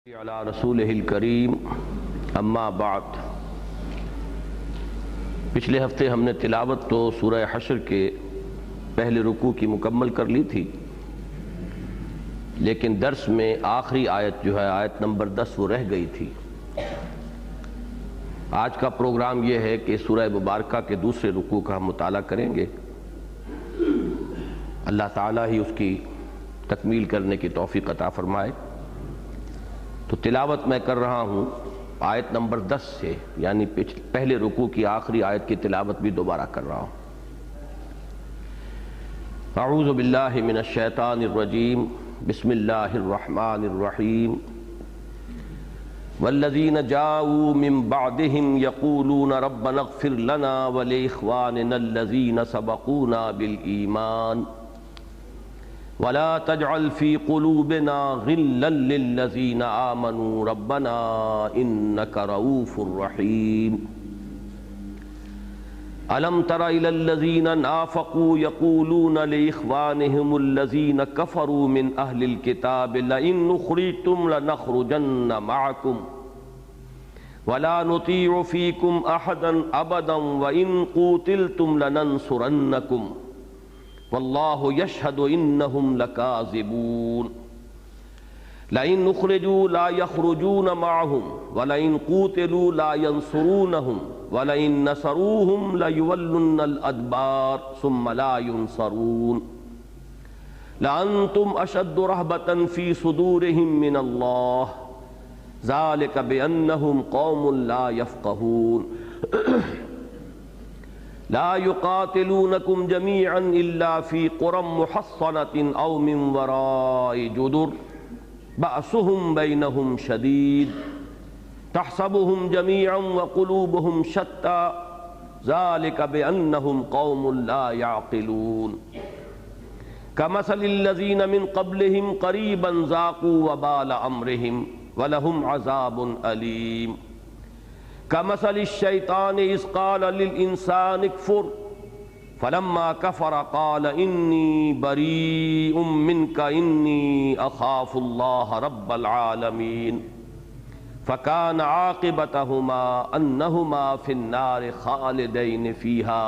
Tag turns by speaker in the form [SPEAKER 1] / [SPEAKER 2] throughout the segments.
[SPEAKER 1] علی رسولہ الکریم اما بعد۔ پچھلے ہفتے ہم نے تلاوت تو سورہ حشر کے پہلے رکوع کی مکمل کر لی تھی، لیکن درس میں آخری آیت جو ہے آیت نمبر 10 وہ رہ گئی تھی۔ آج کا پروگرام یہ ہے کہ سورہ مبارکہ کے دوسرے رکوع کا ہم مطالعہ کریں گے۔ اللہ تعالیٰ ہی اس کی تکمیل کرنے کی توفیق عطا فرمائے۔ تو تلاوت میں کر رہا ہوں آیت نمبر 10 سے، یعنی پہلے رکوع کی آخری آیت کی تلاوت بھی دوبارہ کر رہا ہوں۔ اعوذ باللہ من الشیطان الرجیم، بسم اللہ الرحمن الرحیم۔ والذین جاؤوا من بعدهم یقولون ربنا اغفر لنا ولإخواننا الذین سبقونا بالایمان ولا تجعل في قلوبنا غلا للذين آمنوا ربنا إنك رؤوف رحيم۔ ألم تر إلى الذين نافقوا يقولون لإخوانهم الذين كفروا من أهل الكتاب لئن أخرجتم لنخرجن معكم ولا نطيع فيكم أحدا أبدا وإن قوتلتم لننصرنكم واللہ یشہد انہم لکاذبون۔ لئن اخرجوا لا یخرجون معہم ولئن قوتلوا لا ینصرونہم ولئن نصروہم لیولن الادبار ثم لا ینصرون لأنتم اشد رہبة فی صدورہم من اللہ ذالک بأنہم قوم لا یفقہون۔ لا يقاتلونكم جميعا إلا في قرى محصنة أو من وراء جدر بأسهم بينهم شديد تحسبهم جميعا وقلوبهم شتى ذلك بأنهم قوم لا يعقلون كمثل الذين من قبلهم قريبا ذاقوا وبال أمرهم ولهم عذاب أليم كمثل الشيطان إذ قال للإنسان اكفر فلما كفر قال إني بريء منك إني أخاف الله رب العالمين فكان عاقبتهما أنهما في النار خالدين فيها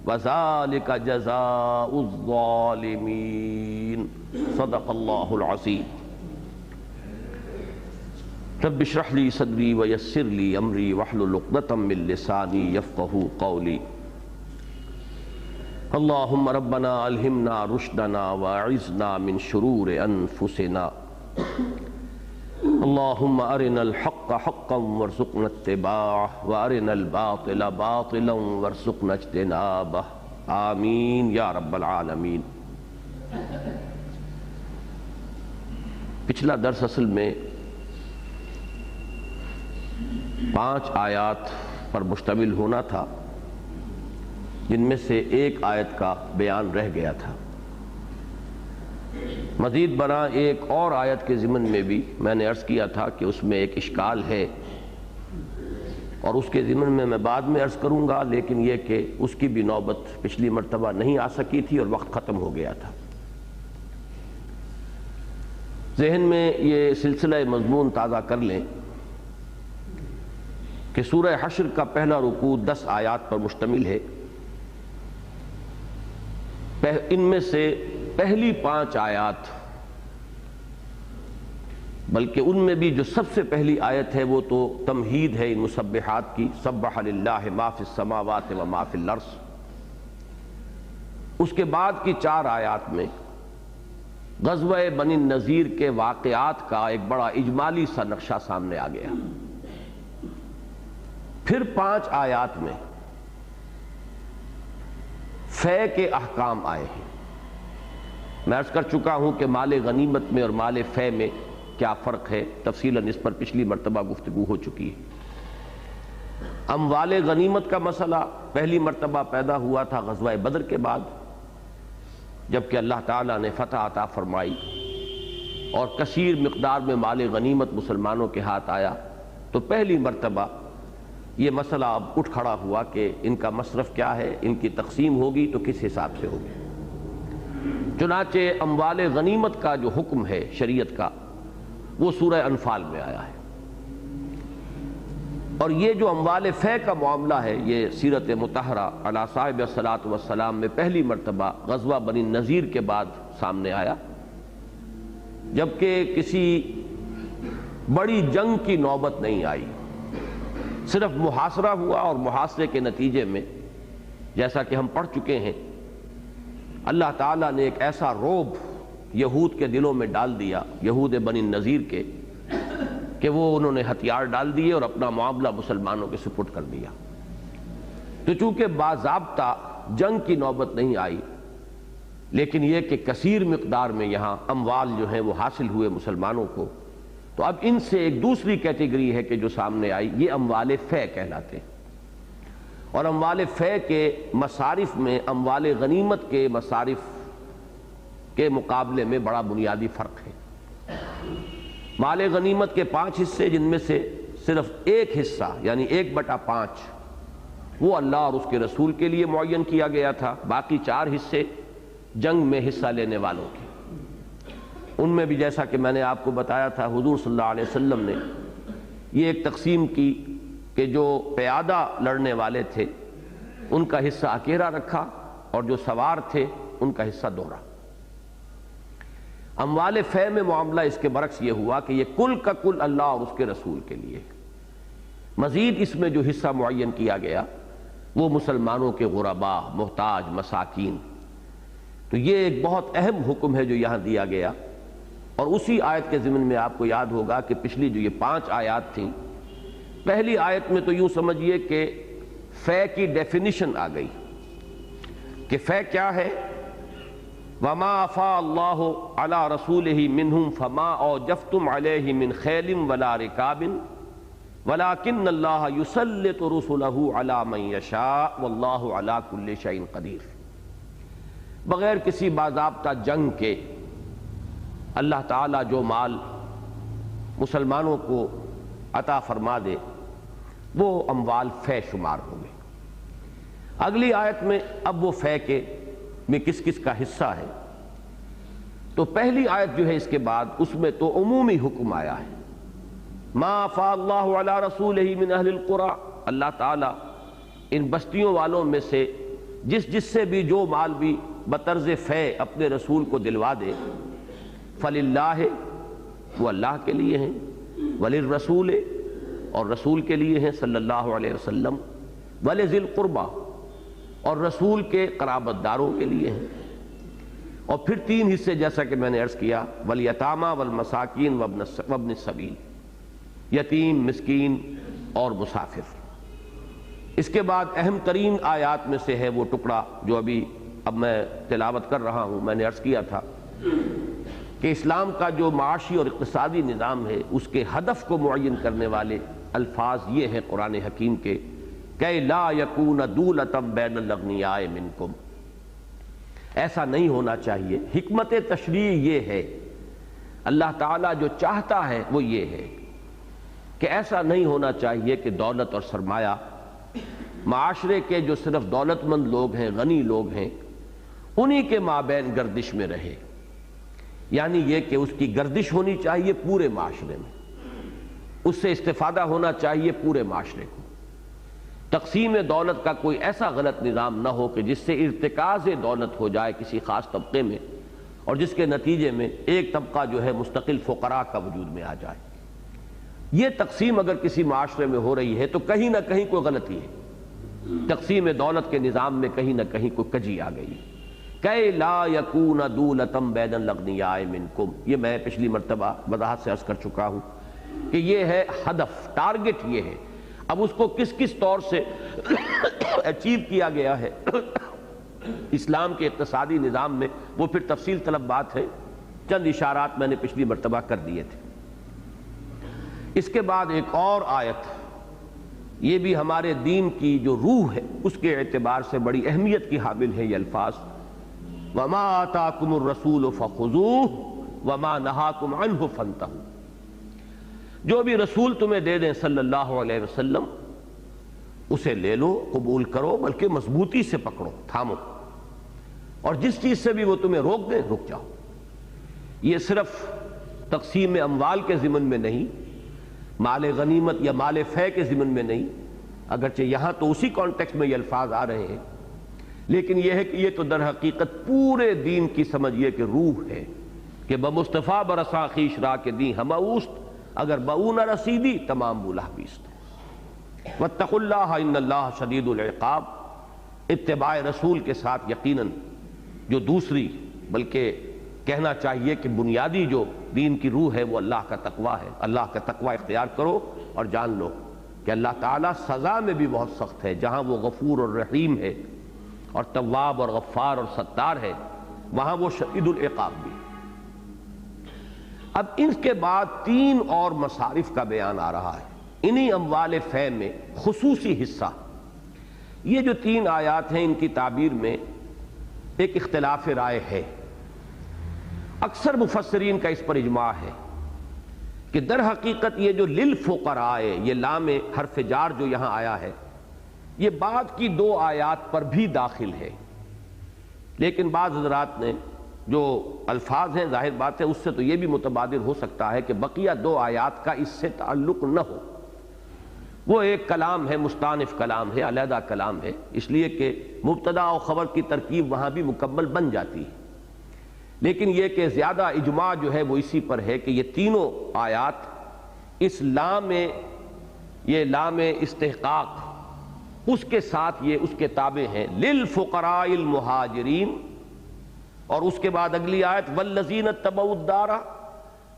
[SPEAKER 1] وذلك جزاء الظالمين۔ صدق الله العظيم۔ رب اشرح لي صدري ويسر لي امري واحلل عقدة من لساني يفقهوا قولي۔ اللهم ربنا الهمنا رشدنا واعذنا من شرور انفسنا۔ اللهم ارنا الحق حقا وارزقنا اتباعه وارنا الباطل باطلا وارزقنا اجتنابه آمین یا رب العالمین۔ پچھلا درس اصل میں 5 آیات پر مشتمل ہونا تھا، جن میں سے ایک آیت کا بیان رہ گیا تھا۔ مزید برآں ایک اور آیت کے ضمن میں بھی میں نے عرض کیا تھا کہ اس میں ایک اشکال ہے، اور اس کے ضمن میں میں بعد میں عرض کروں گا، لیکن یہ کہ اس کی بھی نوبت پچھلی مرتبہ نہیں آ سکی تھی اور وقت ختم ہو گیا تھا۔ ذہن میں یہ سلسلہ مضمون تازہ کر لیں کہ سورہ حشر کا پہلا رکوع 10 آیات پر مشتمل ہے۔ ان میں سے پہلی 5 آیات، بلکہ ان میں بھی جو سب سے پہلی آیت ہے وہ تو تمہید ہے ان مسبحات کی، سبح للہ ما فی السماوات و ما فی الارض۔ اس کے بعد کی 4 آیات میں غزوہ بنی النضیر کے واقعات کا ایک بڑا اجمالی سا نقشہ سامنے آ گیا۔ پھر 5 آیات میں فے کے احکام آئے ہیں۔ میں عرض کر چکا ہوں کہ مال غنیمت میں اور مال فے میں کیا فرق ہے، تفصیلاً اس پر پچھلی مرتبہ گفتگو ہو چکی ہے۔ اموال غنیمت کا مسئلہ پہلی مرتبہ پیدا ہوا تھا غزوہ بدر کے بعد، جبکہ اللہ تعالیٰ نے فتح عطا فرمائی اور کثیر مقدار میں مال غنیمت مسلمانوں کے ہاتھ آیا، تو پہلی مرتبہ یہ مسئلہ اب اٹھ کھڑا ہوا کہ ان کا مصرف کیا ہے، ان کی تقسیم ہوگی تو کس حساب سے ہوگی۔ چنانچہ اموال غنیمت کا جو حکم ہے شریعت کا، وہ سورہ انفال میں آیا ہے۔ اور یہ جو اموال فے کا معاملہ ہے، یہ سیرت مطہرہ علی صاحب الصلاۃ والسلام میں پہلی مرتبہ غزوہ بنی نذیر کے بعد سامنے آیا، جبکہ کسی بڑی جنگ کی نوبت نہیں آئی، صرف محاصرہ ہوا، اور محاصرے کے نتیجے میں جیسا کہ ہم پڑھ چکے ہیں، اللہ تعالیٰ نے ایک ایسا رعب یہود کے دلوں میں ڈال دیا، یہود بنی نذیر کے، کہ وہ انہوں نے ہتھیار ڈال دیے اور اپنا معاملہ مسلمانوں کے سپرد کر دیا۔ تو چونکہ باضابطہ جنگ کی نوبت نہیں آئی، لیکن یہ کہ کثیر مقدار میں یہاں اموال جو ہیں وہ حاصل ہوئے مسلمانوں کو، تو اب ان سے ایک دوسری کیٹیگری ہے کہ جو سامنے آئی، یہ اموال فے کہلاتے ہیں۔ اور اموال فے کے مصارف میں اموال غنیمت کے مصارف کے مقابلے میں بڑا بنیادی فرق ہے۔ مال غنیمت کے 5 حصے، جن میں سے صرف ایک حصہ یعنی 1/5 وہ اللہ اور اس کے رسول کے لیے معین کیا گیا تھا، باقی 4 حصے جنگ میں حصہ لینے والوں کے۔ ان میں بھی جیسا کہ میں نے آپ کو بتایا تھا، حضور صلی اللہ علیہ وسلم نے یہ ایک تقسیم کی کہ جو پیادہ لڑنے والے تھے ان کا حصہ اکیلا رکھا، اور جو سوار تھے ان کا حصہ دوہرا۔ اموال فے میں معاملہ اس کے برعکس یہ ہوا کہ یہ کل کا کل اللہ اور اس کے رسول کے لیے، مزید اس میں جو حصہ معین کیا گیا وہ مسلمانوں کے غرباء، محتاج، مساکین۔ تو یہ ایک بہت اہم حکم ہے جو یہاں دیا گیا، اور اسی آیت کے ضمن میں آپ کو یاد ہوگا کہ پچھلی جو یہ 5 آیات تھیں، پہلی آیت میں تو یوں سمجھیے کہ فے کی ڈیفینیشن آ گئی کہ فے کیا ہے۔ وما افاء اللہ علی رسولہ منہم فما اوجفتم علیہ من خیل ولا رکاب ولکن اللہ یسلط رسلہ علی من یشاء واللہ علی کل شیء قدیر۔ بغیر کسی باضابطہ جنگ کے اللہ تعالیٰ جو مال مسلمانوں کو عطا فرما دے وہ اموال فے شمار ہوں گے۔ اگلی آیت میں اب وہ فے کے میں کس کس کا حصہ ہے، تو پہلی آیت جو ہے اس کے بعد اس میں تو عمومی حکم آیا ہے، ما افاء اللہ علی رسولہ من اہل القری، اللہ تعالیٰ ان بستیوں والوں میں سے جس سے بھی جو مال بھی بطرز فے اپنے رسول کو دلوا دے، فللہ، وہ اللہ کے لیے ہیں، وللرسول، اور رسول کے لیے ہیں صلی اللہ علیہ وسلم، ولذی القربی، اور رسول کے قرابت داروں کے لیے ہیں، اور پھر 3 حصے جیسا کہ میں نے عرض کیا، والیتامی والمساکین وابن السبیل، یتیم، مسکین اور مسافر۔ اس کے بعد اہم ترین آیات میں سے ہے وہ ٹکڑا جو اب میں تلاوت کر رہا ہوں۔ میں نے عرض کیا تھا کہ اسلام کا جو معاشی اور اقتصادی نظام ہے اس کے ہدف کو معین کرنے والے الفاظ یہ ہیں قرآن حکیم کے، کہ لا یکون دولۃ بین الاغنیاء منکم، ایسا نہیں ہونا چاہیے۔ حکمت تشریع یہ ہے، اللہ تعالیٰ جو چاہتا ہے وہ یہ ہے کہ ایسا نہیں ہونا چاہیے کہ دولت اور سرمایہ معاشرے کے جو صرف دولت مند لوگ ہیں، غنی لوگ ہیں، انہی کے مابین گردش میں رہے، یعنی یہ کہ اس کی گردش ہونی چاہیے پورے معاشرے میں، اس سے استفادہ ہونا چاہیے پورے معاشرے کو۔ تقسیم دولت کا کوئی ایسا غلط نظام نہ ہو کہ جس سے ارتکاز دولت ہو جائے کسی خاص طبقے میں، اور جس کے نتیجے میں ایک طبقہ جو ہے مستقل فقراء کا وجود میں آ جائے۔ یہ تقسیم اگر کسی معاشرے میں ہو رہی ہے تو کہیں نہ کہیں کوئی غلطی ہے، تقسیم دولت کے نظام میں کہیں نہ کہیں کوئی کجی آ گئی۔ کہ لا یکون دولۃ بین الاغنیاء منکم، یہ میں پچھلی مرتبہ وضاحت سے عرض کر چکا ہوں کہ یہ ہے ہدف، ٹارگٹ یہ ہے۔ اب اس کو کس کس طور سے اچیو کیا گیا ہے اسلام کے اقتصادی نظام میں، وہ پھر تفصیل طلب بات ہے، چند اشارات میں نے پچھلی مرتبہ کر دیے تھے۔ اس کے بعد ایک اور آیت، یہ بھی ہمارے دین کی جو روح ہے اس کے اعتبار سے بڑی اہمیت کی حامل ہے، یہ الفاظ وَمَا آتَاكُمُ الرَّسُولُ فَخُذُوهُ وَمَا نَهَاكُمْ عَنْهُ فَانْتَهُوا، جو بھی رسول تمہیں دے دیں صلی اللہ علیہ وسلم اسے لے لو، قبول کرو، بلکہ مضبوطی سے پکڑو، تھامو، اور جس چیز سے بھی وہ تمہیں روک دیں رک جاؤ۔ یہ صرف تقسیم اموال کے ضمن میں نہیں، مال غنیمت یا مال فے کے ضمن میں نہیں، اگرچہ یہاں تو اسی کانٹیکسٹ میں یہ الفاظ آ رہے ہیں، لیکن یہ ہے کہ یہ تو در حقیقت پورے دین کی سمجھیے کہ روح ہے کہ بمصطفیٰ برسا خیش را کے دین ہم اوست، اگر بہو نہ رسیدی تمام بولا بیست۔ واتقوا اللہ ان اللہ شدید العقاب، اتباع رسول کے ساتھ یقیناً جو دوسری بلکہ کہنا چاہیے کہ بنیادی جو دین کی روح ہے وہ اللہ کا تقوی ہے۔ اللہ کا تقوی اختیار کرو اور جان لو کہ اللہ تعالیٰ سزا میں بھی بہت سخت ہے، جہاں وہ غفور اور رحیم ہے اور تواب اور غفار اور ستار ہے، وہاں وہ شدید العقاب بھی۔ اب ان کے بعد 3 اور مصارف کا بیان آ رہا ہے، انہی اموال فے میں خصوصی حصہ۔ یہ جو 3 آیات ہیں ان کی تعبیر میں ایک اختلاف رائے ہے، اکثر مفسرین کا اس پر اجماع ہے کہ در حقیقت یہ جو للفقراء، یہ لام حرف جار جو یہاں آیا ہے، یہ بعد کی 2 آیات پر بھی داخل ہے، لیکن بعض حضرات نے جو الفاظ ہیں ظاہر بات ہے اس سے تو یہ بھی متبادر ہو سکتا ہے کہ بقیہ 2 آیات کا اس سے تعلق نہ ہو، وہ ایک کلام ہے، مستانف کلام ہے، علیحدہ کلام ہے، اس لیے کہ مبتدا و خبر کی ترکیب وہاں بھی مکمل بن جاتی ہے، لیکن یہ کہ زیادہ اجماع جو ہے وہ اسی پر ہے کہ یہ تینوں آیات اس لام، یہ لام استحقاق، اس کے ساتھ یہ اس کے تابع ہیں، للفقراء المہاجرین، اور اس کے بعد اگلی آیت والذین اتبعوا الدار،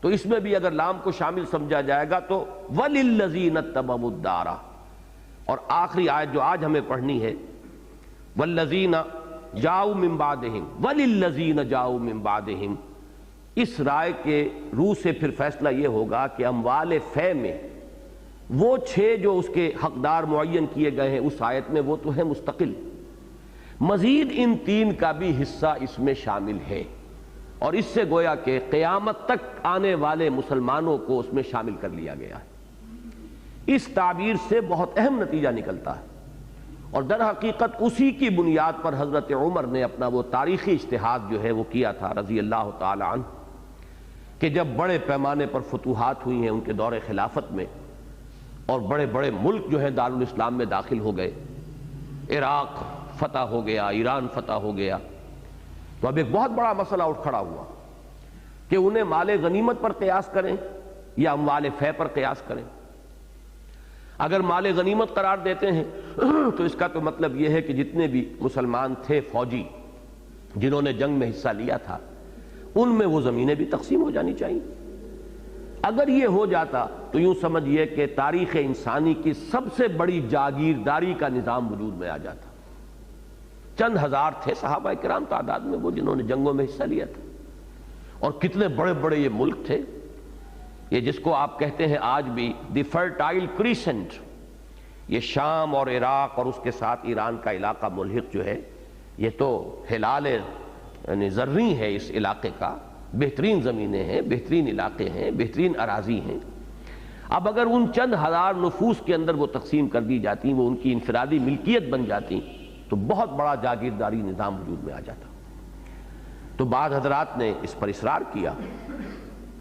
[SPEAKER 1] تو اس میں بھی اگر لام کو شامل سمجھا جائے گا تو وللذین اتبعوا الدار، اور آخری آیت جو آج ہمیں پڑھنی ہے والذین جاؤ من بعدہم وللذین جاؤ من بعدہم، اس رائے کے روح سے پھر فیصلہ یہ ہوگا کہ اموال فے میں وہ 6 جو اس کے حقدار معین کیے گئے ہیں اس آیت میں وہ تو ہے مستقل، مزید ان 3 کا بھی حصہ اس میں شامل ہے، اور اس سے گویا کہ قیامت تک آنے والے مسلمانوں کو اس میں شامل کر لیا گیا ہے۔ اس تعبیر سے بہت اہم نتیجہ نکلتا ہے، اور در حقیقت اسی کی بنیاد پر حضرت عمر نے اپنا وہ تاریخی اجتہاد جو ہے وہ کیا تھا رضی اللہ تعالی عنہ، کہ جب بڑے پیمانے پر فتوحات ہوئی ہیں ان کے دور خلافت میں، اور بڑے بڑے ملک جو ہیں دارالاسلام میں داخل ہو گئے، عراق فتح ہو گیا، ایران فتح ہو گیا، تو اب ایک بہت بڑا مسئلہ اٹھ کھڑا ہوا کہ انہیں مال غنیمت پر قیاس کریں یا اموال فے پر قیاس کریں۔ اگر مال غنیمت قرار دیتے ہیں تو اس کا تو مطلب یہ ہے کہ جتنے بھی مسلمان تھے فوجی جنہوں نے جنگ میں حصہ لیا تھا ان میں وہ زمینیں بھی تقسیم ہو جانی چاہیے۔ اگر یہ ہو جاتا تو یوں سمجھیے کہ تاریخ انسانی کی سب سے بڑی جاگیرداری کا نظام وجود میں آ جاتا۔ چند ہزار تھے صحابہ کرام تعداد میں وہ جنہوں نے جنگوں میں حصہ لیا تھا، اور کتنے بڑے بڑے یہ ملک تھے، یہ جس کو آپ کہتے ہیں آج بھی دی فرٹائل کریسنٹ، یہ شام اور عراق اور اس کے ساتھ ایران کا علاقہ ملحق جو ہے، یہ تو ہلال یعنی زرعی ہے اس علاقے کا، بہترین زمینیں ہیں، بہترین علاقے ہیں، بہترین اراضی ہیں۔ اب اگر ان چند ہزار نفوس کے اندر وہ تقسیم کر دی جاتی، وہ ان کی انفرادی ملکیت بن جاتی، تو بہت بڑا جاگیرداری نظام وجود میں آ جاتا۔ تو بعض حضرات نے اس پر اصرار کیا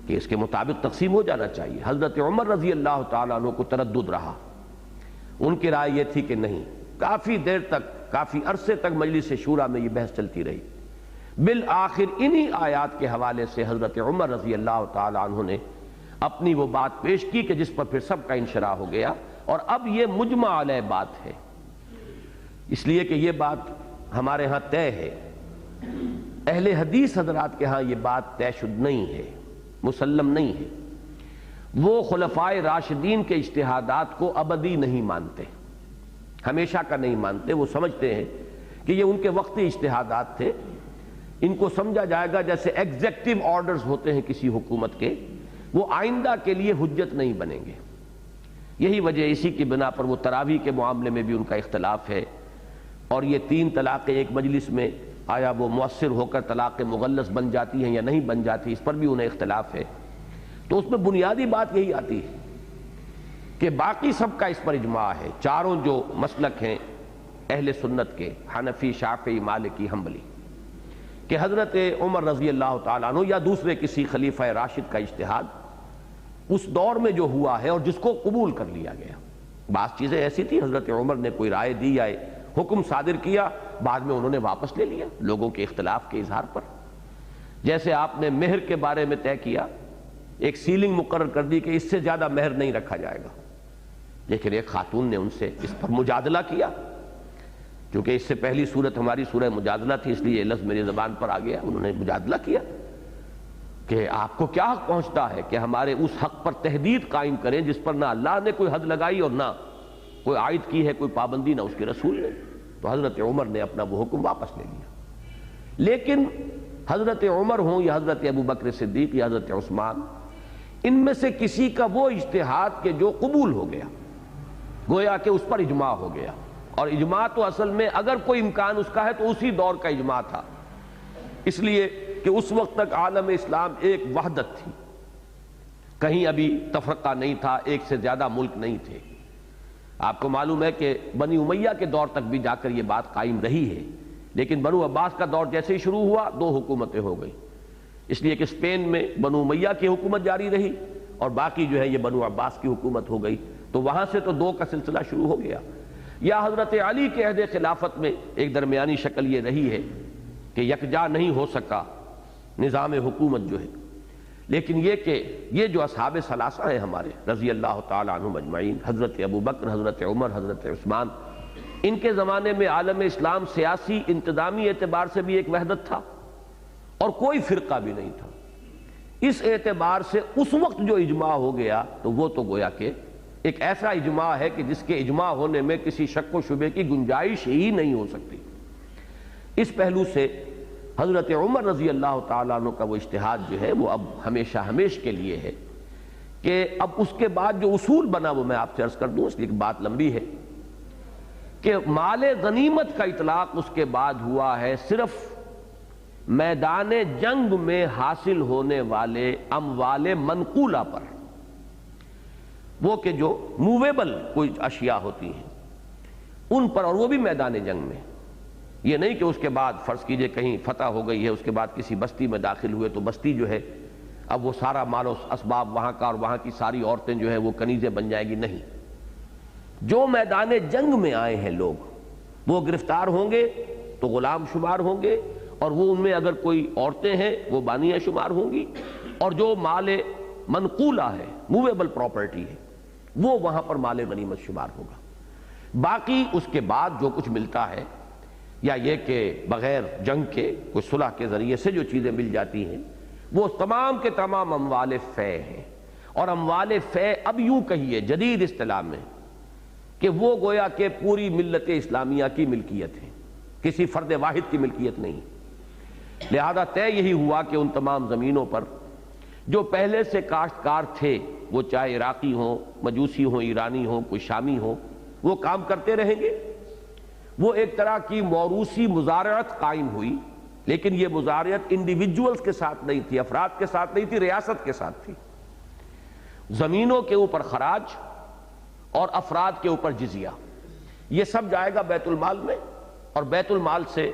[SPEAKER 1] کہ اس کے مطابق تقسیم ہو جانا چاہیے۔ حضرت عمر رضی اللہ تعالیٰ عنہ کو تردد رہا، ان کی رائے یہ تھی کہ نہیں، کافی دیر تک، کافی عرصے تک مجلس شورا میں یہ بحث چلتی رہی، بالآخر انہی آیات کے حوالے سے حضرت عمر رضی اللہ تعالیٰ عنہ نے اپنی وہ بات پیش کی کہ جس پر پھر سب کا انشراح ہو گیا، اور اب یہ مجمع علیہ بات ہے، اس لیے کہ یہ بات ہمارے ہاں طے ہے، اہل حدیث حضرات کے ہاں یہ بات طے شد نہیں ہے، مسلم نہیں ہے، وہ خلفائے راشدین کے اجتہادات کو ابدی نہیں مانتے، ہمیشہ کا نہیں مانتے، وہ سمجھتے ہیں کہ یہ ان کے وقتی اجتہادات تھے، ان کو سمجھا جائے گا جیسے ایگزیکٹو آرڈرز ہوتے ہیں کسی حکومت کے، وہ آئندہ کے لیے حجت نہیں بنیں گے۔ یہی وجہ اسی کی بنا پر وہ تراویح کے معاملے میں بھی ان کا اختلاف ہے، اور یہ 3 طلاقیں ایک مجلس میں آیا وہ مؤثر ہو کر طلاق مغلظ بن جاتی ہیں یا نہیں بن جاتی، اس پر بھی انہیں اختلاف ہے۔ تو اس میں بنیادی بات یہی آتی ہے کہ باقی سب کا اس پر اجماع ہے، چاروں جو مسلک ہیں اہل سنت کے، حنفی، شافعی، مالکی، حنبلی، کہ حضرت عمر رضی اللہ تعالیٰ عنہ یا دوسرے کسی خلیفہ راشد کا اجتہاد اس دور میں جو ہوا ہے اور جس کو قبول کر لیا گیا. بعض چیزیں ایسی تھی حضرت عمر نے کوئی رائے دی یا حکم صادر کیا، بعد میں انہوں نے واپس لے لیا لوگوں کے اختلاف کے اظہار پر. جیسے آپ نے مہر کے بارے میں طے کیا، ایک سیلنگ مقرر کر دی کہ اس سے زیادہ مہر نہیں رکھا جائے گا، لیکن ایک خاتون نے ان سے اس پر مجادلہ کیا. کیونکہ اس سے پہلی صورت ہماری سورہ مجادلہ تھی، اس لیے یہ لفظ میری زبان پر آ گیا. انہوں نے مجادلہ کیا کہ آپ کو کیا حق پہنچتا ہے کہ ہمارے اس حق پر تحدید قائم کریں جس پر نہ اللہ نے کوئی حد لگائی اور نہ کوئی عائد کی ہے کوئی پابندی، نہ اس کے رسول نے. تو حضرت عمر نے اپنا وہ حکم واپس لے لیا. لیکن حضرت عمر ہوں یا حضرت ابو بکر صدیق یا حضرت عثمان، ان میں سے کسی کا وہ اجتہاد کہ جو قبول ہو گیا، گویا کہ اس پر اجماع ہو گیا. اور اجماع تو اصل میں اگر کوئی امکان اس کا ہے تو اسی دور کا اجماع تھا، اس لیے کہ اس وقت تک عالم اسلام ایک وحدت تھی، کہیں ابھی تفرقہ نہیں تھا، ایک سے زیادہ ملک نہیں تھے. آپ کو معلوم ہے کہ بنی امیہ کے دور تک بھی جا کر یہ بات قائم رہی ہے، لیکن بنو عباس کا دور جیسے ہی شروع ہوا دو حکومتیں ہو گئی، اس لیے کہ اسپین میں بنو امیہ کی حکومت جاری رہی اور باقی جو ہے یہ بنو عباس کی حکومت ہو گئی. تو وہاں سے تو دو کا سلسلہ شروع ہو گیا. یا حضرت علی کے عہد خلافت میں ایک درمیانی شکل یہ رہی ہے کہ یکجا نہیں ہو سکا نظام حکومت جو ہے، لیکن یہ کہ یہ جو اصحاب ثلاثہ ہیں ہمارے رضی اللہ تعالیٰ عنہم اجمعین، حضرت ابو بکر، حضرت عمر، حضرت عثمان، ان کے زمانے میں عالم اسلام سیاسی انتظامی اعتبار سے بھی ایک وحدت تھا اور کوئی فرقہ بھی نہیں تھا. اس اعتبار سے اس وقت جو اجماع ہو گیا تو وہ تو گویا کہ ایک ایسا اجماع ہے کہ جس کے اجماع ہونے میں کسی شک و شبے کی گنجائش ہی نہیں ہو سکتی. اس پہلو سے حضرت عمر رضی اللہ تعالیٰ عنہ کا وہ اجتہاد جو ہے وہ اب ہمیشہ ہمیش کے لیے ہے کہ اب اس کے بعد جو اصول بنا وہ میں آپ سے عرض کر دوں، اس لیے کہ بات لمبی ہے، کہ مال غنیمت کا اطلاق اس کے بعد ہوا ہے صرف میدان جنگ میں حاصل ہونے والے اموال منقولہ پر، وہ کہ جو موویبل کوئی اشیاء ہوتی ہیں ان پر، اور وہ بھی میدان جنگ میں. یہ نہیں کہ اس کے بعد فرض کیجئے کہیں فتح ہو گئی ہے، اس کے بعد کسی بستی میں داخل ہوئے تو بستی جو ہے اب وہ سارا مال و اسباب وہاں کا اور وہاں کی ساری عورتیں جو ہے وہ کنیزیں بن جائیں گی. نہیں، جو میدان جنگ میں آئے ہیں لوگ وہ گرفتار ہوں گے تو غلام شمار ہوں گے، اور وہ ان میں اگر کوئی عورتیں ہیں وہ بانیاں شمار ہوں گی، اور جو مال منقولہ ہے موویبل پراپرٹی ہے وہ وہاں پر مال غنیمت شمار ہوگا. باقی اس کے بعد جو کچھ ملتا ہے یا یہ کہ بغیر جنگ کے کوئی صلح کے ذریعے سے جو چیزیں مل جاتی ہیں وہ تمام کے تمام اموال فے ہیں. اور اموال فے اب یوں کہیے جدید اصطلاح میں کہ وہ گویا کہ پوری ملت اسلامیہ کی ملکیت ہے، کسی فرد واحد کی ملکیت نہیں. لہذا طے یہی ہوا کہ ان تمام زمینوں پر جو پہلے سے کاشتکار تھے، وہ چاہے عراقی ہوں، مجوسی ہوں، ایرانی ہوں، کوئی شامی ہوں، وہ کام کرتے رہیں گے. وہ ایک طرح کی موروثی مزارعت قائم ہوئی، لیکن یہ مزارعت انڈیویجولز کے ساتھ نہیں تھی، افراد کے ساتھ نہیں تھی، ریاست کے ساتھ تھی. زمینوں کے اوپر خراج اور افراد کے اوپر جزیہ، یہ سب جائے گا بیت المال میں، اور بیت المال سے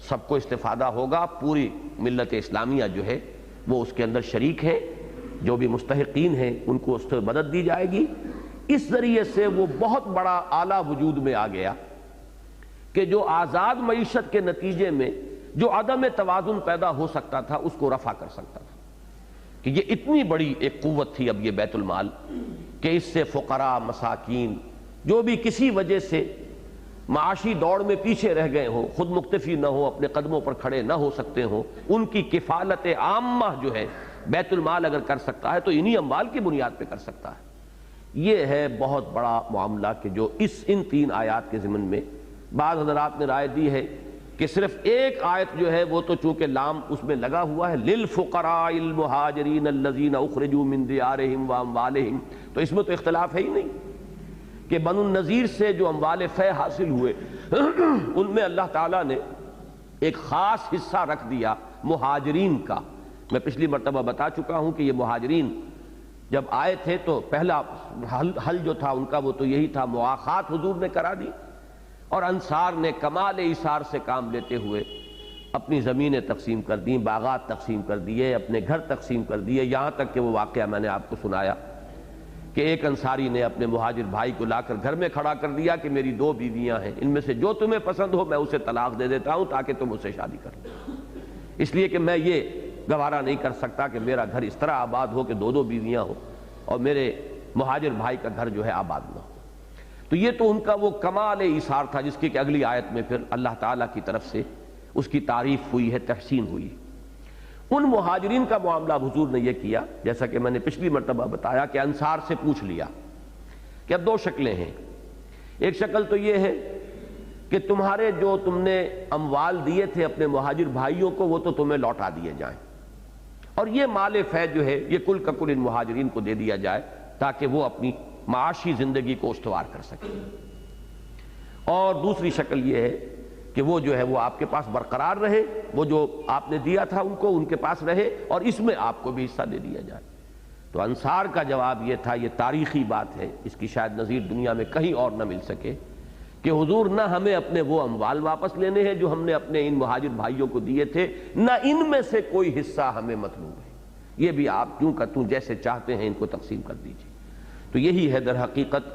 [SPEAKER 1] سب کو استفادہ ہوگا. پوری ملت اسلامیہ جو ہے وہ اس کے اندر شریک ہے، جو بھی مستحقین ہیں ان کو اس سے مدد دی جائے گی. اس ذریعے سے وہ بہت بڑا آلہ وجود میں آ گیا کہ جو آزاد معیشت کے نتیجے میں جو عدم توازن پیدا ہو سکتا تھا اس کو رفع کر سکتا تھا. کہ یہ اتنی بڑی ایک قوت تھی اب یہ بیت المال کہ اس سے فقراء، مساکین، جو بھی کسی وجہ سے معاشی دوڑ میں پیچھے رہ گئے ہوں، خود مکتفی نہ ہو، اپنے قدموں پر کھڑے نہ ہو سکتے ہوں، ان کی کفالت عامہ جو ہے بیت المال اگر کر سکتا ہے تو انہی اموال کی بنیاد پہ کر سکتا ہے. یہ ہے بہت بڑا معاملہ کہ جو ان 3 آیات کے ضمن میں بعض حضرات نے رائے دی ہے کہ صرف ایک آیت جو ہے وہ تو چونکہ لام اس میں لگا ہوا ہے للفقراء المہاجرین الذین اخرجوا من دیارہم واموالہم، تو اس میں تو اختلاف ہے ہی نہیں کہ بنو النذیر سے جو اموال فے حاصل ہوئے ان میں اللہ تعالیٰ نے ایک خاص حصہ رکھ دیا مہاجرین کا. میں پچھلی مرتبہ بتا چکا ہوں کہ یہ مہاجرین جب آئے تھے تو پہلا حل جو تھا ان کا وہ تو یہی تھا، مواخات حضور نے کرا دی، اور انصار نے کمال ایثار سے کام لیتے ہوئے اپنی زمینیں تقسیم کر دیں، باغات تقسیم کر دیے، اپنے گھر تقسیم کر دیے، یہاں تک کہ وہ واقعہ میں نے آپ کو سنایا کہ ایک انصاری نے اپنے مہاجر بھائی کو لا کر گھر میں کھڑا کر دیا کہ میری 2 بیویاں ہیں، ان میں سے جو تمہیں پسند ہو میں اسے طلاق دے دیتا ہوں تاکہ تم اس سے شادی کر لو، اس لیے کہ میں یہ گوارا نہیں کر سکتا کہ میرا گھر اس طرح آباد ہو کہ 2 بیویاں ہو اور میرے مہاجر بھائی کا گھر جو ہے آباد نہ ہو۔ تو یہ تو ان کا وہ کمال ایثار تھا جس کی کہ اگلی آیت میں پھر اللہ تعالیٰ کی طرف سے اس کی تعریف ہوئی ہے، تحسین ہوئی۔ ان مہاجرین کا معاملہ حضور نے یہ کیا جیسا کہ میں نے پچھلی مرتبہ بتایا کہ انصار سے پوچھ لیا کہ اب 2 شکلیں ہیں، ایک شکل تو یہ ہے کہ تمہارے جو تم نے اموال دیے تھے اپنے مہاجر بھائیوں کو وہ تو تمہیں لوٹا دیے جائیں، اور یہ مال فے جو ہے یہ کل کا کل ان مہاجرین کو دے دیا جائے تاکہ وہ اپنی معاشی زندگی کو استوار کر سکیں، اور دوسری شکل یہ ہے کہ وہ جو ہے وہ آپ کے پاس برقرار رہے، وہ جو آپ نے دیا تھا ان کو ان کے پاس رہے اور اس میں آپ کو بھی حصہ دے دیا جائے۔ تو انصار کا جواب یہ تھا، یہ تاریخی بات ہے، اس کی شاید نظیر دنیا میں کہیں اور نہ مل سکے، کہ حضور نہ ہمیں اپنے وہ اموال واپس لینے ہیں جو ہم نے اپنے ان مہاجر بھائیوں کو دیے تھے، نہ ان میں سے کوئی حصہ ہمیں مطلوب ہے، یہ بھی آپ کیوں کہ تم جیسے چاہتے ہیں ان کو تقسیم کر دیجیے۔ تو یہی ہے در حقیقت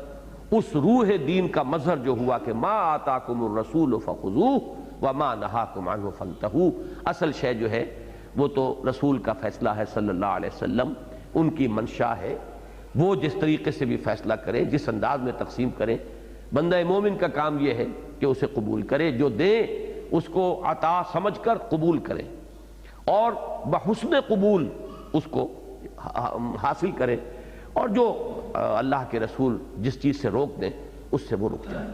[SPEAKER 1] اس روح دین کا مظہر جو ہوا کہ ما آتاکم الرسول فخذوہ وما نہاکم عنہ فانتہوا، اصل شے جو ہے وہ تو رسول کا فیصلہ ہے صلی اللہ علیہ وسلم، ان کی منشا ہے، وہ جس طریقے سے بھی فیصلہ کریں، جس انداز میں تقسیم کریں، بندہ مومن کا کام یہ ہے کہ اسے قبول کرے، جو دیں اس کو عطا سمجھ کر قبول کرے اور بحسن قبول اس کو حاصل کرے، اور جو اللہ کے رسول جس چیز سے روک دیں اس سے وہ رک جائے۔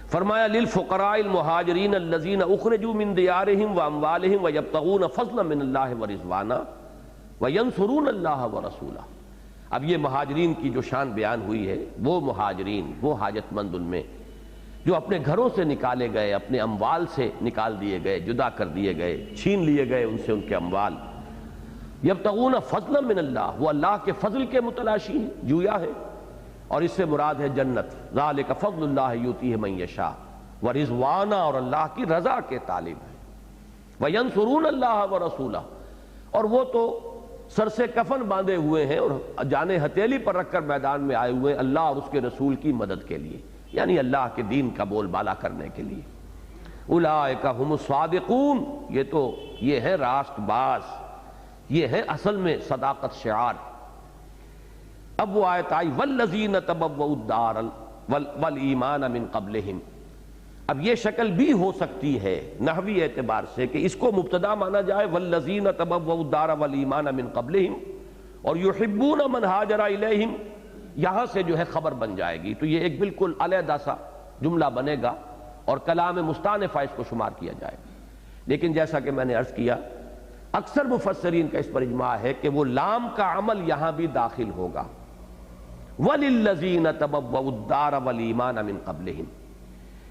[SPEAKER 1] فرمایا للفقراء المہاجرین الذین اخرجوا من دیارہم واموالہم ویبتغون فضلا من اللہ ورضوانا وینصرون اللہ ورسولہ۔ اب یہ مہاجرین کی جو شان بیان ہوئی ہے، وہ مہاجرین، وہ حاجت مند ان میں جو اپنے گھروں سے نکالے گئے، اپنے اموال سے نکال دیے گئے، جدا کر دیے گئے، چھین لیے گئے ان سے ان کے اموال، یبتغون فضلا من اللہ، وہ اللہ کے فضل کے متلاشی ہیں، جویا ہے، اور اس سے مراد ہے جنت، ذالک فضل اللہ یؤتیہ من یشاء، ورضوانا، اور اللہ کی رضا کے طالب ہیں، وینصرون اللہ ورسولہ، اور وہ تو سر سے کفن باندھے ہوئے ہیں اور جانیں ہتھیلی پر رکھ کر میدان میں آئے ہوئے ہیں اللہ اور اس کے رسول کی مدد کے لیے، یعنی اللہ کے دین کا بول بالا کرنے کے لیے۔ اولئک ھم الصادقون، یہ ہے راست باز، یہ ہے اصل میں صداقت شعار۔ اب وہ آیت آئی والذین تبوؤا الدار والایمان من قبلہم، اب یہ شکل بھی ہو سکتی ہے نحوی اعتبار سے کہ اس کو مبتدا مانا جائے والذین تبوؤا الدار والایمان من قبلہم، اور یحبون من ہاجر الیہم یہاں سے جو ہے خبر بن جائے گی، تو یہ ایک بالکل علیحدہ سا جملہ بنے گا اور کلام مستانفہ اس کو شمار کیا جائے گا۔ لیکن جیسا کہ میں نے عرض کیا اکثر مفسرین کا اس پر اجماع ہے کہ وہ لام کا عمل یہاں بھی داخل ہوگا، وَلِلَّذِينَ تَبَوَّؤُا الدَّارَ وَالْإِيمَانَ مِن قَبْلِهِمْ،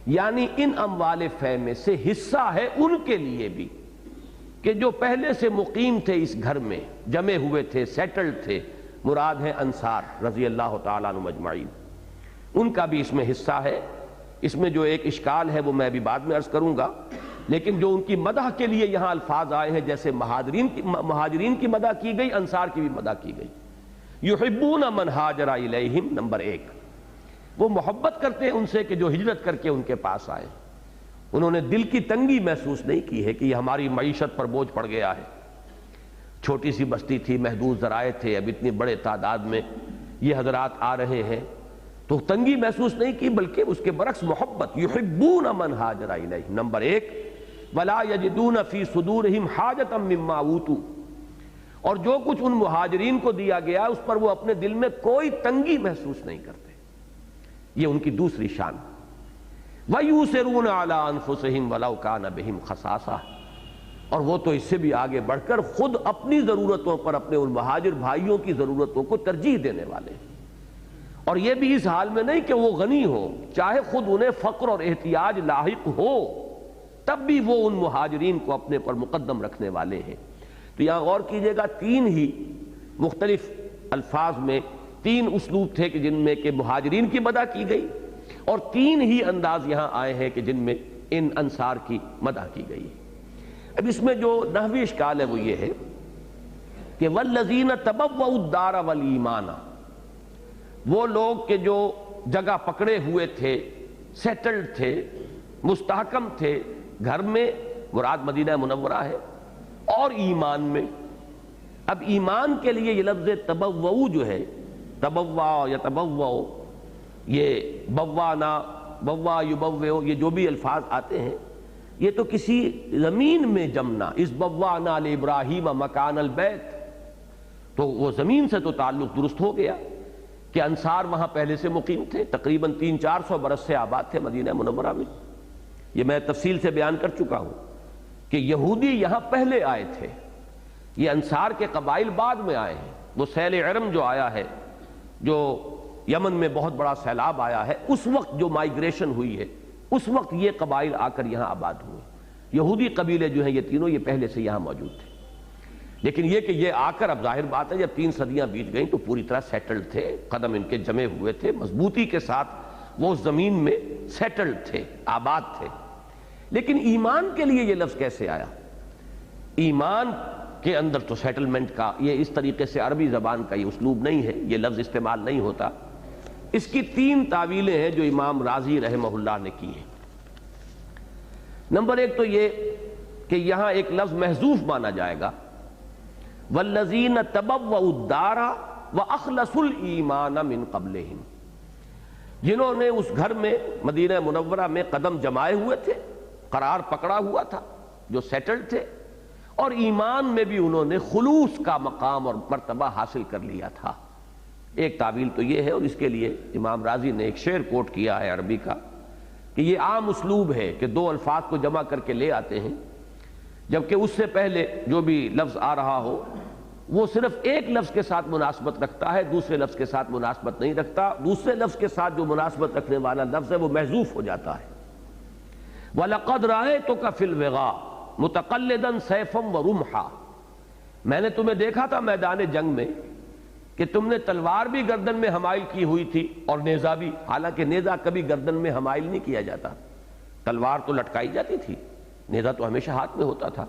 [SPEAKER 1] یعنی ان اموال فے میں سے حصہ ہے ان کے لیے بھی کہ جو پہلے سے مقیم تھے اس گھر میں، جمے ہوئے تھے، سیٹلڈ تھے، مراد ہے انصار رضی اللہ تعالیٰ عنہم اجمعین، ان کا بھی اس میں حصہ ہے۔ اس میں جو ایک اشکال ہے وہ میں بھی بعد میں عرض کروں گا، لیکن جو ان کی مدح کے لیے یہاں الفاظ آئے ہیں جیسے مہاجرین کی مدح کی گئی، انصار کی بھی مدح کی گئی۔ یحبون من ہاجر الیہم، نمبر 1، وہ محبت کرتے ہیں ان سے کہ جو ہجرت کر کے ان کے پاس آئے، انہوں نے دل کی تنگی محسوس نہیں کی ہے کہ یہ ہماری معیشت پر بوجھ پڑ گیا ہے، چھوٹی سی بستی تھی، محدود ذرائع تھے، اب اتنی بڑے تعداد میں یہ حضرات آ رہے ہیں، تو تنگی محسوس نہیں کی بلکہ اس کے برعکس محبت۔ یحبون من ہاجر الیہم، نمبر 1، ولا یجدون فی صدورہم حاجۃ مما اوتوا، اور جو کچھ ان مہاجرین کو دیا گیا اس پر وہ اپنے دل میں کوئی تنگی محسوس نہیں کرتے، یہ ان کی دوسری شان۔ وَيُؤْثِرُونَ عَلَىٰ أَنفُسِهِمْ وَلَوْ كَانَ بِهِمْ خَصَاصَةٌ، اور وہ تو اس سے بھی آگے بڑھ کر خود اپنی ضرورتوں پر اپنے ان مہاجر بھائیوں کی ضرورتوں کو ترجیح دینے والے ہیں، اور یہ بھی اس حال میں نہیں کہ وہ غنی ہو، چاہے خود انہیں فقر اور احتیاج لاحق ہو تب بھی وہ ان مہاجرین کو اپنے پر مقدم رکھنے والے ہیں۔ تو یہاں غور کیجئے گا، 3 ہی مختلف الفاظ میں 3 اسلوب تھے کہ جن میں کہ مہاجرین کی مدح کی گئی، اور 3 ہی انداز یہاں آئے ہیں کہ جن میں ان انصار کی مدح کی گئی۔ اب اس میں جو نحوی اشکال ہے وہ یہ ہے کہ والذین تبوؤا الدار والایمان، وہ لوگ کہ جو جگہ پکڑے ہوئے تھے، سیٹلڈ تھے، مستحکم تھے گھر میں، مراد مدینہ منورہ ہے، اور ایمان میں۔ اب ایمان کے لیے یہ لفظ تبوؤ جو ہے، تبوا یا تبوؤ، یہ بوانا، بوا یبوؤ، یہ جو بھی الفاظ آتے ہیں یہ تو کسی زمین میں جمنا، اس بوانا لابراہیم مکان البیت، تو وہ زمین سے تو تعلق درست ہو گیا کہ انصار وہاں پہلے سے مقیم تھے، تقریباً 300-400 برس سے آباد تھے مدینہ منورہ میں۔ یہ میں تفصیل سے بیان کر چکا ہوں کہ یہودی یہاں پہلے آئے تھے، یہ انصار کے قبائل بعد میں آئے ہیں۔ وہ سیل عرم جو آیا ہے، جو یمن میں بہت بڑا سیلاب آیا ہے، اس وقت جو مائیگریشن ہوئی ہے، اس وقت یہ قبائل آ کر یہاں آباد ہوئے۔ یہودی قبیلے جو ہیں یہ تینوں یہ پہلے سے یہاں موجود تھے، لیکن یہ کہ یہ آ کر، اب ظاہر بات ہے جب 3 صدیاں بیت گئیں تو پوری طرح سیٹلڈ تھے، قدم ان کے جمے ہوئے تھے، مضبوطی کے ساتھ وہ زمین میں سیٹلڈ تھے، آباد تھے۔ لیکن ایمان کے لیے یہ لفظ کیسے آیا؟ ایمان کے اندر تو سیٹلمنٹ کا یہ اس طریقے سے عربی زبان کا یہ اسلوب نہیں ہے، یہ لفظ استعمال نہیں ہوتا۔ اس کی 3 تعویلیں ہیں جو امام رازی رحمہ اللہ نے کی ہیں۔ نمبر 1 تو یہ کہ یہاں ایک لفظ محذوف مانا جائے گا، والذین تبوؤا الدار واخلصوا الایمان من قبلہم، جنہوں نے اس گھر میں مدینہ منورہ میں قدم جمائے ہوئے تھے، قرار پکڑا ہوا تھا، جو سیٹلڈ تھے، اور ایمان میں بھی انہوں نے خلوص کا مقام اور مرتبہ حاصل کر لیا تھا۔ ایک تعویل تو یہ ہے، اور اس کے لیے امام رازی نے ایک شعر کوٹ کیا ہے عربی کا کہ یہ عام اسلوب ہے کہ 2 الفاظ کو جمع کر کے لے آتے ہیں، جبکہ اس سے پہلے جو بھی لفظ آ رہا ہو وہ صرف ایک لفظ کے ساتھ مناسبت رکھتا ہے، دوسرے لفظ کے ساتھ مناسبت نہیں رکھتا، دوسرے لفظ کے ساتھ جو مناسبت رکھنے والا لفظ ہے وہ محذوف ہو جاتا ہے۔ وَلَقَدْ رَأَيْتُكَ فِي الْوِغَاءِ مُتَقَلِّدًا سَيْفًا وَرُمْحًا، میں نے تمہیں دیکھا تھا میدان جنگ میں کہ تم نے تلوار بھی گردن میں حمائل کی ہوئی تھی اور نیزہ بھی، حالانکہ نیزہ کبھی گردن میں حمائل نہیں کیا جاتا، تلوار تو لٹکائی جاتی تھی، نیزہ تو ہمیشہ ہاتھ میں ہوتا تھا۔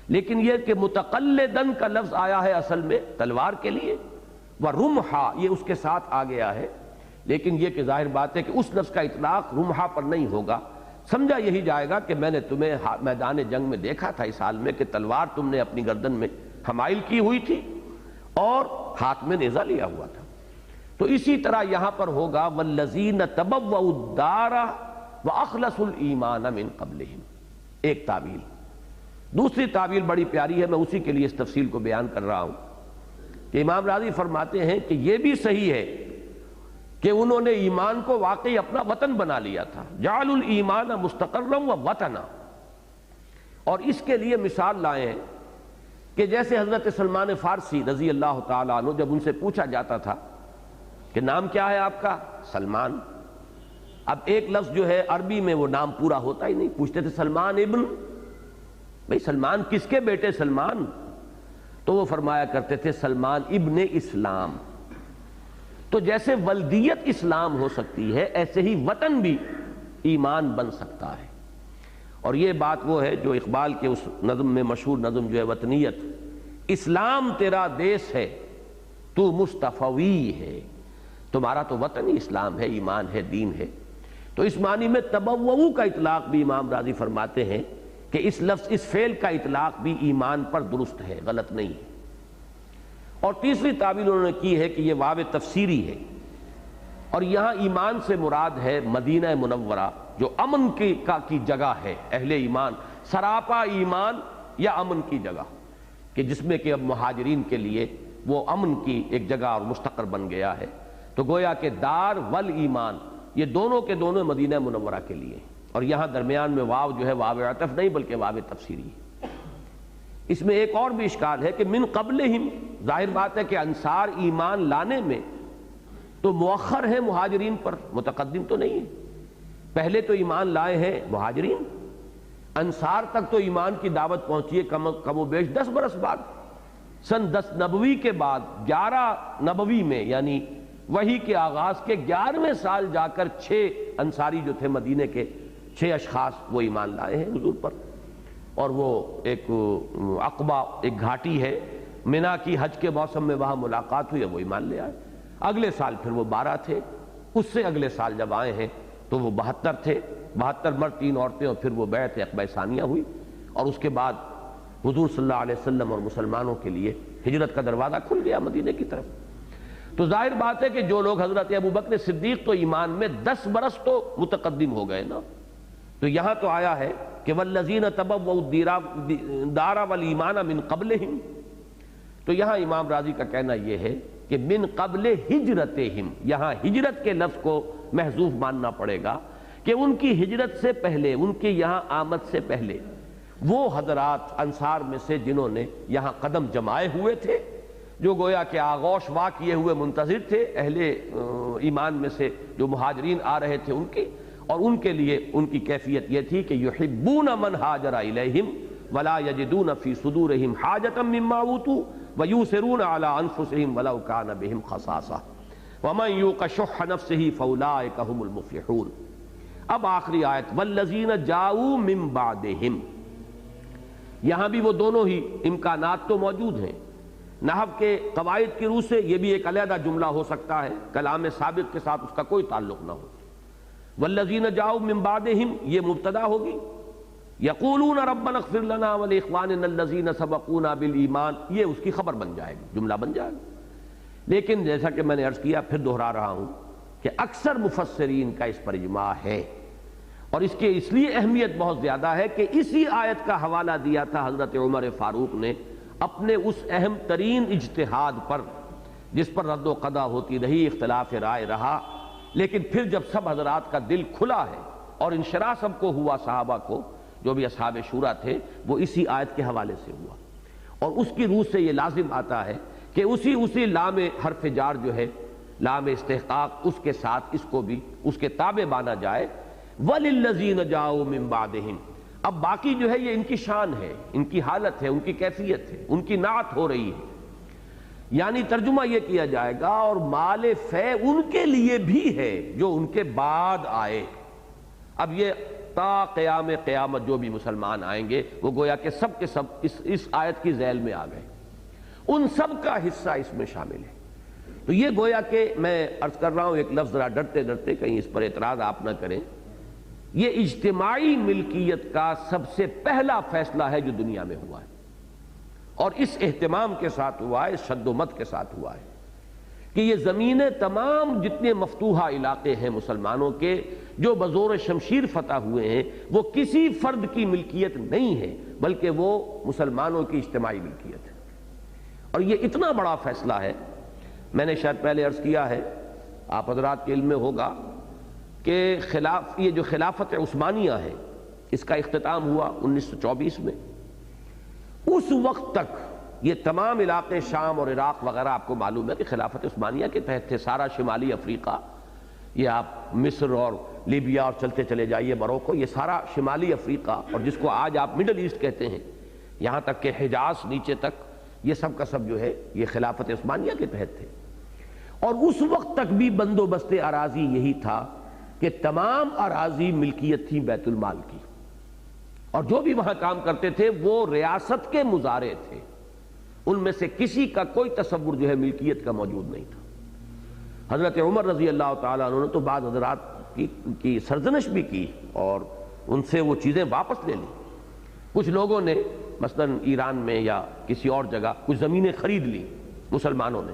[SPEAKER 1] لیکن یہ کہ متقلدن کا لفظ آیا ہے اصل میں تلوار کے لیے، ورمحا یہ اس کے ساتھ آ گیا ہے، لیکن یہ کہ ظاہر بات ہے کہ اس لفظ کا اطلاق رمحا پر نہیں ہوگا، سمجھا یہی جائے گا کہ میں نے تمہیں میدان جنگ میں دیکھا تھا اس حال میں کہ تلوار تم نے اپنی گردن میں حمائل کی ہوئی تھی اور ہاتھ میں نیزہ لیا ہوا تھا۔ تو اسی طرح یہاں پر ہوگا والذین تبوؤا الدار واخلصوا الایمان من قبلہم، ایک تعویل۔ دوسری تعویل بڑی پیاری ہے، میں اسی کے لیے اس تفصیل کو بیان کر رہا ہوں کہ امام رازی فرماتے ہیں کہ یہ بھی صحیح ہے کہ انہوں نے ایمان کو واقعی اپنا وطن بنا لیا تھا، جعلوا الایمان مستقرا ووطنا، اور اس کے لیے مثال لائے ہیں کہ جیسے حضرت سلمان فارسی رضی اللہ تعالیٰ عنہ جب ان سے پوچھا جاتا تھا کہ نام کیا ہے آپ کا؟ سلمان۔ اب ایک لفظ جو ہے عربی میں وہ نام پورا ہوتا ہی نہیں، پوچھتے تھے سلمان ابن، بھئی سلمان کس کے بیٹے سلمان؟ تو وہ فرمایا کرتے تھے سلمان ابن اسلام۔ تو جیسے ولدیت اسلام ہو سکتی ہے ایسے ہی وطن بھی ایمان بن سکتا ہے، اور یہ بات وہ ہے جو اقبال کے اس نظم میں مشہور نظم جو ہے وطنیت، اسلام تیرا دیس ہے تو مصطفوی ہے، تمہارا تو وطن ہی اسلام ہے، ایمان ہے، دین ہے۔ تو اس معنی میں تبوؤ کا اطلاق بھی امام رازی فرماتے ہیں کہ اس لفظ، اس فعل کا اطلاق بھی ایمان پر درست ہے، غلط نہیں ہے۔ اور تیسری تعبیر انہوں نے کی ہے کہ یہ واو تفسیری ہے، اور یہاں ایمان سے مراد ہے مدینہ منورہ جو امن کی جگہ ہے، اہل ایمان، سراپا ایمان یا امن کی جگہ، کہ جس میں کہ اب مہاجرین کے لیے وہ امن کی ایک جگہ اور مستقر بن گیا ہے۔ تو گویا کہ دار والایمان یہ دونوں کے دونوں مدینہ منورہ کے لیے، اور یہاں درمیان میں واو جو ہے واو عطف نہیں بلکہ واو تفسیری ہے۔ اس میں ایک اور بھی اشکال ہے کہ من قبلہم، ظاہر بات ہے کہ انصار ایمان لانے میں تو مؤخر ہیں مہاجرین پر، متقدم تو نہیں ہے۔ پہلے تو ایمان لائے ہیں مہاجرین، انصار تک تو ایمان کی دعوت پہنچی ہے کم و بیش 10 برس بعد، سن 10 نبوی کے بعد 11 نبوی میں، یعنی وحی کے آغاز کے 11ویں سال جا کر 6 انصاری جو تھے مدینے کے 6 اشخاص وہ ایمان لائے ہیں حضور پر۔ اور وہ ایک عقبہ ایک گھاٹی ہے منا کی، حج کے موسم میں وہاں ملاقات ہوئی، وہ ایمان لے آئے۔ اگلے سال پھر وہ 12 تھے، اس سے اگلے سال جب آئے ہیں تو وہ 72 تھے، 72 مرد 3 عورتیں، اور پھر وہ بیعت عقبہ ثانیہ ہوئی، اور اس کے بعد حضور صلی اللہ علیہ وسلم اور مسلمانوں کے لیے ہجرت کا دروازہ کھل گیا مدینے کی طرف۔ تو ظاہر بات ہے کہ جو لوگ حضرت ابوبکر صدیق تو ایمان میں 10 برس تو متقدم ہو گئے نا، تو یہاں تو آیا ہے کہ والذین تبوؤا الدار والایمان من قبلہم، تو یہاں امام راضی کا کہنا یہ ہے کہ من قبل ہجرتہم، یہاں ہجرت کے لفظ کو محذوف ماننا پڑے گا کہ ان کی ہجرت سے پہلے، ان کے یہاں آمد سے پہلے وہ حضرات انصار میں سے جنہوں نے یہاں قدم جمائے ہوئے تھے، جو گویا کہ آغوش وا کیے ہوئے منتظر تھے اہل ایمان میں سے جو مہاجرین آ رہے تھے ان کی، اور ان کے لیے ان کی کیفیت یہ تھی کہ یحبون من ہاجر الیہم ولا یجدون فی صدورہم حاجۃ مما اوتوا ویؤثرون علی انفسہم ولو کان بہم خصاصہ ومن یوق شح نفسہ فاولئک ھم المفلحون۔ اب آخری آیت والذین جاؤوا من بعدہم، یہاں بھی وہ دونوں ہی امکانات تو موجود ہیں۔ نحو کے قواعد کی روح سے یہ بھی ایک علیحدہ جملہ ہو سکتا ہے، کلام سابق کے ساتھ اس کا کوئی تعلق نہ ہو۔ والذین جاؤوا من بعدہم یہ مبتدا ہوگی، یقولون ربنا اغفر لنا ولاخواننا الذین سبقونا بالایمان، یہ اس کی خبر بن جائے گی، جملہ بن جائے گا۔ لیکن جیسا کہ میں نے عرض کیا، پھر دہرا رہا ہوں کہ اکثر مفسرین کا اس پر اجماع ہے، اور اس کی اس لیے اہمیت بہت زیادہ ہے کہ اسی آیت کا حوالہ دیا تھا حضرت عمر فاروق نے اپنے اس اہم ترین اجتہاد پر، جس پر رد و قضا ہوتی رہی، اختلاف رائے رہا، لیکن پھر جب سب حضرات کا دل کھلا ہے اور انشراح سب کو ہوا، صحابہ کو جو بھی اصحاب شورا تھے، وہ اسی آیت کے حوالے سے ہوا، اور اس کی روح سے یہ لازم آتا ہے کہ اسی لام حرف جار جو ہے، لام استحقاق، اس کے ساتھ اس کو بھی اس کے تابع مانا جائے، وَلِلَّذِينَ جَاءُوا مِن بَعْدِهِمْ۔ اب باقی جو ہے یہ ان کی شان ہے، ان کی حالت ہے، ان کی کیفیت ہے، ان کی نعت ہو رہی ہے، یعنی ترجمہ یہ کیا جائے گا اور مال فے ان کے لیے بھی ہے جو ان کے بعد آئے۔ اب یہ تا قیام قیامت جو بھی مسلمان آئیں گے وہ گویا کہ سب کے سب اس آیت کی ذیل میں آ گئے، ان سب کا حصہ اس میں شامل ہے۔ تو یہ گویا کہ میں عرض کر رہا ہوں ایک لفظ ذرا ڈرتے ڈرتے، کہیں اس پر اعتراض آپ نہ کریں، یہ اجتماعی ملکیت کا سب سے پہلا فیصلہ ہے جو دنیا میں ہوا ہے، اور اس اہتمام کے ساتھ ہوا ہے، اس شد و مت کے ساتھ ہوا ہے کہ یہ زمینیں تمام جتنے مفتوحہ علاقے ہیں مسلمانوں کے جو بزور شمشیر فتح ہوئے ہیں، وہ کسی فرد کی ملکیت نہیں ہے بلکہ وہ مسلمانوں کی اجتماعی ملکیت ہے۔ اور یہ اتنا بڑا فیصلہ ہے، میں نے شاید پہلے عرض کیا ہے، آپ حضرات کے علم میں ہوگا کہ یہ جو خلافت عثمانیہ ہے، اس کا اختتام ہوا 1924 میں۔ اس وقت تک یہ تمام علاقے شام اور عراق وغیرہ آپ کو معلوم ہے کہ خلافت عثمانیہ کے تحت تھے، سارا شمالی افریقہ، یہ آپ مصر اور لیبیا اور چلتے چلے جائیے موروکو، یہ سارا شمالی افریقہ، اور جس کو آج آپ مڈل ایسٹ کہتے ہیں، یہاں تک کہ حجاز نیچے تک، یہ سب کا سب جو ہے یہ خلافت عثمانیہ کے تحت تھے۔ اور اس وقت تک بھی بندوبست اراضی یہی تھا کہ تمام اراضی ملکیت تھی بیت المال کی، اور جو بھی وہاں کام کرتے تھے وہ ریاست کے مزارع تھے، ان میں سے کسی کا کوئی تصور جو ہے ملکیت کا موجود نہیں تھا۔ حضرت عمر رضی اللہ تعالیٰ عنہ نے تو بعض حضرات کی سرزنش بھی کی اور ان سے وہ چیزیں واپس لے لی۔ کچھ لوگوں نے مثلاً ایران میں یا کسی اور جگہ کچھ زمینیں خرید لی مسلمانوں نے،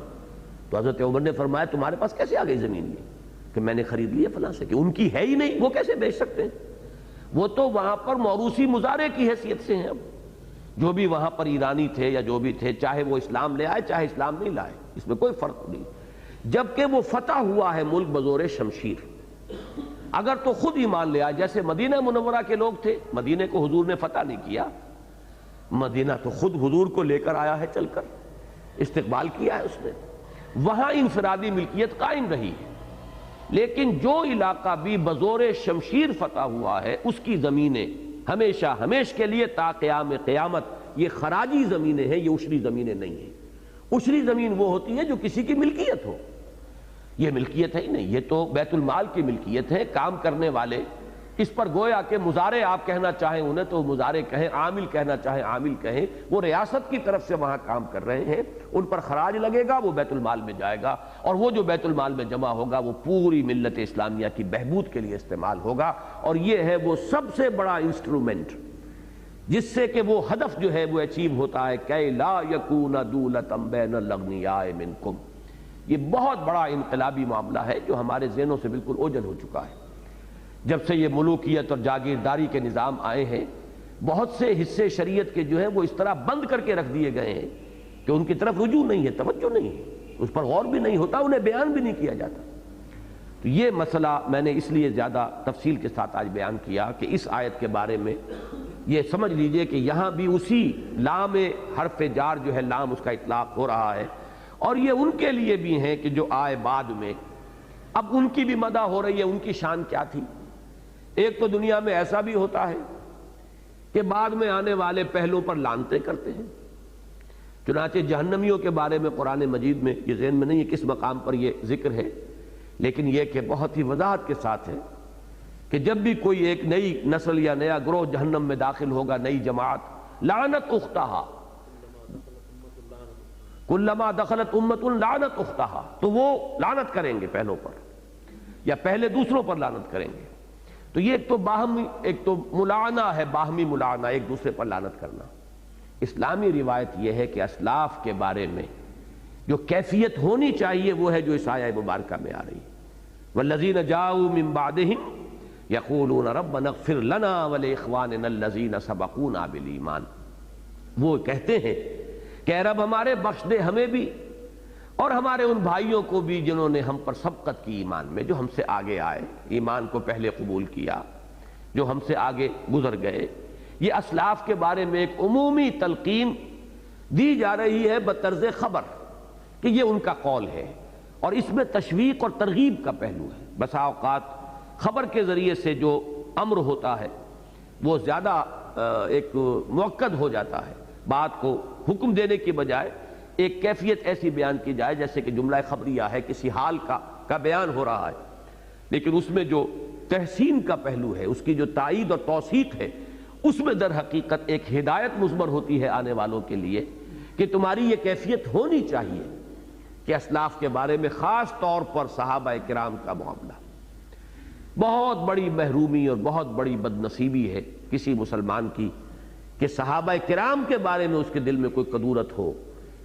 [SPEAKER 1] تو حضرت عمر نے فرمایا تمہارے پاس کیسے آ گئی زمین یہ؟ کہ میں نے خرید لی ہے فلاں سے، کہ ان کی ہے ہی نہیں، وہ کیسے بیچ سکتے ہیں؟ وہ تو وہاں پر موروثی مزارع کی حیثیت سے ہیں۔ اب جو بھی وہاں پر ایرانی تھے یا جو بھی تھے، چاہے وہ اسلام لے آئے چاہے اسلام نہیں لائے، اس میں کوئی فرق نہیں، جبکہ وہ فتح ہوا ہے ملک بزور شمشیر۔ اگر تو خود ایمان لے آئے، جیسے مدینہ منورہ کے لوگ تھے، مدینہ کو حضور نے فتح نہیں کیا، مدینہ تو خود حضور کو لے کر آیا ہے، چل کر استقبال کیا ہے اس نے، وہاں انفرادی ملکیت قائم رہی ہے۔ لیکن جو علاقہ بھی بزور شمشیر فتح ہوا ہے، اس کی زمینیں ہمیشہ ہمیش کے لیے تا قیام قیامت یہ خراجی زمینیں ہیں، یہ عشری زمینیں نہیں ہیں۔ عشری زمین وہ ہوتی ہے جو کسی کی ملکیت ہو، یہ ملکیت ہے ہی نہیں، یہ تو بیت المال کی ملکیت ہے۔ کام کرنے والے اس پر گویا کہ مضارع آپ کہنا چاہیں انہیں تو مضارع کہیں، عامل کہنا چاہیں عامل کہیں، وہ ریاست کی طرف سے وہاں کام کر رہے ہیں، ان پر خراج لگے گا، وہ بیت المال میں جائے گا، اور وہ جو بیت المال میں جمع ہوگا وہ پوری ملت اسلامیہ کی بہبود کے لیے استعمال ہوگا، اور یہ ہے وہ سب سے بڑا انسٹرومنٹ جس سے کہ وہ ہدف جو ہے وہ اچیو ہوتا ہے کہ لا یکون دولۃ بین الاغنیاء منکم۔ یہ بہت بڑا انقلابی معاملہ ہے جو ہمارے ذہنوں سے بالکل اوجھل ہو چکا ہے۔ جب سے یہ ملوکیت اور جاگیرداری کے نظام آئے ہیں، بہت سے حصے شریعت کے جو ہیں وہ اس طرح بند کر کے رکھ دیے گئے ہیں کہ ان کی طرف رجوع نہیں ہے، توجہ نہیں ہے، اس پر غور بھی نہیں ہوتا، انہیں بیان بھی نہیں کیا جاتا۔ تو یہ مسئلہ میں نے اس لیے زیادہ تفصیل کے ساتھ آج بیان کیا کہ اس آیت کے بارے میں یہ سمجھ لیجئے کہ یہاں بھی اسی لام حرف جار جو ہے لام اس کا اطلاق ہو رہا ہے، اور یہ ان کے لیے بھی ہیں کہ جو آئے بعد میں، اب ان کی بھی مدح ہو رہی ہے، ان کی شان کیا تھی۔ ایک تو دنیا میں ایسا بھی ہوتا ہے کہ بعد میں آنے والے پہلوں پر لعنتیں کرتے ہیں، چنانچہ جہنمیوں کے بارے میں قرآن مجید میں یہ ذہن میں نہیں ہے کس مقام پر یہ ذکر ہے، لیکن یہ کہ بہت ہی وضاحت کے ساتھ ہے کہ جب بھی کوئی ایک نئی نسل یا نیا گروہ جہنم میں داخل ہوگا، نئی جماعت، لعنت اختہا، کلما دخلت امت لعنت اختہا، تو وہ لعنت کریں گے پہلوں پر، یا پہلے دوسروں پر لعنت کریں گے۔ تو یہ ایک تو ملعنہ ہے، باہمی ملعنہ، ایک دوسرے پر لعنت کرنا۔ اسلامی روایت یہ ہے کہ اسلاف کے بارے میں جو کیفیت ہونی چاہیے وہ ہے جو اس آیہ مبارکہ میں آ رہی ہے، والذین جاؤوا من بعدہم یقولون ربنا اغفر لنا ولاخواننا الذین سبقونا بالایمان۔ وہ کہتے ہیں کہ اے رب ہمارے بخش دے ہمیں بھی اور ہمارے ان بھائیوں کو بھی جنہوں نے ہم پر سبقت کی ایمان میں، جو ہم سے آگے آئے، ایمان کو پہلے قبول کیا، جو ہم سے آگے گزر گئے۔ یہ اسلاف کے بارے میں ایک عمومی تلقین دی جا رہی ہے بطرز خبر کہ یہ ان کا قول ہے، اور اس میں تشویق اور ترغیب کا پہلو ہے۔ بسا اوقات خبر کے ذریعے سے جو امر ہوتا ہے وہ زیادہ ایک مؤکد ہو جاتا ہے، بات کو حکم دینے کی بجائے ایک کیفیت ایسی بیان کی جائے جیسے کہ جملہ خبریہ ہے، کسی حال کا بیان ہو رہا ہے، لیکن اس میں جو تحسین کا پہلو ہے، اس کی جو تائید اور توثیق ہے، اس میں در حقیقت ایک ہدایت مضمر ہوتی ہے آنے والوں کے لیے کہ تمہاری یہ کیفیت ہونی چاہیے کہ اسلاف کے بارے میں، خاص طور پر صحابہ کرام کا معاملہ بہت بڑی محرومی اور بہت بڑی بد نصیبی ہے کسی مسلمان کی کہ صحابہ کرام کے بارے میں اس کے دل میں کوئی کدورت ہو،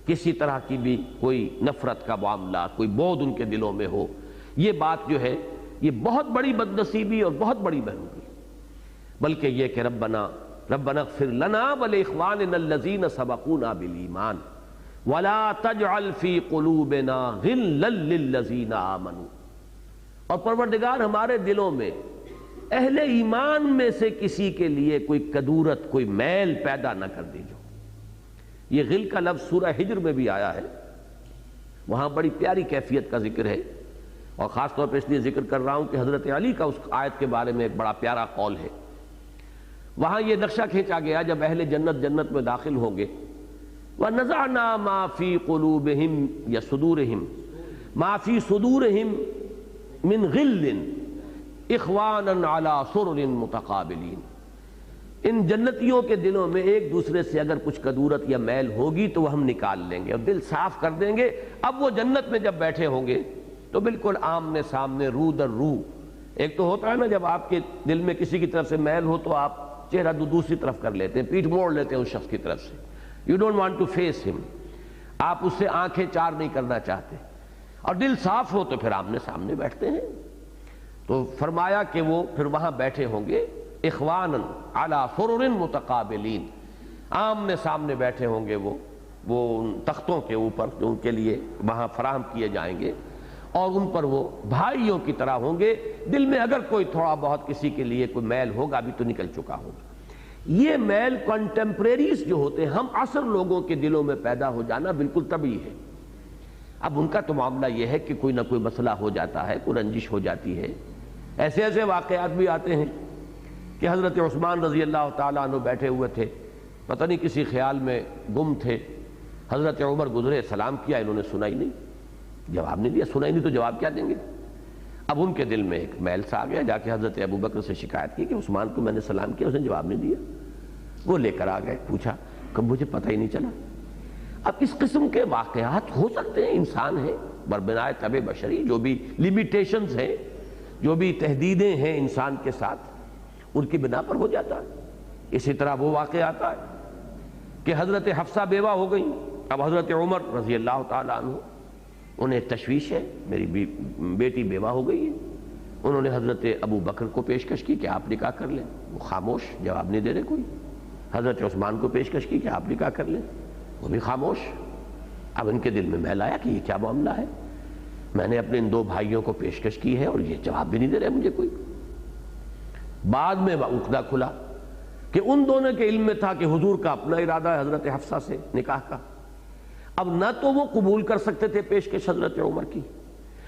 [SPEAKER 1] کسی طرح کی بھی کوئی نفرت کا معاملہ، کوئی بغض ان کے دلوں میں ہو۔ یہ بات جو ہے یہ بہت بڑی بد نصیبی اور بہت بڑی محرومی، بلکہ یہ کہ ربنا اغفر لنا ولاخواننا الذین سبقونا بالایمان ولا تجعل فی قلوبنا غلا للذین آمنوا، اور پروردگار ہمارے دلوں میں اہل ایمان میں سے کسی کے لیے کوئی کدورت، کوئی میل پیدا نہ کر دیجو۔ یہ غل کا لفظ سورہ ہجر میں بھی آیا ہے، وہاں بڑی پیاری کیفیت کا ذکر ہے، اور خاص طور پہ اس لیے ذکر کر رہا ہوں کہ حضرت علی کا اس آیت کے بارے میں ایک بڑا پیارا قول ہے۔ وہاں یہ نقشہ کھینچا گیا جب اہل جنت میں داخل ہوں گے، وَنَزَعْنَا مَا فِي قُلُوبِهِمْ یا صُدُورِهِمْ مَا فِي صُدُورِهِمْ مِنْ غِلٍّ إِخْوَانًا عَلَى سُرُرٍ مُتَقَابِلِينَ۔ ان جنتیوں کے دلوں میں ایک دوسرے سے اگر کچھ کدورت یا میل ہوگی تو وہ ہم نکال لیں گے اور دل صاف کر دیں گے۔ اب وہ جنت میں جب بیٹھے ہوں گے تو بالکل آمنے سامنے، رو در رو۔ ایک تو ہوتا ہے نا جب آپ کے دل میں کسی کی طرف سے میل ہو تو آپ چہرہ دوسری طرف کر لیتے ہیں، پیٹھ موڑ لیتے ہیں اس شخص کی طرف سے، you don't want to face him, آپ اس سے آنکھیں چار نہیں کرنا چاہتے، اور دل صاف ہو تو پھر آمنے سامنے بیٹھتے ہیں۔ تو فرمایا کہ وہ پھر وہاں بیٹھے ہوں گے اخواناً علی سرر متقابلین، آمنے سامنے بیٹھے ہوں گے وہ ان تختوں کے اوپر جو ان کے لیے وہاں فراہم کیے جائیں گے، اور ان پر وہ بھائیوں کی طرح ہوں گے۔ دل میں اگر کوئی تھوڑا بہت کسی کے لیے کوئی میل ہوگا بھی تو نکل چکا ہوگا۔ یہ میل کنٹمپریریز جو ہوتے ہیں، ہم عصر لوگوں کے دلوں میں پیدا ہو جانا بالکل طبیعی ہے۔ اب ان کا تو معاملہ یہ ہے کہ کوئی نہ کوئی مسئلہ ہو جاتا ہے، کوئی رنجش ہو جاتی ہے۔ ایسے واقعات بھی آتے ہیں کہ حضرت عثمان رضی اللہ تعالیٰ عنہ بیٹھے ہوئے تھے، پتہ نہیں کسی خیال میں گم تھے، حضرت عمر گزرے، سلام کیا، انہوں نے سنا ہی نہیں، جواب نہیں دیا، سنا ہی نہیں تو جواب کیا دیں گے۔ اب ان کے دل میں ایک میل سا آ گیا، جا کے حضرت ابو بکر سے شکایت کی کہ عثمان کو میں نے سلام کیا، اس نے جواب نہیں دیا۔ وہ لے کر آ گئے، پوچھا کہ مجھے پتہ ہی نہیں چلا۔ اب اس قسم کے واقعات ہو سکتے ہیں، انسان ہے بربنائے طبع بشری، جو بھی لیمیٹیشنز ہیں، جو بھی تحدیدیں ہیں انسان کے ساتھ، ان کی بنا پر ہو جاتا ہے۔ اسی طرح وہ واقعہ آتا ہے کہ حضرت حفصہ بیوہ ہو گئیں، اب حضرت عمر رضی اللہ تعالیٰ عنہ انہیں تشویش ہے، میری بیٹی بیوہ ہو گئی ہے۔ انہوں نے حضرت ابو بکر کو پیشکش کی کہ آپ نکاح کر لیں، وہ خاموش، جواب نہیں دے رہے کوئی۔ حضرت عثمان کو پیشکش کی کہ آپ نکاح کر لیں، وہ بھی خاموش۔ اب ان کے دل میں میل آیا کہ یہ کیا معاملہ ہے، میں نے اپنے ان دو بھائیوں کو پیشکش کی ہے اور یہ جواب بھی نہیں دے رہے مجھے کوئی۔ بعد میں عقدہ کھلا کہ ان دونوں کے علم میں تھا کہ حضور کا اپنا ارادہ ہے حضرت حفصہ سے نکاح کا۔ اب نہ تو وہ قبول کر سکتے تھے پیشکش حضرت عمر کی،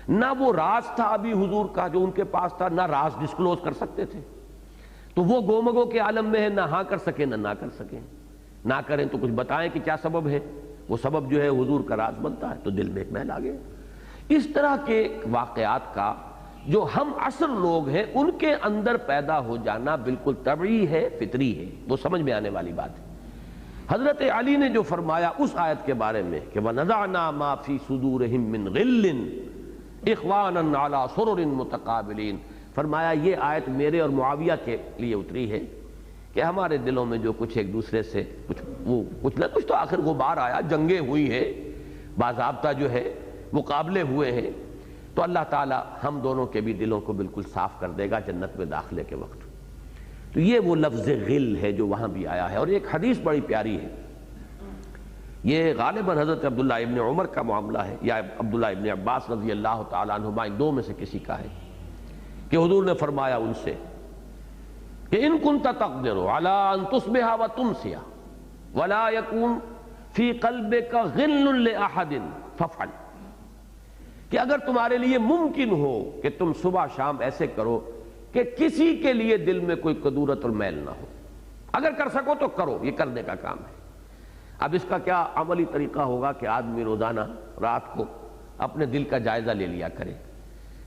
[SPEAKER 1] نہ وہ راز تھا ابھی حضور کا جو ان کے پاس تھا، نہ راز ڈسکلوز کر سکتے تھے۔ تو وہ گومگو کے عالم میں ہے، نہ ہاں کر سکیں نہ کر سکیں، نہ کریں تو کچھ بتائیں کہ کیا سبب ہے، وہ سبب جو ہے حضور کا راز بنتا ہے۔ تو دل میں ایک میل آ گیا۔ اس طرح کے واقعات کا جو ہم عصر لوگ ہیں ان کے اندر پیدا ہو جانا بالکل طبعی ہے، فطری ہے، وہ سمجھ میں آنے والی بات ہے۔ حضرت علی نے جو فرمایا اس آیت کے بارے میں کہ وَنَزَعْنَا مَا فِي صُدُورِهِم مِّن غِلٍّ إِخْوَانًا عَلَىٰ سُرُرٍ مُتَقَابِلِينَ، فرمایا یہ آیت میرے اور معاویہ کے لیے اتری ہے کہ ہمارے دلوں میں جو کچھ ایک دوسرے سے کچھ نہ کچھ تو آخر غبار آیا، جنگیں ہوئی ہیں، باضابطہ جو ہے مقابلے ہوئے ہیں، تو اللہ تعالیٰ ہم دونوں کے بھی دلوں کو بالکل صاف کر دے گا جنت میں داخلے کے وقت۔ تو یہ وہ لفظ غل ہے جو وہاں بھی آیا ہے۔ اور ایک حدیث بڑی پیاری ہے، یہ غالباً حضرت عبداللہ ابن عمر کا معاملہ ہے یا عبداللہ ابن عباس رضی اللہ تعالیٰ عنہما، ان دو میں سے کسی کا ہے، کہ حضور نے فرمایا ان سے کہ ان کنت تقدر علی ان تصبح وتمسی ولا یکون فی قلبک غل لاحد فافعل، کہ اگر تمہارے لیے ممکن ہو کہ تم صبح شام ایسے کرو کہ کسی کے لیے دل میں کوئی کدورت اور میل نہ ہو، اگر کر سکو تو کرو، یہ کرنے کا کام ہے۔ اب اس کا کیا عملی طریقہ ہوگا کہ آدمی روزانہ رات کو اپنے دل کا جائزہ لے لیا کرے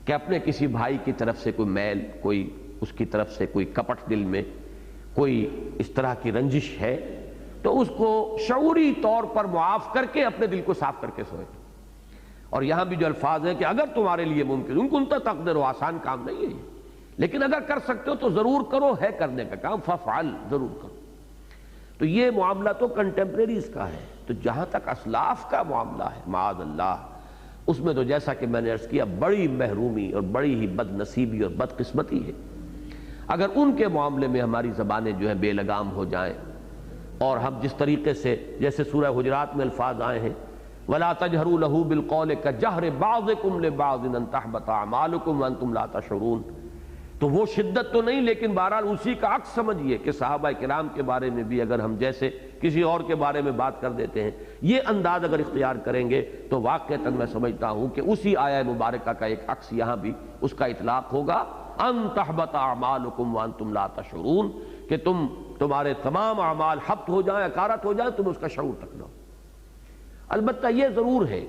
[SPEAKER 1] کہ اپنے کسی بھائی کی طرف سے کوئی میل، کوئی اس کی طرف سے کوئی کپٹ دل میں، کوئی اس طرح کی رنجش ہے، تو اس کو شعوری طور پر معاف کر کے اپنے دل کو صاف کر کے سوئے۔ اور یہاں بھی جو الفاظ ہیں کہ اگر تمہارے لیے ممکن، ان کنت تقدر، آسان کام نہیں ہے یہ، لیکن اگر کر سکتے ہو تو ضرور کرو، ہے کرنے کا کام، فافعل، ضرور کرو۔ تو یہ معاملہ تو کنٹمپریریز کا ہے۔ تو جہاں تک اسلاف کا معاملہ ہے معاذ اللہ، اس میں تو جیسا کہ میں نے عرض کیا بڑی محرومی اور بڑی ہی بد نصیبی اور بد قسمتی ہے۔ اگر ان کے معاملے میں ہماری زبانیں جو ہیں بے لگام ہو جائیں، اور ہم جس طریقے سے جیسے سورہ حجرات میں الفاظ آئے ہیں وَلَا تَجْهَرُوا لَهُ بِالْقَوْلِ كَجَهْرِ بَعْضِكُمْ لِبَعْضٍ أَن تَحْبَطَ أَعْمَالُكُمْ وَأَنْتُمْ لَا تَشْعُرُونَ، تو وہ شدت تو نہیں، لیکن بہرحال اسی کا عکس سمجھیے کہ صحابہ کرام کے بارے میں بھی اگر ہم جیسے کسی اور کے بارے میں بات کر دیتے ہیں، یہ انداز اگر اختیار کریں گے تو واقعتاً میں سمجھتا ہوں کہ اسی آیہ مبارکہ کا ایک عکس یہاں بھی اس کا اطلاق ہوگا، ان تحبط اعمالکم وانتم لا تشعرون، کہ تمہارے تمام اعمال حبط ہو جائیں، اکارت ہو جائیں، تم اس کا شعور تک نہ ہو۔ البتہ یہ ضرور ہے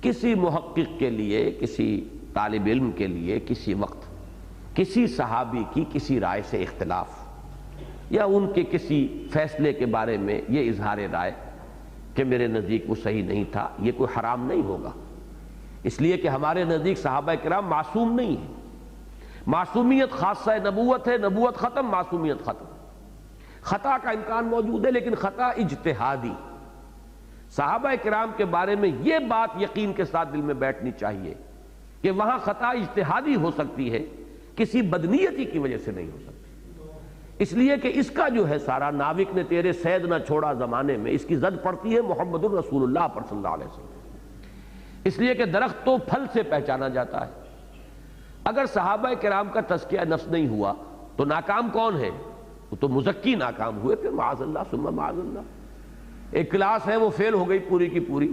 [SPEAKER 1] کسی محقق کے لیے، کسی طالب علم کے لیے کسی وقت کسی صحابی کی کسی رائے سے اختلاف یا ان کے کسی فیصلے کے بارے میں یہ اظہار رائے کہ میرے نزدیک وہ صحیح نہیں تھا، یہ کوئی حرام نہیں ہوگا، اس لیے کہ ہمارے نزدیک صحابہ کرام معصوم نہیں ہیں۔ معصومیت خاصہ نبوت ہے، نبوت ختم، معصومیت ختم۔ خطا کا امکان موجود ہے لیکن خطا اجتہادی۔ صحابہ کرام کے بارے میں یہ بات یقین کے ساتھ دل میں بیٹھنی چاہیے کہ وہاں خطا اجتہادی ہو سکتی ہے، کسی بدنیتی کی وجہ سے نہیں ہو سکتی، اس لیے کہ اس کا جو ہے سارا ناوک نے تیرے سید نہ چھوڑا زمانے میں، اس کی زد پڑتی ہے محمد الرسول اللہ پر صلی اللہ علیہ وسلم، اس لیے کہ درخت تو پھل سے پہچانا جاتا ہے۔ اگر صحابہ کرام کا تزکیہ نفس نہیں ہوا تو ناکام کون ہے؟ وہ تو مزکی ناکام ہوئے، پھر معاذ اللہ ثم معاذ اللہ۔ ایک کلاس ہے وہ فیل ہو گئی پوری کی پوری،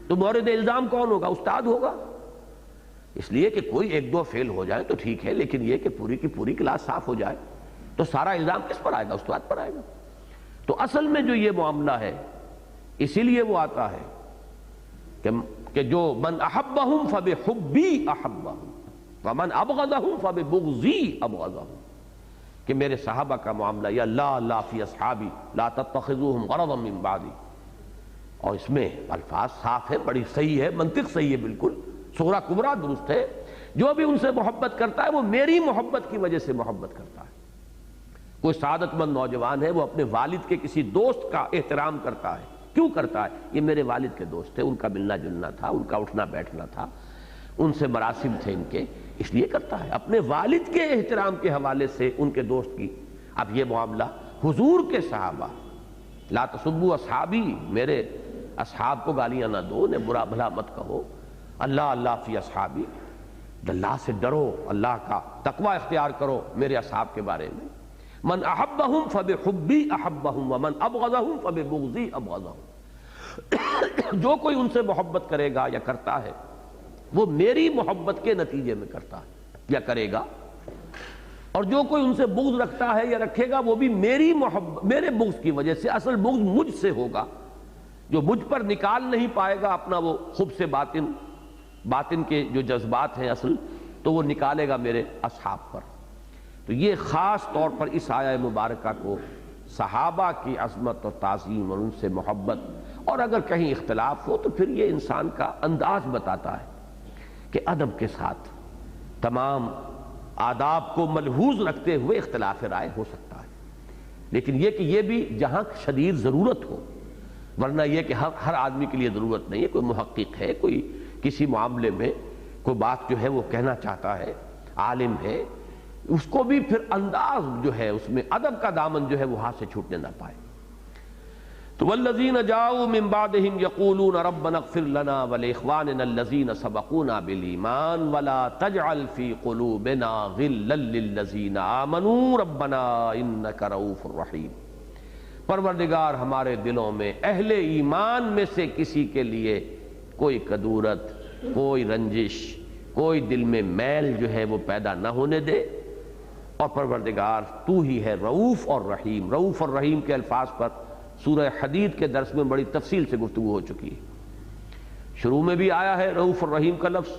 [SPEAKER 1] تو مورد الزام کون ہوگا؟ استاد ہوگا۔ اس لیے کہ کوئی ایک دو فیل ہو جائے تو ٹھیک ہے، لیکن یہ کہ پوری کی پوری کلاس صاف ہو جائے تو سارا الزام کس پر آئے گا؟ استاد پر آئے گا۔ تو اصل میں جو یہ معاملہ ہے اسی لیے وہ آتا ہے کہ جو من احبہم فبحبی احبہم، ومن ابغضهم فببغضی ابغضهم، کہ میرے صحابہ کا معاملہ یا لا فی اصحابی لا تتخذوهم غرضا من بعدی، اور اس میں الفاظ صاف ہے، بڑی صحیح ہے، منطق صحیح ہے، بالکل صغرا کبرا درست ہے۔ جو بھی ان سے محبت کرتا ہے وہ میری محبت کی وجہ سے محبت کرتا ہے۔ کوئی سعادت مند نوجوان ہے، وہ اپنے والد کے کسی دوست کا احترام کرتا ہے، کیوں کرتا ہے؟ یہ میرے والد کے دوست تھے، ان کا ملنا جلنا تھا، ان کا اٹھنا بیٹھنا تھا، ان سے مراسم تھے ان کے، اس لیے کرتا ہے اپنے والد کے احترام کے حوالے سے ان کے دوست کی۔ اب یہ معاملہ حضور کے صحابہ، لا تسبوا اصحابی، میرے اصحاب کو گالیاں نہ دو، انہیں برا بھلا مت کہو، اللہ فی اصحابی، اللہ سے ڈرو، اللہ کا تقوی اختیار کرو میرے اصحاب کے بارے میں۔ من احبہم فبحبی احبہم ومن ابغضہم فببغضی ابغضہم، جو کوئی ان سے محبت کرے گا یا کرتا ہے وہ میری محبت کے نتیجے میں کرتا ہے یا کرے گا، اور جو کوئی ان سے بغض رکھتا ہے یا رکھے گا وہ بھی میری محبت، میرے بغض کی وجہ سے، اصل بغض مجھ سے ہوگا، جو مجھ پر نکال نہیں پائے گا اپنا وہ خبث باطن کے جو جذبات ہیں اصل، تو وہ نکالے گا میرے اصحاب پر۔ تو یہ خاص طور پر اس آیہ مبارکہ کو صحابہ کی عظمت اور تعظیم اور ان سے محبت، اور اگر کہیں اختلاف ہو تو پھر یہ انسان کا انداز بتاتا ہے کہ ادب کے ساتھ تمام آداب کو ملحوظ رکھتے ہوئے اختلاف رائے ہو سکتا ہے، لیکن یہ کہ یہ بھی جہاں شدید ضرورت ہو، ورنہ یہ کہ ہر آدمی کے لیے ضرورت نہیں ہے، کوئی محقق ہے، کوئی کسی معاملے میں کوئی بات جو ہے وہ کہنا چاہتا ہے، عالم ہے، اس کو بھی پھر انداز جو ہے اس میں ادب کا دامن جو ہے وہ ہاتھ سے چھوٹنے نہ پائے۔ تو والذین جاؤوا من بعدہم یقولون ربنا اغفر لنا ولاخواننا الذین سبقونا بالایمان ولا تجعل فی قلوبنا غلا للذین آمنوا ربنا انک رؤوف رحیم، پروردگار ہمارے دلوں میں اہل ایمان میں سے کسی کے لیے کوئی کدورت، کوئی رنجش، کوئی دل میں میل جو ہے وہ پیدا نہ ہونے دے، اور پروردگار تو ہی ہے رؤوف اور رحیم۔ رؤوف اور رحیم کے الفاظ پر سورہ حدید کے درس میں بڑی تفصیل سے گفتگو ہو چکی ہے، شروع میں بھی آیا ہے رؤوف الرحیم کا لفظ،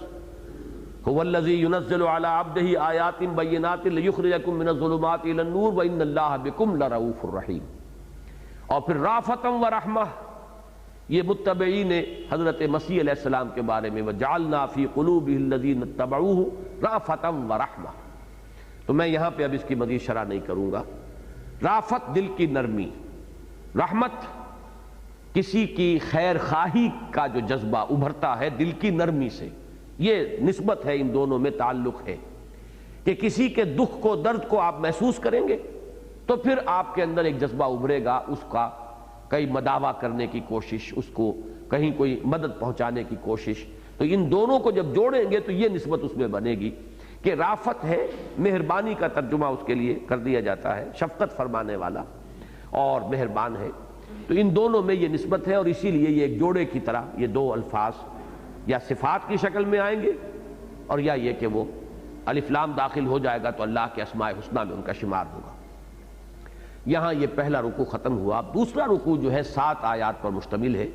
[SPEAKER 1] هو الذی ينزل على عبده آیات بینات لیخرجکم من الظلمات الی النور وان اللہ بکم لرؤوف الرحیم، اور پھر رافتا ورحمہ، یہ متبعین حضرت مسیح علیہ السلام کے بارے میں، وجعلنا فی قلوبہ الذین اتبعوہ رافتا ورحمہ۔ تو میں یہاں پہ اب اس کی مزید شرح نہیں کروں گا۔ رافت دل کی نرمی، رحمت کسی کی خیر خواہی کا جو جذبہ ابھرتا ہے دل کی نرمی سے، یہ نسبت ہے، ان دونوں میں تعلق ہے کہ کسی کے دکھ کو، درد کو آپ محسوس کریں گے تو پھر آپ کے اندر ایک جذبہ ابھرے گا، اس کا کئی مداوع کرنے کی کوشش، اس کو کہیں کوئی مدد پہنچانے کی کوشش۔ تو ان دونوں کو جب جوڑیں گے تو یہ نسبت اس میں بنے گی کہ رافت ہے، مہربانی کا ترجمہ اس کے لیے کر دیا جاتا ہے، شفقت فرمانے والا اور مہربان ہے۔ تو ان دونوں میں یہ نسبت ہے، اور اسی لیے یہ ایک جوڑے کی طرح یہ دو الفاظ یا صفات کی شکل میں آئیں گے، اور یا یہ کہ وہ الف لام داخل ہو جائے گا تو اللہ کے اسماء حسنی میں ان کا شمار ہوگا۔ یہاں یہ پہلا رکوع ختم ہوا۔ دوسرا رکوع جو ہے 7 آیات پر مشتمل ہے،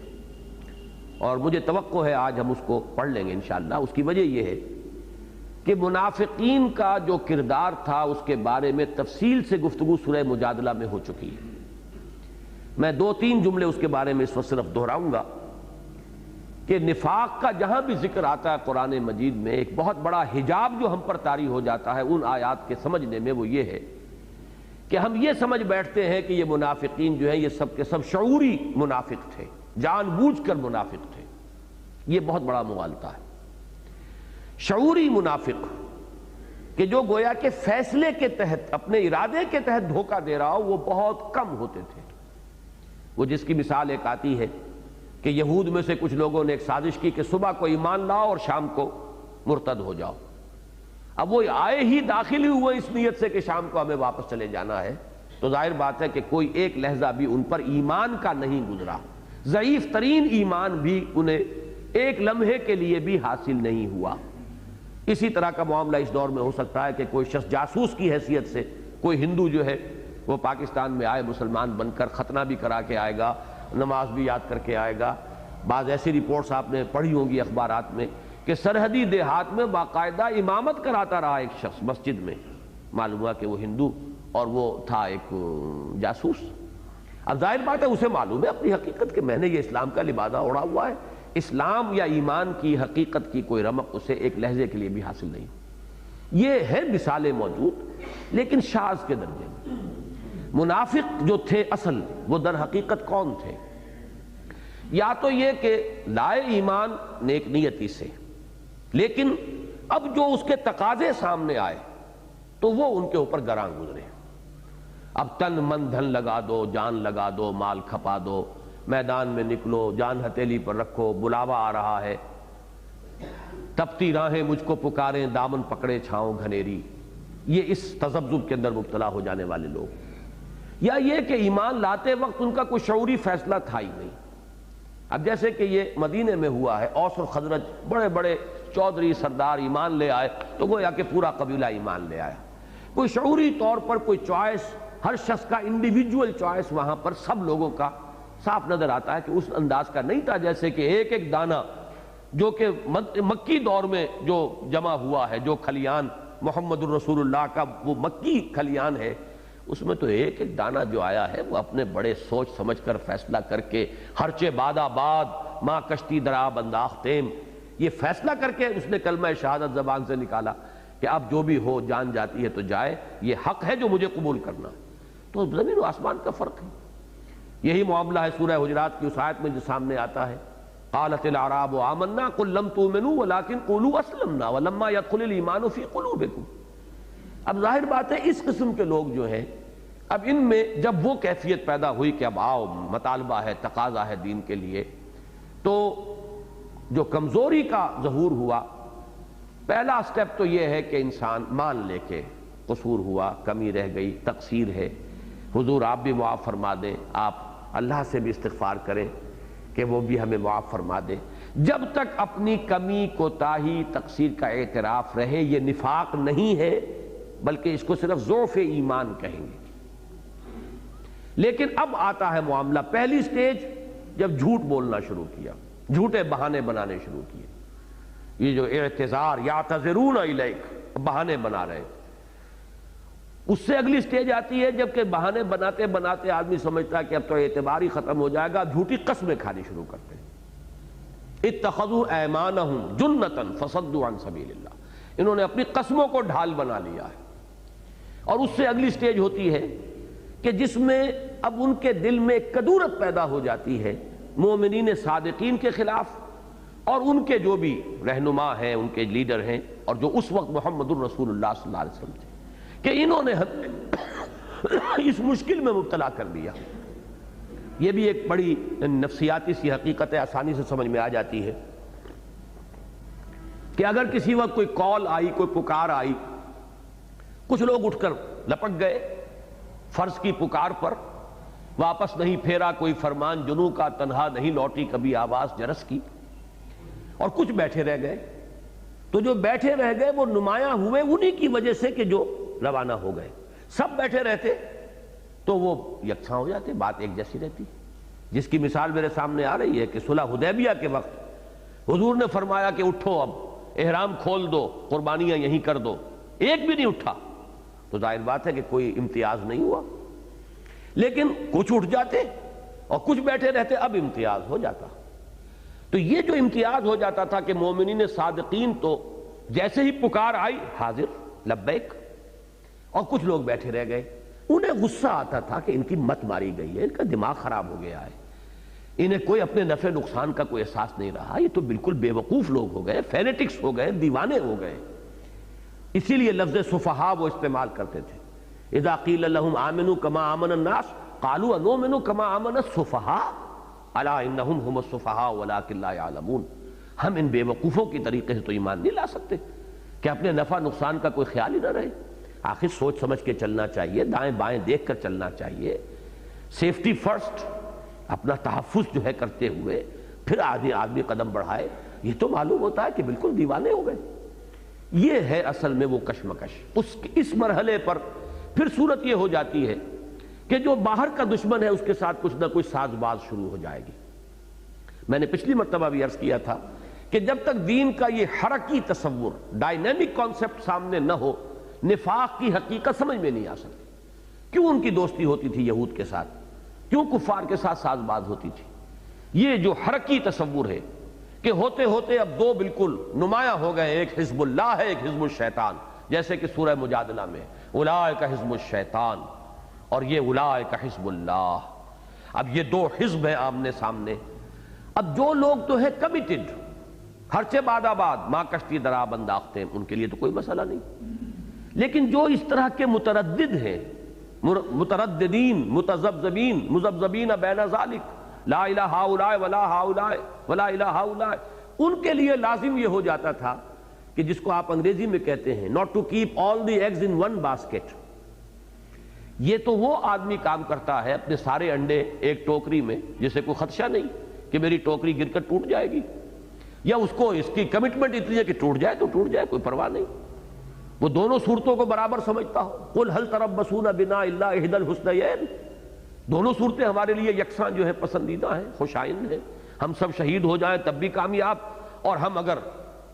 [SPEAKER 1] اور مجھے توقع ہے آج ہم اس کو پڑھ لیں گے انشاءاللہ۔ اس کی وجہ یہ ہے کہ منافقین کا جو کردار تھا اس کے بارے میں تفصیل سے گفتگو سورہ مجادلہ میں ہو چکی ہے۔ میں 2-3 جملے اس کے بارے میں اس وقت صرف دہراؤں گا کہ نفاق کا جہاں بھی ذکر آتا ہے قرآن مجید میں، ایک بہت بڑا حجاب جو ہم پر طاری ہو جاتا ہے ان آیات کے سمجھنے میں، وہ یہ ہے کہ ہم یہ سمجھ بیٹھتے ہیں کہ یہ منافقین جو ہیں یہ سب کے سب شعوری منافق تھے، جان بوجھ کر منافق تھے۔ یہ بہت بڑا مغالطہ ہے۔ شعوری منافق کہ جو گویا کہ فیصلے کے تحت، اپنے ارادے کے تحت دھوکہ دے رہا ہو، وہ بہت کم ہوتے تھے۔ وہ جس کی مثال ایک آتی ہے کہ یہود میں سے کچھ لوگوں نے ایک سازش کی کہ صبح کو ایمان لاؤ اور شام کو مرتد ہو جاؤ۔ اب وہ آئے ہی داخل ہی ہوئے اس نیت سے کہ شام کو ہمیں واپس چلے جانا ہے، تو ظاہر بات ہے کہ کوئی ایک لہجہ بھی ان پر ایمان کا نہیں گزرا، ضعیف ترین ایمان بھی انہیں ایک لمحے کے لیے بھی حاصل نہیں ہوا۔ اسی طرح کا معاملہ اس دور میں ہو سکتا ہے کہ کوئی شخص جاسوس کی حیثیت سے، کوئی ہندو جو ہے وہ پاکستان میں آئے، مسلمان بن کر ختنہ بھی کرا کے آئے گا، نماز بھی یاد کر کے آئے گا۔ بعض ایسی رپورٹس آپ نے پڑھی ہوں گی اخبارات میں کہ سرحدی دیہات میں باقاعدہ امامت کراتا رہا ایک شخص مسجد میں، معلوم ہوا کہ وہ ہندو اور وہ تھا ایک جاسوس۔ اب ظاہر بات ہے اسے معلوم ہے اپنی حقیقت کہ میں نے یہ اسلام کا لبادہ اوڑھا ہوا ہے، اسلام یا ایمان کی حقیقت کی کوئی رمق اسے ایک لہجے کے لیے بھی حاصل نہیں۔ یہ ہے مثالیں موجود، لیکن شاذ کے درجے میں۔ منافق جو تھے اصل، وہ در حقیقت کون تھے؟ یا تو یہ کہ لائے ایمان نیک نیتی سے، لیکن اب جو اس کے تقاضے سامنے آئے تو وہ ان کے اوپر گراں گزرے۔ اب تن من دھن لگا دو، جان لگا دو، مال کھپا دو، میدان میں نکلو، جان ہتھیلی پر رکھو، بلاوا آ رہا ہے، تپتی راہیں مجھ کو پکاریں، دامن پکڑے چھاؤں گھنیری۔ یہ اس تذبذب کے اندر مبتلا ہو جانے والے لوگ، یا یہ کہ ایمان لاتے وقت ان کا کوئی شعوری فیصلہ تھا ہی نہیں۔ اب جیسے کہ یہ مدینے میں ہوا ہے، اوس اور خزرج بڑے بڑے چودھری سردار ایمان لے آئے تو گویا کہ پورا قبیلہ ایمان لے آیا۔ کوئی شعوری طور پر کوئی چوائس، ہر شخص کا انڈیویجول چوائس وہاں پر سب لوگوں کا صاف نظر آتا ہے کہ اس انداز کا نہیں تھا جیسے کہ ایک ایک دانہ جو کہ مکی دور میں جو جمع ہوا ہے، جو کھلیان محمد الرسول اللہ کا وہ مکی کھلیان ہے، اس میں تو ایک ایک دانہ جو آیا ہے وہ اپنے بڑے سوچ سمجھ کر فیصلہ کر کے ہرچے باد آباد ماں کشتی درآب انداختیم، یہ فیصلہ کر کے اس نے کلمہ شہادت زبان سے نکالا کہ اب جو بھی ہو جان جاتی ہے تو جائے، یہ حق ہے جو مجھے قبول کرنا۔ تو زمین و آسمان کا فرق ہے۔ یہی معاملہ ہے سورہ حجرات کی اس آیت میں جو سامنے آتا ہے، قالت الاعراب آمنا قل لم تؤمنوا ولكن قولوا اسلمنا ولما يدخل الايمان في قلوبكم۔ اب ظاہر بات ہے اس قسم کے لوگ جو ہیں، اب ان میں جب وہ کیفیت پیدا ہوئی کہ اب آؤ، مطالبہ ہے، تقاضا ہے دین کے لیے، تو جو کمزوری کا ظہور ہوا، پہلا سٹیپ تو یہ ہے کہ انسان مان لے کے قصور ہوا، کمی رہ گئی، تقصیر ہے، حضور آپ بھی معاف فرما دیں، آپ اللہ سے بھی استغفار کریں کہ وہ بھی ہمیں معاف فرما دے۔ جب تک اپنی کمی، کوتاہی، تقصیر کا اعتراف رہے، یہ نفاق نہیں ہے بلکہ اس کو صرف ضعف ایمان کہیں گے۔ لیکن اب آتا ہے معاملہ، پہلی سٹیج جب جھوٹ بولنا شروع کیا، جھوٹے بہانے بنانے شروع کیے، یہ جو اعتذار یعتذرون الیک، بہانے بنا رہے، اس سے اگلی سٹیج آتی ہے جب کہ بہانے بناتے بناتے آدمی سمجھتا ہے کہ اب تو اعتبار ہی ختم ہو جائے گا، جھوٹی قسمیں کھانی شروع کرتے ہیں۔ اتخذوا ایمانہم جنۃ فصدوا عن سبیل اللہ، انہوں نے اپنی قسموں کو ڈھال بنا لیا ہے۔ اور اس سے اگلی سٹیج ہوتی ہے کہ جس میں اب ان کے دل میں کدورت پیدا ہو جاتی ہے مومنین صادقین کے خلاف، اور ان کے جو بھی رہنما ہیں، ان کے لیڈر ہیں، اور جو اس وقت محمد الرسول اللہ صلی اللہ علیہ وسلم تھے، کہ انہوں نے اس مشکل میں مبتلا کر دیا۔ یہ بھی ایک بڑی نفسیاتی سی حقیقت ہے، آسانی سے سمجھ میں آ جاتی ہے کہ اگر کسی وقت کوئی کال آئی، کوئی پکار آئی، کچھ لوگ اٹھ کر لپک گئے فرض کی پکار پر، واپس نہیں پھیرا کوئی فرمان جنوں کا، تنہا نہیں لوٹی کبھی آواز جرس کی، اور کچھ بیٹھے رہ گئے۔ تو جو بیٹھے رہ گئے وہ نمایاں ہوئے انہی کی وجہ سے کہ جو روانہ ہو گئے۔ سب بیٹھے رہتے تو وہ یکساں ہو جاتے، بات ایک جیسی رہتی، جس کی مثال میرے سامنے آ رہی ہے کہ صلح حدیبیہ کے وقت حضور نے فرمایا کہ اٹھو، اب احرام کھول دو، قربانیاں یہیں کر دو، ایک بھی نہیں اٹھا، تو ظاہر بات ہے کہ کوئی امتیاز نہیں ہوا۔ لیکن کچھ اٹھ جاتے اور کچھ بیٹھے رہتے، اب امتیاز ہو جاتا۔ تو یہ جو امتیاز ہو جاتا تھا کہ مومنین صادقین تو جیسے ہی پکار آئی حاضر لبیک، اور کچھ لوگ بیٹھے رہ گئے، انہیں غصہ آتا تھا کہ ان کی مت ماری گئی ہے، ان کا دماغ خراب ہو گیا ہے، انہیں کوئی اپنے نفع نقصان کا کوئی احساس نہیں رہا، یہ تو بالکل بے وقوف لوگ ہو گئے، فینیٹکس ہو گئے، دیوانے ہو گئے۔ اسی لیے لفظ سفہاء وہ استعمال کرتے تھے، اذا قیل لهم آمنوا كما آمن الناس قالوا انؤمن كما آمن السفہاء الا انهم هم السفہاء ولكن لا يعلمون۔ ہم ان بے وقوفوں کی طریقے سے تو ایمان نہیں لا سکتے کہ اپنے نفع نقصان کا کوئی خیال ہی نہ رہے۔ آخر سوچ سمجھ کے چلنا چاہیے، دائیں بائیں دیکھ کر چلنا چاہیے، سیفٹی فرسٹ، اپنا تحفظ جو ہے کرتے ہوئے پھر آدمی قدم بڑھائے۔ یہ تو معلوم ہوتا ہے کہ بالکل دیوانے ہو گئے۔ یہ ہے اصل میں وہ کشمکش۔ اس مرحلے پر پھر صورت یہ ہو جاتی ہے کہ جو باہر کا دشمن ہے اس کے ساتھ کچھ نہ کچھ ساز باز شروع ہو جائے گی۔ میں نے پچھلی مرتبہ بھی عرض کیا تھا کہ جب تک دین کا یہ حرکی تصور، ڈائنامک کانسیپٹ سامنے نہ ہو، نفاق کی حقیقت سمجھ میں نہیں آ سکتی۔ کیوں ان کی دوستی ہوتی تھی یہود کے ساتھ، کیوں کفار کے ساتھ ساز باز ہوتی تھی؟ یہ جو حرکی تصور ہے کہ ہوتے ہوتے اب دو بالکل نمایاں ہو گئے، ایک حزب اللہ ہے، ایک حزب الشیطان، جیسے کہ سورہ مجادلہ میں اولئک حزب الشیطان اور یہ اولئک حزب اللہ۔ اب یہ دو حزب ہیں آمنے سامنے۔ اب جو لوگ تو ہے کمیٹڈ، ہرچہ بعد آباد ماں کشتی درآب انداختے ہیں، ان کے لیے تو کوئی مسئلہ نہیں، لیکن جو اس طرح کے متردد ہیں، مترددین، متذبذبین، مذبذبین بین ذالک، لا الہ ہؤلاء ولا ہؤلاء ولا الہ ہؤلاء، ان کے لیے لازم یہ ہو جاتا تھا کہ جس کو آپ انگریزی میں کہتے ہیں not to keep all the eggs in one basket۔ یہ تو وہ آدمی کام کرتا ہے اپنے سارے انڈے ایک ٹوکری میں جسے کوئی خدشہ نہیں کہ میری ٹوکری گر کر ٹوٹ جائے گی، یا اس کو اس کی کمٹمنٹ اتنی ہے کہ ٹوٹ جائے تو ٹوٹ جائے، کوئی پرواہ نہیں، وہ دونوں صورتوں کو برابر سمجھتا ہو۔ قل هل تربصون بنا الا احدى الحسنيين، دونوں صورتیں ہمارے لیے یکساں جو ہے پسندیدہ ہیں، خوش آئند ہیں۔ ہم سب شہید ہو جائیں تب بھی کامیاب، اور ہم اگر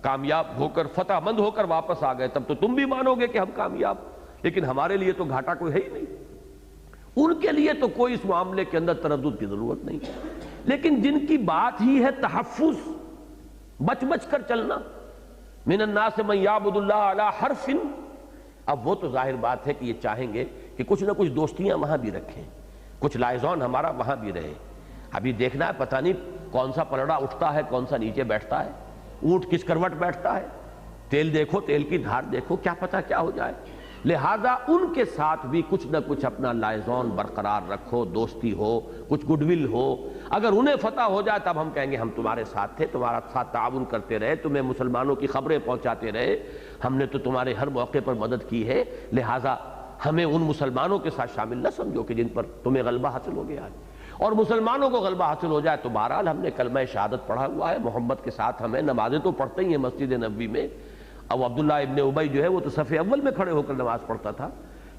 [SPEAKER 1] کامیاب ہو کر فتح مند ہو کر واپس آ گئے تب تو تم بھی مانو گے کہ ہم کامیاب، لیکن ہمارے لیے تو گھاٹا کوئی ہے ہی نہیں۔ ان کے لیے تو کوئی اس معاملے کے اندر تردد کی ضرورت نہیں، لیکن جن کی بات ہی ہے تحفظ، بچ بچ کر چلنا، من الناس من یعبد اللہ علی حرف، اب وہ تو ظاہر بات ہے کہ یہ چاہیں گے کہ کچھ نہ کچھ دوستیاں وہاں بھی رکھیں، کچھ لائزون ہمارا وہاں بھی رہے۔ ابھی دیکھنا ہے پتہ نہیں کون سا پلڑا اٹھتا ہے، کون سا نیچے بیٹھتا ہے، اونٹ کس کروٹ بیٹھتا ہے، تیل دیکھو، تیل کی دھار دیکھو، کیا پتہ کیا ہو جائے۔ لہذا ان کے ساتھ بھی کچھ نہ کچھ اپنا لائزون برقرار رکھو، دوستی ہو، کچھ گڈ ول ہو۔ اگر انہیں فتح ہو جائے تب ہم کہیں گے ہم تمہارے ساتھ تھے، تمہارا ساتھ تعاون کرتے رہے، تمہیں مسلمانوں کی خبریں پہنچاتے رہے، ہم نے تو تمہارے ہر موقع پر مدد کی ہے، لہذا ہمیں ان مسلمانوں کے ساتھ شامل نہ سمجھو کہ جن پر تمہیں غلبہ حاصل ہو گیا ہے۔ اور مسلمانوں کو غلبہ حاصل ہو جائے تو بہرحال ہم نے کلمہ شہادت پڑھا ہوا ہے، محمد کے ساتھ ہمیں نمازیں تو پڑھتے ہی ہیں مسجد نبوی میں، اب عبداللہ ابن ابی جو ہے وہ تو صف اول میں کھڑے ہو کر نماز پڑھتا تھا،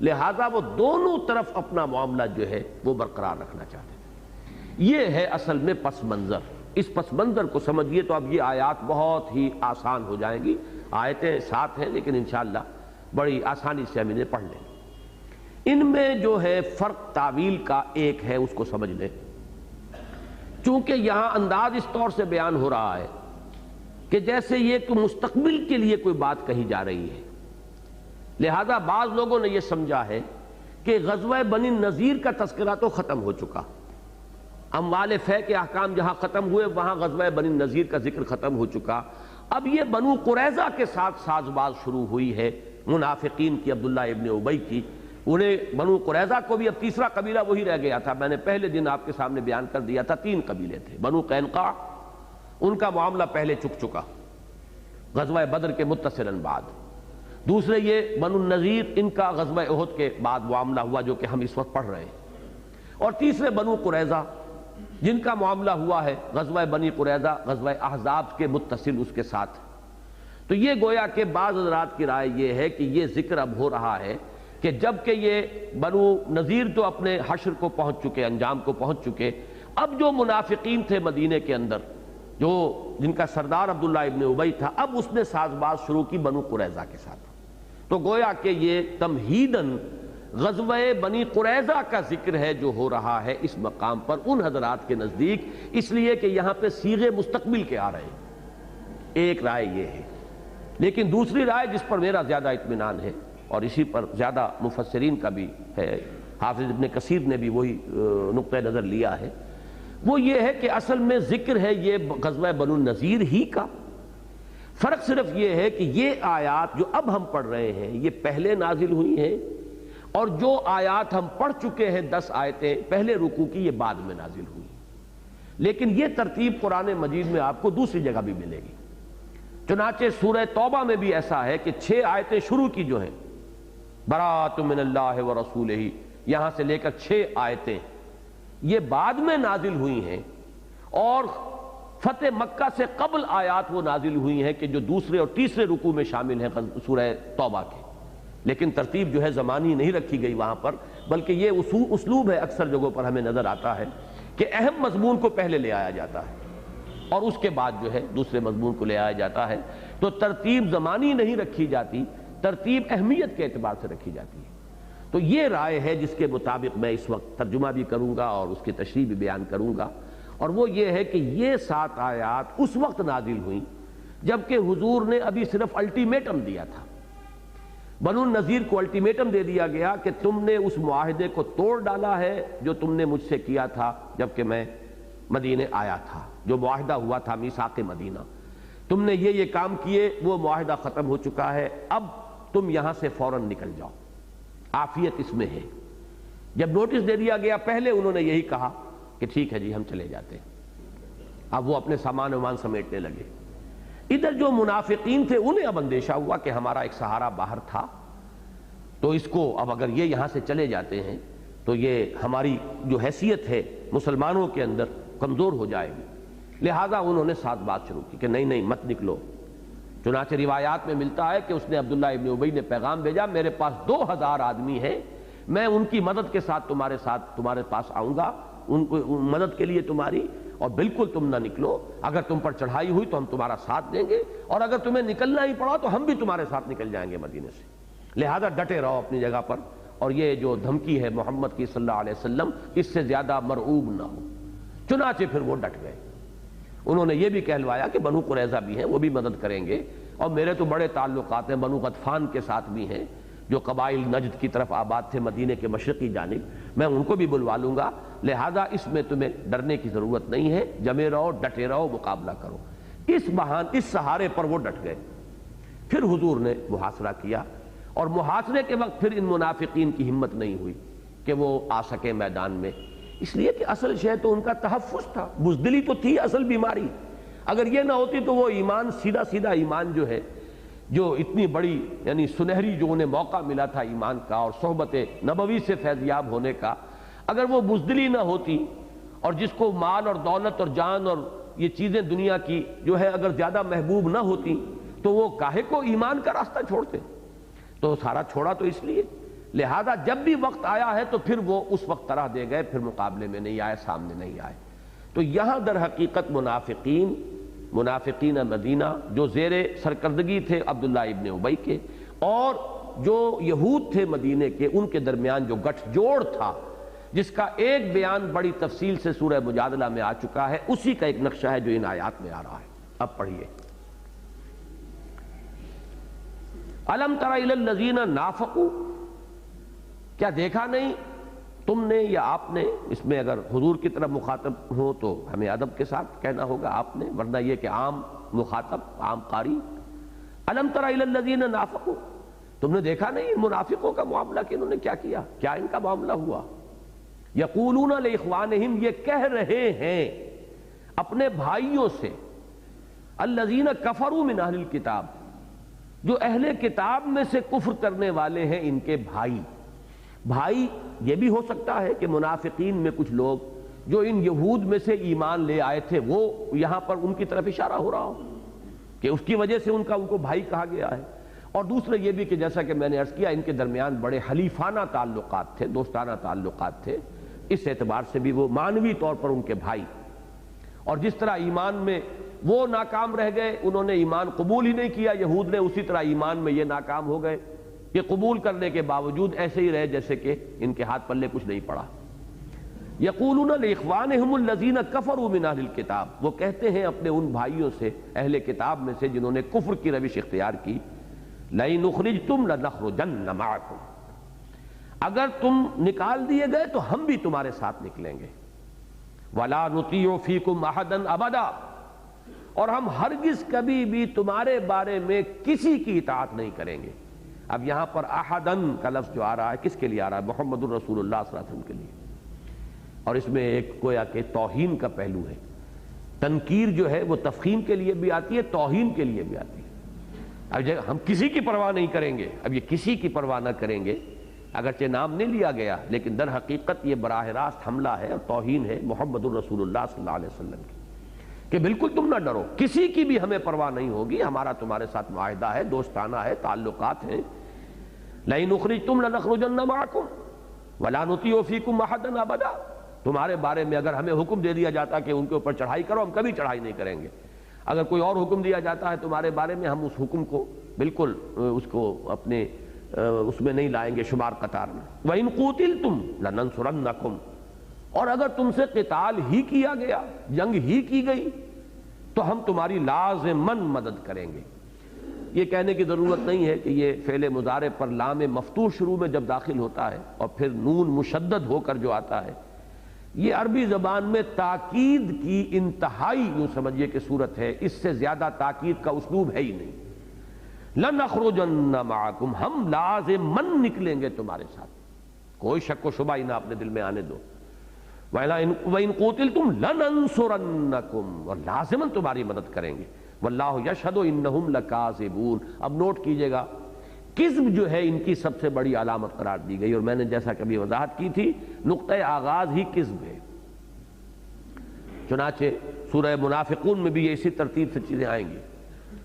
[SPEAKER 1] لہذا وہ دونوں طرف اپنا معاملہ جو ہے وہ برقرار رکھنا چاہتے تھے۔ یہ ہے اصل میں پس منظر۔ اس پس منظر کو سمجھیے تو اب یہ آیات بہت ہی آسان ہو جائیں گی، آیتیں ساتھ ہیں لیکن انشاءاللہ بڑی آسانی سے ہم انہیں پڑھ لیں۔ ان میں جو ہے فرق تعویل کا ایک ہے، اس کو سمجھ لیں، چونکہ یہاں انداز اس طور سے بیان ہو رہا ہے کہ جیسے یہ کہ مستقبل کے لیے کوئی بات کہی جا رہی ہے، لہذا بعض لوگوں نے یہ سمجھا ہے کہ غزوہ بنی نذیر کا تذکرہ تو ختم ہو چکا، اموال فے کے احکام جہاں ختم ہوئے وہاں غزوہ بنی نذیر کا ذکر ختم ہو چکا، اب یہ بنو قریظہ کے ساتھ ساز باز شروع ہوئی ہے، منافقین کی، عبداللہ ابن ابی کی۔ انہیں بنو قریظہ کو بھی اب تیسرا قبیلہ وہی رہ گیا تھا، میں نے پہلے دن آپ کے سامنے بیان کر دیا تھا، 3 قبیلے تھے۔ بنو قینقاع، ان کا معاملہ پہلے چک چکا غزوہ بدر کے متصلاً بعد، دوسرے یہ بنو النذیر، ان کا غزوہ احد کے بعد معاملہ ہوا جو کہ ہم اس وقت پڑھ رہے ہیں، اور تیسرے بنو قریظہ جن کا معاملہ ہوا ہے غزوہ بنی قریظہ غزوہ احزاب کے متصل اس کے ساتھ۔ تو یہ گویا کہ بعض حضرات کی رائے یہ ہے کہ یہ ذکر اب ہو رہا ہے کہ جب کہ یہ بنو نذیر تو اپنے حشر کو پہنچ چکے، انجام کو پہنچ چکے، اب جو منافقین تھے مدینے کے اندر، جو جن کا سردار عبداللہ ابن ابی تھا، اب اس نے ساز باز شروع کی بنو قریظہ کے ساتھ۔ تو گویا کہ یہ تمہیداً غزوہ بنی قریظہ کا ذکر ہے جو ہو رہا ہے اس مقام پر ان حضرات کے نزدیک، اس لیے کہ یہاں پہ صیغے مستقبل کے آ رہے ہیں۔ ایک رائے یہ ہے، لیکن دوسری رائے جس پر میرا زیادہ اطمینان ہے اور اسی پر زیادہ مفسرین کا بھی ہے، حافظ ابن کثیر نے بھی وہی نقطہ نظر لیا ہے، وہ یہ ہے کہ اصل میں ذکر ہے یہ غزوہ بنو النذیر ہی کا۔ فرق صرف یہ ہے کہ یہ آیات جو اب ہم پڑھ رہے ہیں یہ پہلے نازل ہوئی ہیں، اور جو آیات ہم پڑھ چکے ہیں 10 آیتیں پہلے رکوع کی، یہ بعد میں نازل ہوئی، لیکن یہ ترتیب قرآن مجید میں آپ کو دوسری جگہ بھی ملے گی۔ چنانچہ سورہ توبہ میں بھی ایسا ہے کہ 6 آیتیں شروع کی جو ہیں براۃ من اللہ ورسولہ، یہاں سے لے کر 6 آیتیں یہ بعد میں نازل ہوئی ہیں، اور فتح مکہ سے قبل آیات وہ نازل ہوئی ہیں کہ جو دوسرے اور تیسرے رکوع میں شامل ہیں سورہ توبہ کے، لیکن ترتیب جو ہے زمانی نہیں رکھی گئی وہاں پر، بلکہ یہ اسلوب ہے اکثر جگہوں پر ہمیں نظر آتا ہے کہ اہم مضمون کو پہلے لے آیا جاتا ہے، اور اس کے بعد جو ہے دوسرے مضمون کو لے آیا جاتا ہے. تو ترتیب زمانی نہیں رکھی جاتی، ترتیب اہمیت کے اعتبار سے رکھی جاتی ہے. تو یہ رائے ہے جس کے مطابق میں اس وقت ترجمہ بھی کروں گا اور اس کی تشریح بھی بیان کروں گا، اور وہ یہ ہے کہ یہ 7 آیات اس وقت نازل ہوئیں جبکہ حضور نے ابھی صرف الٹیمیٹم دیا تھا. بنو النذیر کو الٹیمیٹم دے دیا گیا کہ تم نے اس معاہدے کو توڑ ڈالا ہے جو تم نے مجھ سے کیا تھا جبکہ میں مدینے آیا تھا، جو معاہدہ ہوا تھا میثاق مدینہ. تم نے یہ کام کیے، وہ معاہدہ ختم ہو چکا ہے، اب تم یہاں سے فوراً نکل جاؤ، عافیت اس میں ہے. جب نوٹس دے دیا گیا پہلے انہوں نے یہی کہا کہ ٹھیک ہے جی ہم چلے جاتے ہیں. اب وہ اپنے سامان ومان سمیٹنے لگے. ادھر جو منافقین تھے انہیں اب اندیشہ ہوا کہ ہمارا ایک سہارا باہر تھا، تو اس کو اب اگر یہ یہاں سے چلے جاتے ہیں تو یہ ہماری جو حیثیت ہے مسلمانوں کے اندر کمزور ہو جائے گی. لہذا انہوں نے ساتھ بات شروع کی کہ نہیں مت نکلو. چنانچہ روایات میں ملتا ہے کہ اس نے عبداللہ ابن ابی نے پیغام بھیجا، میرے پاس 2000 آدمی ہیں، میں ان کی مدد کے ساتھ تمہارے پاس آؤں گا، ان کو مدد کے لیے تمہاری، اور بالکل تم نہ نکلو. اگر تم پر چڑھائی ہوئی تو ہم تمہارا ساتھ دیں گے، اور اگر تمہیں نکلنا ہی پڑا تو ہم بھی تمہارے ساتھ نکل جائیں گے مدینے سے. لہذا ڈٹے رہو اپنی جگہ پر، اور یہ جو دھمکی ہے محمد کی صلی اللہ علیہ وسلم اس سے زیادہ مرعوب نہ ہو. چنانچہ پھر وہ ڈٹ گئے. انہوں نے یہ بھی کہلوایا کہ بنو قریظہ بھی ہیں، وہ بھی مدد کریں گے، اور میرے تو بڑے تعلقات ہیں بنو غطفان کے ساتھ بھی ہیں جو قبائل نجد کی طرف آباد تھے مدینے کے مشرقی جانب، میں ان کو بھی بلوا لوں گا. لہذا اس میں تمہیں ڈرنے کی ضرورت نہیں ہے، جمے رہو، ڈٹے رہو، مقابلہ کرو. اس سہارے پر وہ ڈٹ گئے. پھر حضور نے محاصرہ کیا، اور محاصرے کے وقت پھر ان منافقین کی ہمت نہیں ہوئی کہ وہ آ سکے میدان میں، اس لیے کہ اصل شے تو ان کا تحفظ تھا، بزدلی تو تھی اصل بیماری. اگر یہ نہ ہوتی تو وہ ایمان سیدھا ایمان جو ہے، جو اتنی بڑی یعنی سنہری جو انہیں موقع ملا تھا ایمان کا اور صحبت نبوی سے فیضیاب ہونے کا، اگر وہ بزدلی نہ ہوتی، اور جس کو مال اور دولت اور جان اور یہ چیزیں دنیا کی جو ہے اگر زیادہ محبوب نہ ہوتی تو وہ کاہے کو ایمان کا راستہ چھوڑتے. تو سارا چھوڑا تو اس لیے. لہذا جب بھی وقت آیا ہے تو پھر وہ اس وقت طرح دے گئے، پھر مقابلے میں نہیں آئے، سامنے نہیں آئے. تو یہاں در حقیقت منافقین مدینہ جو زیر سرکردگی تھے عبداللہ ابن ابی کے، اور جو یہود تھے مدینے کے، ان کے درمیان جو گٹھ جوڑ تھا، جس کا ایک بیان بڑی تفصیل سے سورہ مجادلہ میں آ چکا ہے، اسی کا ایک نقشہ ہے جو ان آیات میں آ رہا ہے. اب پڑھیے. الم تر الی الذین نافقوا، کیا دیکھا نہیں تم نے یا آپ نے، اس میں اگر حضور کی طرف مخاطب ہو تو ہمیں ادب کے ساتھ کہنا ہوگا آپ نے، ورنہ یہ کہ عام مخاطب عام قاری. الم تر الی الذین نافقوا، تم نے دیکھا نہیں ان منافقوں کا معاملہ کہ انہوں نے کیا کیا، کیا ان کا معاملہ ہوا. یقولون لاخوانہم، یہ کہہ رہے ہیں اپنے بھائیوں سے، الذین کفروا من اہل الکتاب، جو اہل کتاب میں سے کفر کرنے والے ہیں ان کے بھائی یہ بھی ہو سکتا ہے کہ منافقین میں کچھ لوگ جو ان یہود میں سے ایمان لے آئے تھے وہ یہاں پر ان کی طرف اشارہ ہو رہا ہو کہ اس کی وجہ سے ان کو بھائی کہا گیا ہے. اور دوسرے یہ بھی کہ جیسا کہ میں نے عرض کیا ان کے درمیان بڑے حلیفانہ تعلقات تھے، دوستانہ تعلقات تھے، اس اعتبار سے بھی وہ معنوی طور پر ان کے بھائی. اور جس طرح ایمان میں وہ ناکام رہ گئے، انہوں نے ایمان قبول ہی نہیں کیا یہود نے، اسی طرح ایمان میں یہ ناکام ہو گئے کہ قبول کرنے کے باوجود ایسے ہی رہے جیسے کہ ان کے ہاتھ پلے کچھ نہیں پڑا. یقولون لاخوانہم الذین کفروا من اہل الکتاب، وہ کہتے ہیں اپنے ان بھائیوں سے اہل کتاب میں سے جنہوں نے کفر کی روش اختیار کی، لئن اخرجتم لنخرجن معکم، اگر تم نکال دیے گئے تو ہم بھی تمہارے ساتھ نکلیں گے. ولا نطیع فیکم احدا ابدا، اور ہم ہرگز کبھی بھی تمہارے بارے میں کسی کی اطاعت نہیں کریں گے. اب یہاں پر احدن کا لفظ جو آ رہا ہے کس کے لیے آ رہا ہے؟ محمد الرسول اللہ صلی اللہ علیہ وسلم کے لیے. اور اس میں ایک گویا کہ توہین کا پہلو ہے. تنکیر جو ہے وہ تفخیم کے لیے بھی آتی ہے، توہین کے لیے بھی آتی ہے. اب ہم کسی کی پرواہ نہیں کریں گے، اب یہ کسی کی پرواہ نہ کریں گے، اگرچہ نام نہیں لیا گیا لیکن در حقیقت یہ براہ راست حملہ ہے اور توہین ہے محمد الرسول اللہ صلی اللہ علیہ وسلم کی، کہ بالکل تم نہ ڈرو، کسی کی بھی ہمیں پرواہ نہیں ہوگی، ہمارا تمہارے ساتھ معاہدہ ہے، دوستانہ ہے، تعلقات ہیں. لئن اخرجتم لنخرجن معکم ولا نطیع فیکم احدا ابدا، تمہارے بارے میں اگر ہمیں حکم دے دیا جاتا کہ ان کے اوپر چڑھائی کرو، ہم کبھی چڑھائی نہیں کریں گے. اگر کوئی اور حکم دیا جاتا ہے تمہارے بارے میں، ہم اس حکم کو بالکل اس کو اپنے اس میں نہیں لائیں گے شمار قطار میں. وَإِن قُوتِلْتُمْ لَنَنصُرَنَّكُمْ، اور اگر تم سے قتال ہی کیا گیا، جنگ ہی کی گئی، تو ہم تمہاری لازماً مدد کریں گے. یہ کہنے کی ضرورت نہیں ہے کہ یہ فعل مضارع پر لام مفتوح شروع میں جب داخل ہوتا ہے اور پھر نون مشدد ہو کر جو آتا ہے، یہ عربی زبان میں تاکید کی انتہائی یوں سمجھیے کہ صورت ہے. اس سے زیادہ تاکید کا اسلوب ہے ہی نہیں. لَنَخْرُجَنَّ مَعَكُمْ، ہم لازماً نکلیں گے تمہارے ساتھ، کوئی شک و شبہ ہی نہ اپنے دل میں آنے دو. وَإِن قُوتِلْتُمْ لَنَنصُرَنَّكُمْ، اور لازماً تمہاری مدد کریں گے. وَاللَّهُ يَشْهَدُ إِنَّهُمْ لَكَاذِبُونَ. اب نوٹ کیجئے گا، کذب جو ہے ان کی سب سے بڑی علامت قرار دی گئی، اور میں نے جیسا کبھی وضاحت کی تھی نقطۂ آغاز ہی کذب ہے. چنانچہ سورہ منافقون میں بھی یہ اسی ترتیب سے چیزیں آئیں گی.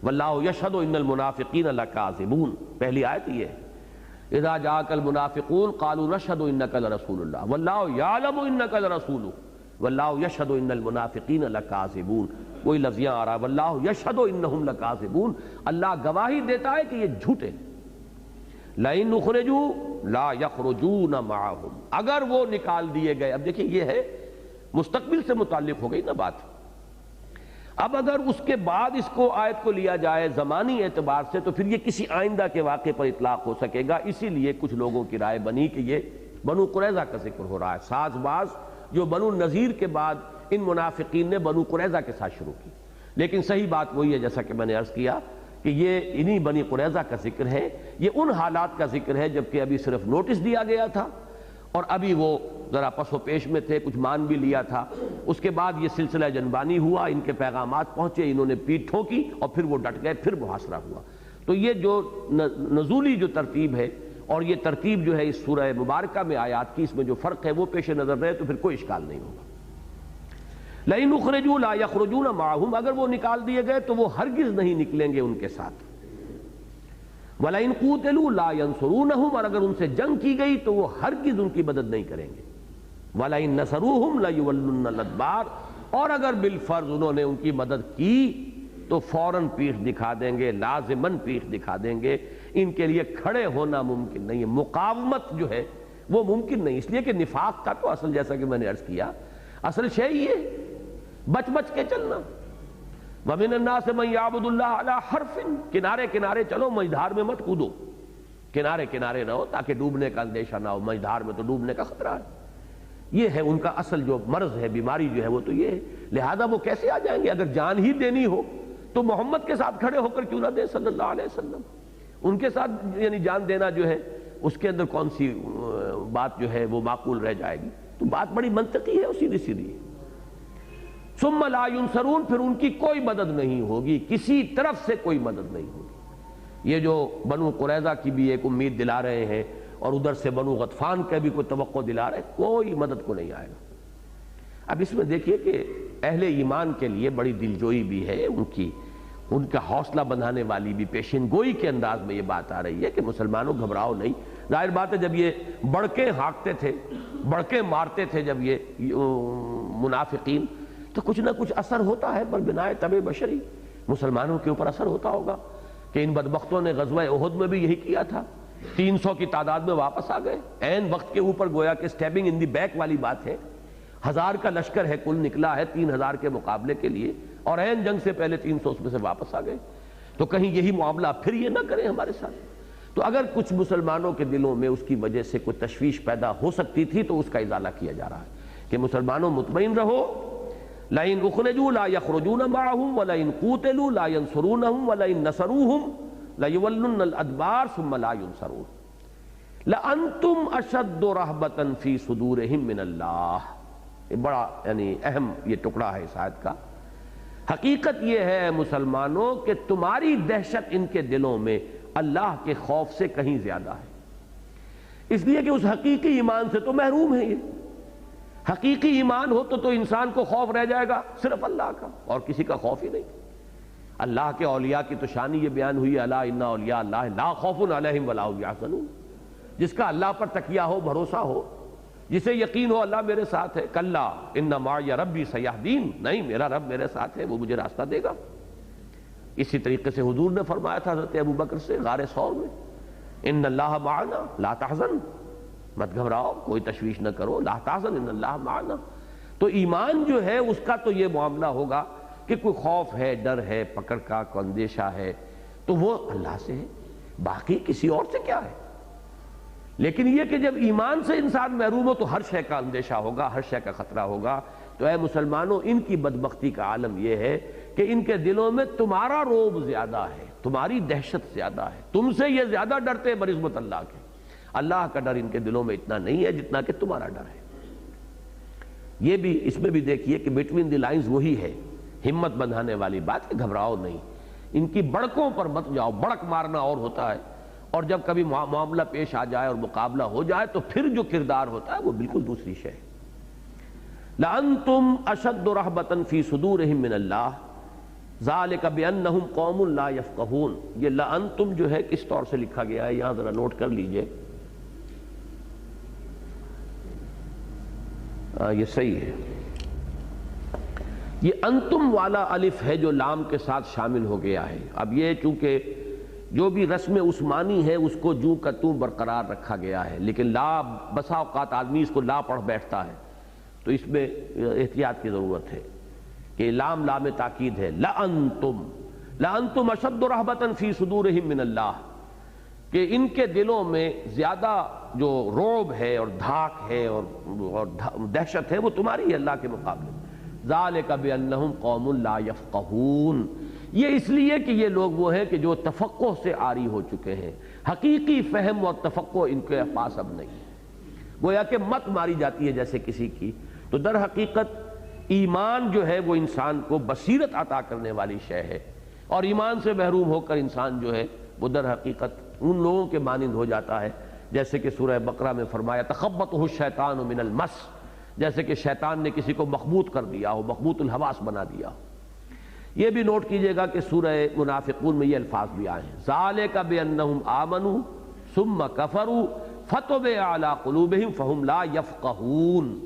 [SPEAKER 1] وَاللَّهُ يَشْهَدُ إِنَّ الْمُنَافِقِينَ لَكَاذِبُونَ، پہلی آیت یہ ہے. اذا جاءك المنافقون قالوا نشهد انك لرسول الله والله يعلم انك لرسوله والله يشهد ان المنافقين لكاذبون. کوئی لفظ یہاں آ رہا ہے والله يشهد انهم لكاذبون، اللہ گواہی دیتا ہے کہ یہ جھوٹے. لئن اخرجوا لا يخرجون معهم، اگر وہ نکال دیے گئے. اب دیکھیں یہ ہے مستقبل سے متعلق ہو گئی نا بات. اب اگر اس کے بعد اس کو آیت کو لیا جائے زمانی اعتبار سے تو پھر یہ کسی آئندہ کے واقعے پر اطلاق ہو سکے گا. اسی لیے کچھ لوگوں کی رائے بنی کہ یہ بنو قریظہ کا ذکر ہو رہا ہے. ساز باز جو بنو نذیر کے بعد ان منافقین نے بنو قریظہ کے ساتھ شروع کی، لیکن صحیح بات وہی ہے جیسا کہ میں نے عرض کیا کہ یہ انہی بنی قریظہ کا ذکر ہے. یہ ان حالات کا ذکر ہے جبکہ ابھی صرف نوٹس دیا گیا تھا اور ابھی وہ ذرا پس و پیش میں تھے، کچھ مان بھی لیا تھا. اس کے بعد یہ سلسلہ جنبانی ہوا، ان کے پیغامات پہنچے، انہوں نے پیٹھ ٹھوکی اور پھر وہ ڈٹ گئے، پھر محاصرہ ہوا. تو یہ جو نزولی جو ترتیب ہے اور یہ ترتیب جو ہے اس سورہ مبارکہ میں آیات کی، اس میں جو فرق ہے وہ پیش نظر رہے تو پھر کوئی اشکال نہیں ہوگا. لئن اخرجوا لا یخرجون معهم، اگر وہ نکال دیے گئے تو وہ ہرگز نہیں نکلیں گے ان کے ساتھ. وَلَئِن قُوتِلُوا لَا يَنصُرُونَهُمْ، اور اگر ان سے جنگ کی گئی تو وہ ہرگز ان کی مدد نہیں کریں گے. وَلَئِن نَصَرُوهُمْ لَيُوَلُّنَّ الْأَدْبَارَ، اور اگر بالفرض انہوں نے ان کی مدد کی تو فوراً پیٹھ دکھا دیں گے، لازماً پیٹھ دکھا دیں گے. ان کے لیے کھڑے ہونا ممکن نہیں ہے، مقاومت جو ہے وہ ممکن نہیں. اس لیے کہ نفاق کا تو اصل جیسا کہ میں نے عرض کیا اصل شے یہ بچ بچ کے چلنا. وَمِنَ النَّاسِ مَن يَعْبُدُ اللَّهَ عَلَى حَرْفٍ، کنارے کنارے چلو، مجدھار میں مت کودو، کنارے کنارے رہو تاکہ ڈوبنے کا اندیشہ نہ ہو. مجدھار میں تو ڈوبنے کا خطرہ ہے. یہ ہے ان کا اصل جو مرض ہے، بیماری جو ہے وہ تو یہ ہے. لہذا وہ کیسے آ جائیں گے؟ اگر جان ہی دینی ہو تو محمد کے ساتھ کھڑے ہو کر کیوں نہ دیں صلی اللہ علیہ وسلم. ان کے ساتھ یعنی جان دینا جو ہے اس کے اندر کون سی بات جو ہے وہ معقول رہ جائے گی؟ تو بات بڑی منطقی ہے اور سیدھی سیدھی ہے. ثم لا ينصرون، پھر ان کی کوئی مدد نہیں ہوگی، کسی طرف سے کوئی مدد نہیں ہوگی. یہ جو بنو قریظہ کی بھی ایک امید دلا رہے ہیں اور ادھر سے بنو غطفان کا بھی کوئی توقع دلا رہے، کوئی مدد کو نہیں آئے گا. اب اس میں دیکھیے کہ اہل ایمان کے لیے بڑی دلجوئی بھی ہے، ان کا حوصلہ بندھانے والی بھی پیشین گوئی کے انداز میں یہ بات آ رہی ہے کہ مسلمانوں گھبراؤ نہیں. ظاہر بات ہے جب یہ بڑکے ہانکتے تھے، بڑکے مارتے تھے جب یہ منافقین، تو کچھ نہ کچھ اثر ہوتا ہے پر بنائے طبع بشری. مسلمانوں کے اوپر اثر ہوتا ہوگا کہ ان بدبختوں نے غزوہ احد میں بھی یہی کیا تھا. 300 کی تعداد میں واپس آ گئے عین وقت کے اوپر، گویا کہ سٹیبنگ ان دی بیک والی بات ہے. 1000 کا لشکر ہے کل نکلا ہے 3000 کے مقابلے کے لیے، اور عین جنگ سے پہلے 300 اس میں سے واپس آ گئے. تو کہیں یہی معاملہ پھر یہ نہ کریں ہمارے ساتھ. تو اگر کچھ مسلمانوں کے دلوں میں اس کی وجہ سے کوئی تشویش پیدا ہو سکتی تھی تو اس کا ازالہ کیا جا رہا ہے کہ مسلمانوں مطمئن رہو. لَئِنْ أُخْرِجُوا لَا يَخْرُجُونَ مَعَهُمْ وَلَئِنْ قُوتِلُوا لَا يَنْصُرُونَهُمْ وَلَئِنْ نَصَرُوهُمْ لَيُوَلُّنَّ الْأَدْبَارَ ثُمَّ لَا يُنْصَرُونَ لَأَنْتُمْ أَشَدُّ رَهْبَةً فِي صُدُورِهِمْ مِنَ اللَّهِ. یہ بڑا یعنی اہم یہ ٹکڑا ہے اس آیت کا. حقیقت یہ ہے مسلمانوں کہ تمہاری دہشت ان کے دلوں میں اللہ کے خوف سے کہیں زیادہ ہے، اس لیے کہ اس حقیقی ایمان سے تو محروم ہے. یہ حقیقی ایمان ہو تو انسان کو خوف رہ جائے گا صرف اللہ کا، اور کسی کا خوف ہی نہیں. اللہ کے اولیاء کی تو شانی یہ بیان ہوئی، الا ان اولیاء اللہ لا خوف علیہم ولا هم یحزنون. جس کا اللہ پر تکیہ ہو، بھروسہ ہو، جسے یقین ہو اللہ میرے ساتھ ہے، کلا ان معی ربی سیہدین، نہیں میرا رب میرے ساتھ ہے، وہ مجھے راستہ دے گا۔ اسی طریقے سے حضور نے فرمایا تھا حضرت ابو بکر سے غار ثور میں، ان اللہ معنا لا تحزن، مت گھبراؤ، کوئی تشویش نہ کرو، لا تحزن ان اللہ معنا۔ تو ایمان جو ہے اس کا تو یہ معاملہ ہوگا کہ کوئی خوف ہے، ڈر ہے، پکڑ کا کوئی اندیشہ ہے تو وہ اللہ سے ہے، باقی کسی اور سے کیا ہے۔ لیکن یہ کہ جب ایمان سے انسان محروم ہو تو ہر شے کا اندیشہ ہوگا، ہر شے کا خطرہ ہوگا۔ تو اے مسلمانوں، ان کی بدبختی کا عالم یہ ہے کہ ان کے دلوں میں تمہارا رعب زیادہ ہے، تمہاری دہشت زیادہ ہے، تم سے یہ زیادہ ڈرتے ہیں بنسبت اللہ کے۔ اللہ کا ڈر ان کے دلوں میں اتنا نہیں ہے جتنا کہ تمہارا ڈر ہے۔ یہ بھی اس میں بھی دیکھیے کہ بٹوین دی لائنز وہی ہے، ہمت بندھانے والی بات کہ گھبراؤ نہیں، ان کی بڑکوں پر مت جاؤ۔ بڑک مارنا اور ہوتا ہے، اور جب کبھی معاملہ پیش آ جائے اور مقابلہ ہو جائے تو پھر جو کردار ہوتا ہے وہ بالکل دوسری شے ہے۔ لَأَنْتُمْ أَشَدُّ رَهْبَةً فِي صُدُورِهِم مِّنَ اللَّهِ ذَلِكَ بِأَنَّهُمْ قَوْمٌ لَا يَفْقَهُونَ۔ یہ لَأَنْتُمْ جو ہے کس طور سے لکھا گیا ہے یہاں ذرا نوٹ کر لیجئے، یہ صحیح ہے، یہ انتم والا الف ہے جو لام کے ساتھ شامل ہو گیا ہے۔ اب یہ چونکہ جو بھی رسم عثمانی ہے اس کو جو کا توں برقرار رکھا گیا ہے، لیکن لا بسا اوقات آدمی اس کو لا پڑھ بیٹھتا ہے، تو اس میں احتیاط کی ضرورت ہے کہ لام تاکید ہے۔ لَأَنْتُمْ أَشَدُّ رَهْبَةً فِي صُدُورِهِم مِّنَ اللَّهِ، کہ ان کے دلوں میں زیادہ جو رعب ہے اور دھاک ہے اور دہشت ہے وہ تمہاری ہے اللہ کے مقابلے۔ ذَلِكَ بِأَنَّهُمْ قَوْمٌ لَا يَفْقَهُونَ، یہ اس لیے کہ یہ لوگ وہ ہیں کہ جو تفقہ سے عاری ہو چکے ہیں، حقیقی فہم اور تفقہ ان کے پاس اب نہیں ہے۔ گویا کہ مت ماری جاتی ہے جیسے کسی کی، تو در حقیقت ایمان جو ہے وہ انسان کو بصیرت عطا کرنے والی شے ہے، اور ایمان سے محروم ہو کر انسان جو ہے وہ در حقیقت ان لوگوں کے مانند ہو جاتا ہے جیسے کہ سورہ بقرہ میں فرمایا تخبطہ الشیطان من المس، جیسے کہ شیطان نے کسی کو مخبوط کر دیا ہو، مخبوط الحواس بنا دیا ہو۔ یہ بھی نوٹ کیجئے گا کہ سورہ منافقون میں یہ الفاظ بھی آئے ہیں، ذالک بانہم آمنوا ثم کفروا فتبع علی قلوبہم فہم لا یفقہون،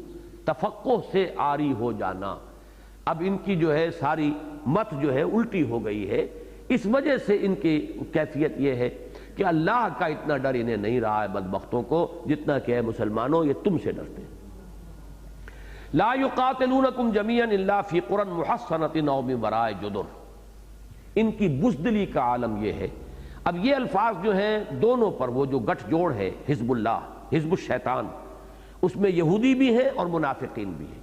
[SPEAKER 1] تفقہ سے عاری ہو جانا۔ اب ان کی جو ہے ساری مت جو ہے الٹی ہو گئی ہے، اس وجہ سے ان کی کیفیت یہ ہے کہ اللہ کا اتنا ڈر انہیں نہیں رہا ہے بدبختوں کو جتنا کہ ہے مسلمانوں یہ تم سے ڈرتے ہیں۔ لا یقاتلونکم جمیعا الا فی قرى محصنۃ او من وراء جدر، ان کی بزدلی کا عالم یہ ہے۔ اب یہ الفاظ جو ہیں دونوں پر وہ جو گٹھ جوڑ ہے حزب اللہ حزب الشیطان، اس میں یہودی بھی ہیں اور منافقین بھی ہیں،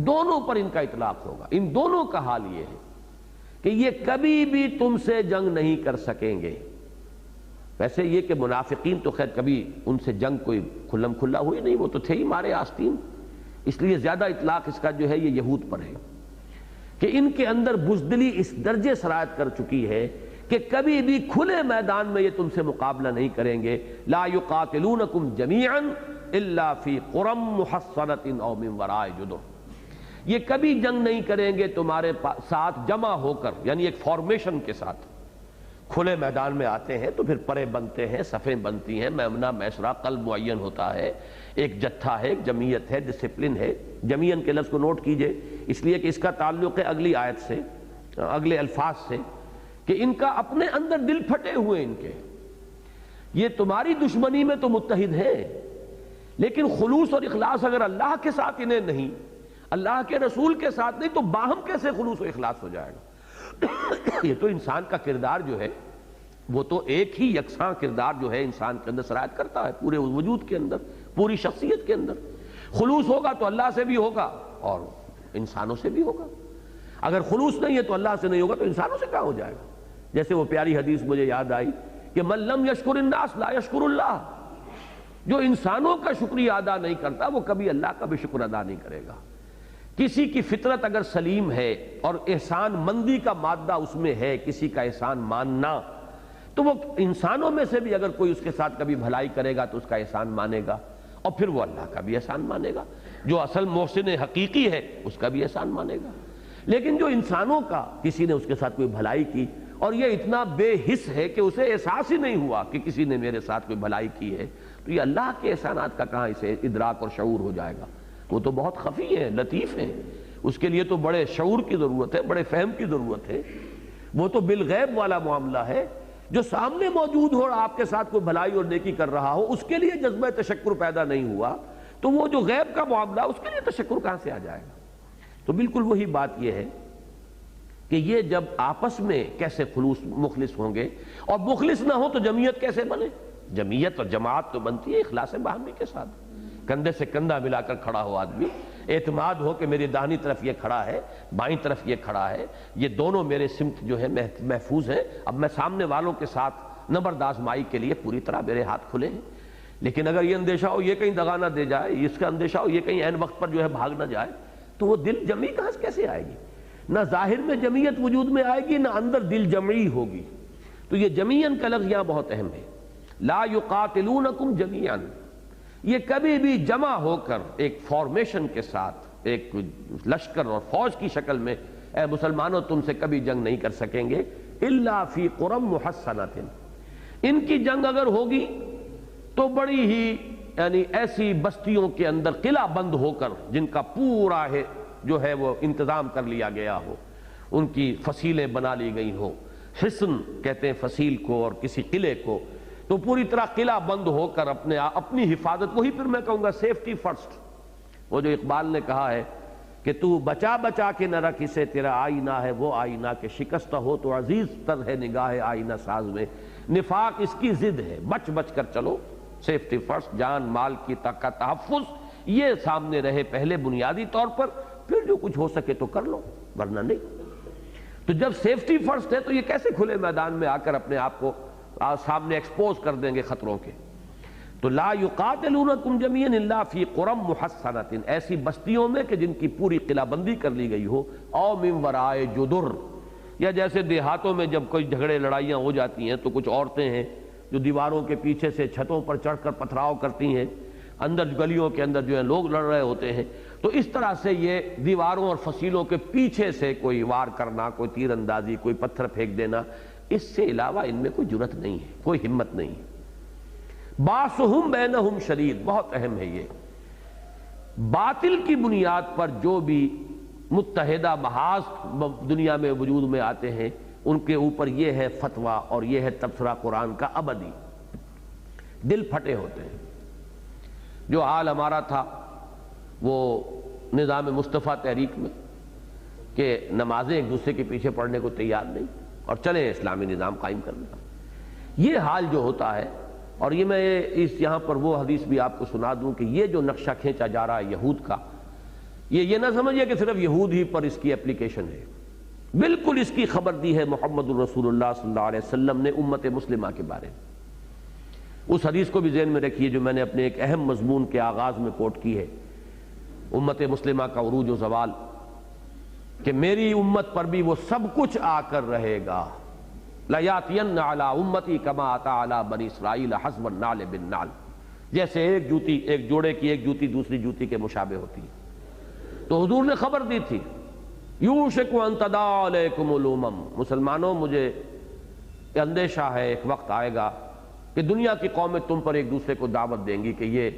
[SPEAKER 1] دونوں پر ان کا اطلاق ہوگا۔ ان دونوں کا حال یہ ہے کہ یہ کبھی بھی تم سے جنگ نہیں کر سکیں گے۔ ویسے یہ کہ منافقین تو خیر کبھی ان سے جنگ کوئی کھلم کھلا ہوئی نہیں، وہ تو تھے ہی مارے آستین، اس لیے زیادہ اطلاق اس کا جو ہے یہ یہود پر ہے کہ ان کے اندر بزدلی اس درجے سرایت کر چکی ہے کہ کبھی بھی کھلے میدان میں یہ تم سے مقابلہ نہیں کریں گے۔ لا یقاتلونکم جمیعا الا فی قرى محصنۃ او من وراء جدر، یہ کبھی جنگ نہیں کریں گے تمہارے ساتھ جمع ہو کر، یعنی ایک فارمیشن کے ساتھ کھلے میدان میں آتے ہیں تو پھر پرے بنتے ہیں، صفیں بنتی ہیں، میمنہ میسرہ قلب معین ہوتا ہے، ایک جتھا ہے، ایک جمعیت ہے، ڈسپلن ہے۔ جمعین کے لفظ کو نوٹ کیجئے اس لیے کہ اس کا تعلق ہے اگلی آیت سے، اگلے الفاظ سے، کہ ان کا اپنے اندر دل پھٹے ہوئے ان کے، یہ تمہاری دشمنی میں تو متحد ہیں، لیکن خلوص اور اخلاص اگر اللہ کے ساتھ انہیں نہیں، اللہ کے رسول کے ساتھ نہیں، تو باہم کیسے خلوص و اخلاص ہو جائے گا؟ یہ تو انسان کا کردار جو ہے وہ تو ایک ہی یکساں کردار جو ہے انسان کے اندر سرایت کرتا ہے، پورے وجود کے اندر، پوری شخصیت کے اندر۔ خلوص ہوگا تو اللہ سے بھی ہوگا اور انسانوں سے بھی ہوگا، اگر خلوص نہیں ہے تو اللہ سے نہیں ہوگا تو انسانوں سے کیا ہو جائے گا؟ جیسے وہ پیاری حدیث مجھے یاد آئی کہ من لم یشکر الناس لا یشکر اللہ، جو انسانوں کا شکریہ ادا نہیں کرتا وہ کبھی اللہ کا بھی شکر ادا نہیں کرے گا۔ کسی کی فطرت اگر سلیم ہے اور احسان مندی کا مادہ اس میں ہے، کسی کا احسان ماننا، تو وہ انسانوں میں سے بھی اگر کوئی اس کے ساتھ کبھی بھلائی کرے گا تو اس کا احسان مانے گا، اور پھر وہ اللہ کا بھی احسان مانے گا، جو اصل محسن حقیقی ہے اس کا بھی احسان مانے گا۔ لیکن جو انسانوں کا کسی نے اس کے ساتھ کوئی بھلائی کی، اور یہ اتنا بے حس ہے کہ اسے احساس ہی نہیں ہوا کہ کسی نے میرے ساتھ کوئی بھلائی کی ہے، تو یہ اللہ کے احسانات کا کہاں اسے ادراک اور شعور ہو جائے گا؟ وہ تو بہت خفی ہیں، لطیف ہیں، اس کے لیے تو بڑے شعور کی ضرورت ہے، بڑے فہم کی ضرورت ہے۔ وہ تو بالغیب والا معاملہ ہے، جو سامنے موجود ہو اور آپ کے ساتھ کوئی بھلائی اور نیکی کر رہا ہو، اس کے لیے جذبہ تشکر پیدا نہیں ہوا، تو وہ جو غیب کا معاملہ اس کے لیے تشکر کہاں سے آ جائے گا؟ تو بالکل وہی بات یہ ہے کہ یہ جب آپس میں کیسے مخلص ہوں گے، اور مخلص نہ ہو تو جمعیت کیسے بنے؟ جمعیت اور جماعت تو بنتی ہے اخلاص باہمی کے ساتھ، کندھے سے کندھا ملا کر کھڑا ہو آدمی، اعتماد ہو کہ میری داہنی طرف یہ کھڑا ہے، بائیں طرف یہ کھڑا ہے، یہ دونوں میرے سمت جو ہے محفوظ ہیں، اب میں سامنے والوں کے ساتھ نبرد آزمائی کے لیے پوری طرح میرے ہاتھ کھلے ہیں۔ لیکن اگر یہ اندیشہ ہو یہ کہیں دغا نہ دے جائے، اس کا اندیشہ ہو یہ کہیں عین وقت پر جو ہے بھاگ نہ جائے، تو وہ دل جمعی کہاں سے کیسے آئے گی؟ نہ ظاہر میں جمعیت وجود میں آئے گی، نہ اندر دل جمعی ہوگی۔ تو یہ جمعین کا لفظ یہاں بہت اہم ہے۔ لا یقاتلونکم جميعا، یہ کبھی بھی جمع ہو کر ایک فارمیشن کے ساتھ، ایک لشکر اور فوج کی شکل میں اے مسلمانوں تم سے کبھی جنگ نہیں کر سکیں گے، الا فی قرى محصنۃ، ان کی جنگ اگر ہوگی تو بڑی ہی یعنی ایسی بستیوں کے اندر قلعہ بند ہو کر، جن کا پورا ہے جو ہے وہ انتظام کر لیا گیا ہو، ان کی فصیلیں بنا لی گئی ہوں، حصن کہتے ہیں فصیل کو اور کسی قلعے کو، تو پوری طرح قلعہ بند ہو کر اپنی حفاظت، وہی پھر میں کہوں گا سیفٹی فرسٹ۔ وہ جو اقبال نے کہا ہے کہ تو بچا بچا کے نہ رکھ اسے، تیرا آئینہ ہے وہ آئینہ کہ شکستہ ہو تو عزیز تر ہے نگاہ آئینہ ساز میں، نفاق اس کی ضد ہے، بچ بچ کر چلو، سیفٹی فرسٹ، جان مال کی کا تحفظ یہ سامنے رہے پہلے بنیادی طور پر، پھر جو کچھ ہو سکے تو کر لو ورنہ نہیں۔ تو جب سیفٹی فرسٹ ہے تو یہ کیسے کھلے میدان میں آ کر اپنے آپ کو سامنے ایکسپوز کر دیں گے خطروں کے؟ تو لا یقاتلونکم جميعا الا فی قرى محصنۃ، ایسی بستیوں میں کہ جن کی پوری قلعہ بندی کر لی گئی ہو، او من وراء جدر، یا جیسے دیہاتوں میں جب کوئی جھگڑے لڑائیاں ہو جاتی ہیں تو کچھ عورتیں ہیں جو دیواروں کے پیچھے سے چھتوں پر چڑھ کر پتھراؤ کرتی ہیں، اندر گلیوں کے اندر جو ہے لوگ لڑ رہے ہوتے ہیں، تو اس طرح سے یہ دیواروں اور فصیلوں کے پیچھے سے کوئی وار کرنا، کوئی تیر اندازی، کوئی پتھر پھینک دینا، اس سے علاوہ ان میں کوئی جرت نہیں ہے، کوئی ہمت نہیں ہے۔ باسہم بینہم شدید، بہت اہم ہے یہ، باطل کی بنیاد پر جو بھی متحدہ محاذ دنیا میں وجود میں آتے ہیں، ان کے اوپر یہ ہے فتویٰ اور یہ ہے تبصرہ قرآن کا ابدی، دل پھٹے ہوتے ہیں۔ جو حال ہمارا تھا وہ نظام مصطفیٰ تحریک میں کہ نمازیں ایک دوسرے کے پیچھے پڑھنے کو تیار نہیں اور چلیں اسلامی نظام قائم کرنا، یہ حال جو ہوتا ہے، اور یہ میں یہاں پر وہ حدیث بھی آپ کو سنا دوں کہ یہ جو نقشہ کھینچا جا رہا ہے یہود کا، یہ نہ سمجھیے کہ صرف یہود ہی پر اس کی اپلیکیشن ہے، بالکل اس کی خبر دی ہے محمد الرسول اللہ صلی اللہ علیہ وسلم نے امت مسلمہ کے بارے میں۔ اس حدیث کو بھی ذہن میں رکھیے جو میں نے اپنے ایک اہم مضمون کے آغاز میں کوٹ کی ہے، امت مسلمہ کا عروج و زوال، کہ میری امت پر بھی وہ سب کچھ آ کر رہے گا، لَيَأْتِيَنَّ عَلَىٰ أُمَّتِي كَمَا أَتَىٰ عَلَىٰ بَنِي إِسْرَائِيلَ حَسْبَ النَّعْلِ بِالنَّعْلِ، جیسے ایک جوڑے کی ایک جوتی دوسری جوتی کے مشابہ ہوتی ہے۔ تو حضور نے خبر دی تھی، یوشک ان تداعی علیکم الامم، مسلمانوں مجھے اندیشہ ہے ایک وقت آئے گا کہ دنیا کی قومیں تم پر ایک دوسرے کو دعوت دیں گی کہ یہ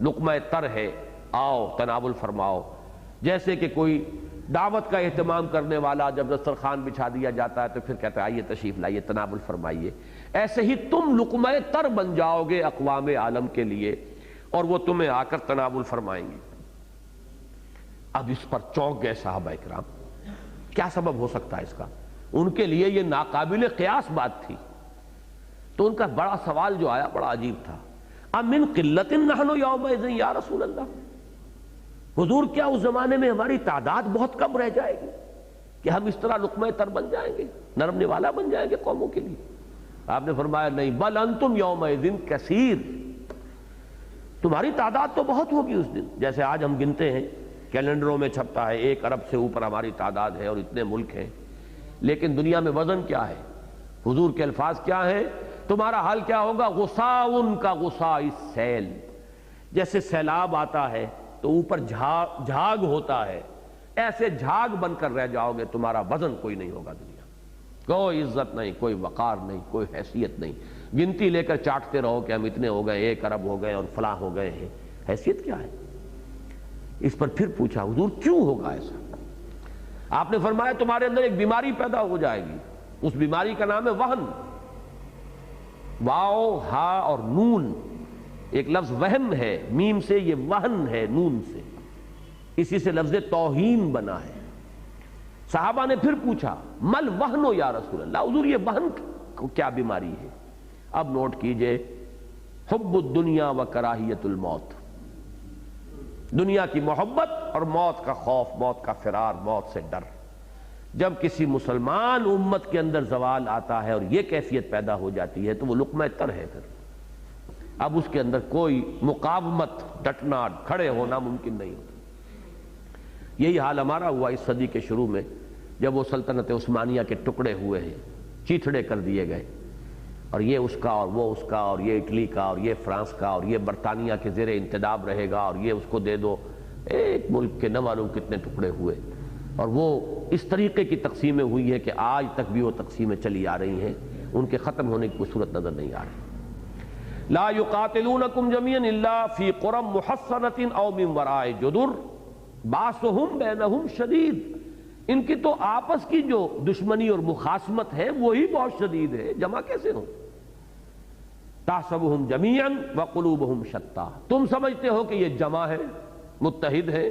[SPEAKER 1] لقمہ تر ہے، آؤ تناول فرماؤ، جیسے کہ کوئی دعوت کا اہتمام کرنے والا جب دسترخوان بچھا دیا جاتا ہے تو پھر کہتا ہے آئیے تشریف لائیے تناول فرمائیے، ایسے ہی تم لقمہ تر بن جاؤ گے اقوام عالم کے لیے اور وہ تمہیں آ کر تناول فرمائیں گے۔ اب اس پر چونک گئے صحابہ اکرام، کیا سبب ہو سکتا ہے اس کا؟ ان کے لیے یہ ناقابل قیاس بات تھی، تو ان کا بڑا سوال جو آیا بڑا عجیب تھا، امن قلت نحن یومئذ یا رسول اللہ، حضور کیا اس زمانے میں ہماری تعداد بہت کم رہ جائے گی کہ ہم اس طرح لقمہ تر بن جائیں گے، نرم نوالا بن جائیں گے قوموں کے لیے؟ آپ نے فرمایا نہیں، بل انتم یومئذ کثیر، تمہاری تعداد تو بہت ہوگی اس دن، جیسے آج ہم گنتے ہیں کیلنڈروں میں چھپتا ہے 1 ارب سے اوپر ہماری تعداد ہے اور اتنے ملک ہیں، لیکن دنیا میں وزن کیا ہے؟ حضور کے الفاظ کیا ہیں؟ تمہارا حال کیا ہوگا؟ غصاء کا غصاء السیل، جیسے سیلاب آتا ہے تو اوپر جھاگ ہوتا ہے، ایسے جھاگ بن کر رہ جاؤ گے، تمہارا وزن کوئی نہیں ہوگا دنیا۔ کوئی عزت نہیں، کوئی وقار نہیں، کوئی حیثیت نہیں، گنتی لے کر چاٹتے رہو کہ ہم اتنے ہو گئے، 1 ارب ہو گئے اور فلاں ہو گئے ہیں، حیثیت کیا ہے؟ اس پر پھر پوچھا حضور کیوں ہوگا ایسا؟ آپ نے فرمایا تمہارے اندر ایک بیماری پیدا ہو جائے گی، اس بیماری کا نام ہے وہن، واو ہا اور نون، ایک لفظ وہن ہے، میم سے، یہ وہن ہے نون سے، اسی سے لفظ توہین بنا ہے۔ صحابہ نے پھر پوچھا مل وہن یا رسول اللہ، حضور یہ وہن کیا بیماری ہے؟ اب نوٹ کیجئے، حب الدنیا و کراہیت الموت، دنیا کی محبت اور موت کا خوف، موت کا فرار، موت سے ڈر۔ جب کسی مسلمان امت کے اندر زوال آتا ہے اور یہ کیفیت پیدا ہو جاتی ہے تو وہ لقمہ تر ہے، پھر اب اس کے اندر کوئی مقاومت، ڈٹنا، کھڑے ہونا ممکن نہیں ہوتا۔ یہی حال ہمارا ہوا اس صدی کے شروع میں، جب وہ سلطنت عثمانیہ کے ٹکڑے ہوئے ہیں، چیتھڑے کر دیے گئے، اور یہ اس کا اور وہ اس کا، اور یہ اٹلی کا اور یہ فرانس کا، اور یہ برطانیہ کے زیر انتداب رہے گا اور یہ اس کو دے دو، ایک ملک کے نہ معلوم کتنے ٹکڑے ہوئے، اور وہ اس طریقے کی تقسیمیں ہوئی ہیں کہ آج تک بھی وہ تقسیمیں چلی آ رہی ہیں، ان کے ختم ہونے کی کوئی صورت نظر نہیں آ رہی۔ لا یقاتلونکم جمیعا الا فی قری محصنۃ او من وراء جدر باسہم بینہم شدید، ان کی تو آپس کی جو دشمنی اور مخاصمت ہے وہی بہت شدید ہے، جمع کیسے ہوں؟ تحسبہم جمیعا وقلوبہم شتیٰ، تم سمجھتے ہو کہ یہ جمع ہے، متحد ہے،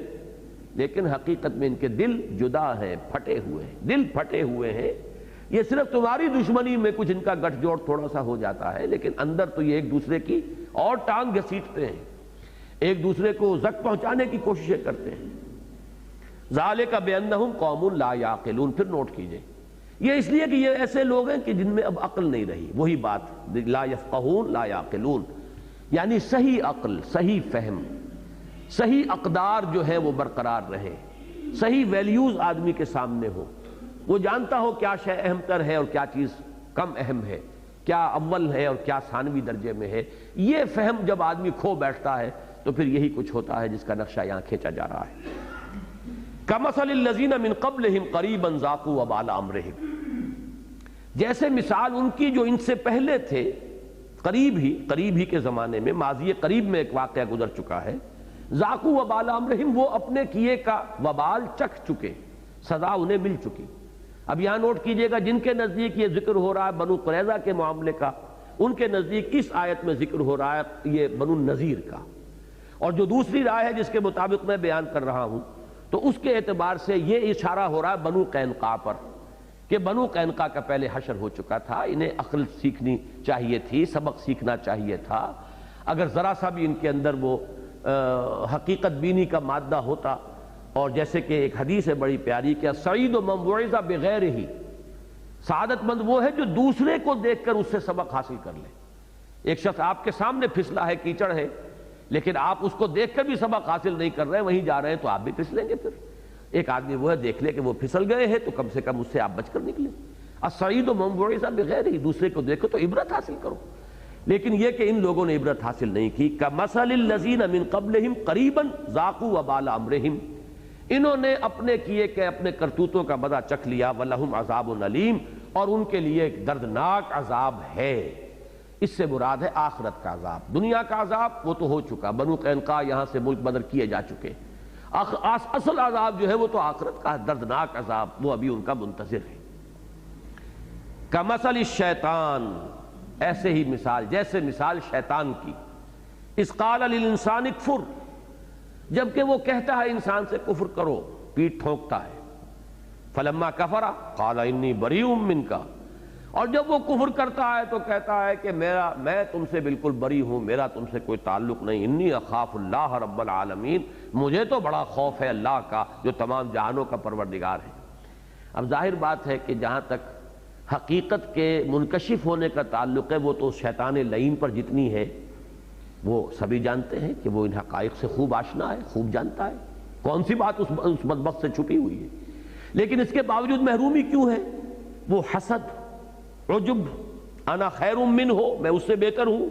[SPEAKER 1] لیکن حقیقت میں ان کے دل جدا ہیں، پھٹے ہوئے ہیں، دل پھٹے ہوئے ہیں۔ یہ صرف تمہاری دشمنی میں کچھ ان کا گٹھ جوڑ تھوڑا سا ہو جاتا ہے، لیکن اندر تو یہ ایک دوسرے کی اور ٹانگ گھسیٹتے ہیں، ایک دوسرے کو زک پہنچانے کی کوششیں کرتے ہیں۔ ذالک بانہم قوم لا یعقلون، پھر نوٹ کیجئے، یہ اس لیے کہ یہ ایسے لوگ ہیں کہ جن میں اب عقل نہیں رہی، وہی بات لا یفقہون لا یعقلون، یعنی صحیح عقل، صحیح فہم، صحیح اقدار جو ہے وہ برقرار رہے، صحیح ویلیوز آدمی کے سامنے ہو، وہ جانتا ہو کیا شے اہم تر ہے اور کیا چیز کم اہم ہے، کیا اول ہے اور کیا ثانوی درجے میں ہے۔ یہ فہم جب آدمی کھو بیٹھتا ہے تو پھر یہی کچھ ہوتا ہے جس کا نقشہ یہاں کھینچا جا رہا ہے۔ کمثل الذین من قبلہم قریبا ذاقوا وبال امرہم، جیسے مثال ان کی جو ان سے پہلے تھے، قریب ہی کے زمانے میں، ماضی قریب میں ایک واقعہ گزر چکا ہے، ذاقوا وبال امرہم، وہ اپنے کیے کا وبال چکھ چکے، سزا انہیں مل چکی۔ اب یہاں نوٹ کیجئے گا، جن کے نزدیک یہ ذکر ہو رہا ہے بنو قریظہ کے معاملے کا، ان کے نزدیک اس آیت میں ذکر ہو رہا ہے یہ بنو النذیر کا، اور جو دوسری رائے ہے جس کے مطابق میں بیان کر رہا ہوں، تو اس کے اعتبار سے یہ اشارہ ہو رہا ہے بنو قینقاع پر، کہ بنو قینقاع کا پہلے حشر ہو چکا تھا، انہیں عقل سیکھنی چاہیے تھی، سبق سیکھنا چاہیے تھا، اگر ذرا سا بھی ان کے اندر وہ حقیقت بینی کا مادہ ہوتا، اور جیسے کہ ایک حدیث ہے بڑی پیاری کہ سعید من وعظ بغیرہ، سعادت مند وہ ہے جو دوسرے کو دیکھ کر اس سے سبق حاصل کر لے۔ ایک شخص آپ کے سامنے پھسلا ہے، کیچڑ ہے، لیکن آپ اس کو دیکھ کر بھی سبق حاصل نہیں کر رہے، وہیں جا رہے ہیں تو آپ بھی پھسلیں گے۔ پھر ایک آدمی وہ ہے دیکھ لے کہ وہ پھسل گئے ہیں تو کم سے کم اس سے آپ بچ کر نکلیں۔ السعید من وعظ بغیرہ، دوسرے کو دیکھو تو عبرت حاصل کرو، لیکن یہ کہ ان لوگوں نے عبرت حاصل نہیں کی۔ کمثل الذین من قبلہم قریبا ذاقوا وبال امرہم، انہوں نے اپنے کیے کہ اپنے کرتوتوں کا مزہ چکھ لیا، وَلَهُمْ عَذَابٌ علیم، اور ان کے لیے ایک دردناک عذاب ہے۔ اس سے مراد ہے آخرت کا عذاب، دنیا کا عذاب وہ تو ہو چکا، بنو قینقاع یہاں سے ملک بدر کیے جا چکے، اصل عذاب جو ہے وہ تو آخرت کا دردناک عذاب، وہ ابھی ان کا منتظر ہے۔ کمثل الشیطان، ایسے ہی مثال، جیسے مثال شیطان کی، اذ قال للانسان اکفر، جبکہ وہ کہتا ہے انسان سے کفر کرو، پیٹ ٹھونکتا ہے، فلما کفر قال انی بریء منک، اور جب وہ کفر کرتا ہے تو کہتا ہے کہ میں تم سے بالکل بری ہوں، میرا تم سے کوئی تعلق نہیں، انی اخاف اللہ رب العالمین، مجھے تو بڑا خوف ہے اللہ کا جو تمام جہانوں کا پروردگار ہے۔ اب ظاہر بات ہے کہ جہاں تک حقیقت کے منکشف ہونے کا تعلق ہے، وہ تو شیطان لعین پر جتنی ہے وہ سبھی جانتے ہیں کہ وہ ان حقائق سے خوب آشنا ہے، خوب جانتا ہے، کون سی بات اس بدبخت سے چھپی ہوئی ہے، لیکن اس کے باوجود محرومی کیوں ہے؟ وہ حسد، عجب، انا خیر منہ، میں اس سے بہتر ہوں،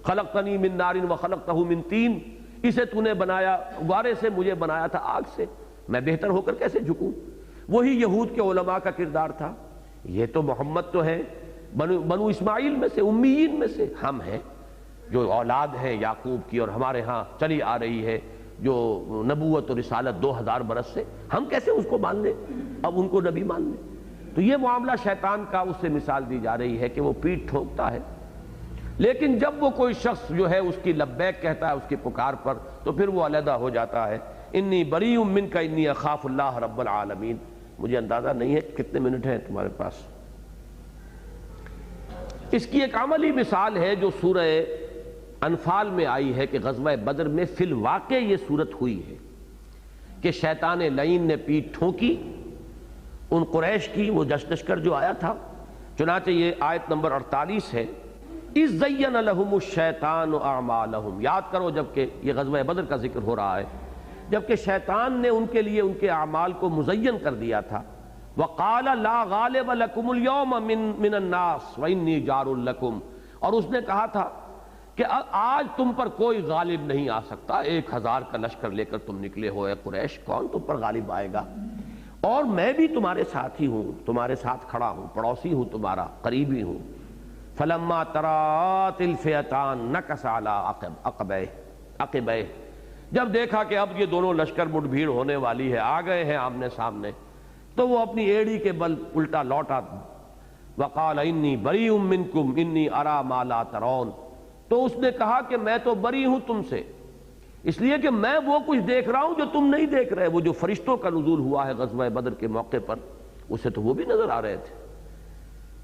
[SPEAKER 1] خلقتنی من نار وخلقتہ من طین، اسے تو نے بنایا غبارے سے، مجھے بنایا تھا آگ سے، میں بہتر ہو کر کیسے جھکوں؟ وہی یہود کے علماء کا کردار تھا یہ تو محمد تو ہے بنو اسماعیل میں سے، امیین میں سے ہم ہیں، جو اولاد ہے یعقوب کی، اور ہمارے ہاں چلی آ رہی ہے جو نبوت اور رسالت 2000 برس سے، ہم کیسے اس کو مان لیں، اب ان کو نبی مان لیں؟ تو یہ معاملہ شیطان کا اس سے مثال دی جا رہی ہے کہ وہ پیٹھ ٹھوکتا ہے، لیکن جب وہ کوئی شخص جو ہے اس کی لبیک کہتا ہے اس کی پکار پر، تو پھر وہ علیحدہ ہو جاتا ہے۔ انی بریء منک انی اخاف اللہ رب العالمین۔ مجھے اندازہ نہیں ہے کتنے منٹ ہیں تمہارے پاس۔ اس کی ایک عملی مثال ہے جو سورہ انفال میں آئی ہے کہ غزوہ بدر میں فی الواقع یہ صورت ہوئی ہے کہ شیطان لعین نے پیٹھ ٹھونکی ان قریش کی، وہ لشکر جو آیا تھا۔ چنانچہ یہ آیت نمبر 48 ہے، اذ زین لہم الشیطان اعمالہم۔ یاد کرو جبکہ یہ غزوہ بدر کا ذکر ہو رہا ہے، جبکہ شیطان نے ان کے لیے ان کے اعمال کو مزین کر دیا تھا۔ وقال لا غالب لکم اليوم من الناس وانی جار لکم، اور اس نے کہا تھا کہ آج تم پر کوئی غالب نہیں آ سکتا، 1000 کا لشکر لے کر تم نکلے ہو اے قریش، کون تم پر غالب آئے گا؟ اور میں بھی تمہارے ساتھ ہی ہوں، تمہارے ساتھ کھڑا ہوں، پڑوسی ہوں، تمہارا قریبی ہوں۔ فلما ترات الفئتان نکص علی عقبیہ، جب دیکھا کہ اب یہ دونوں لشکر مٹ بھیڑ ہونے والی ہے، آ گئے ہیں آمنے سامنے، تو وہ اپنی ایڑی کے بل الٹا لوٹا۔ وقال انی بریء منکم انی اری ما لا ترون، تو اس نے کہا کہ میں تو بری ہوں تم سے، اس لیے کہ میں وہ کچھ دیکھ رہا ہوں جو تم نہیں دیکھ رہے۔ وہ جو فرشتوں کا نزول ہوا ہے غزوہ بدر کے موقع پر، اسے تو وہ بھی نظر آ رہے تھے۔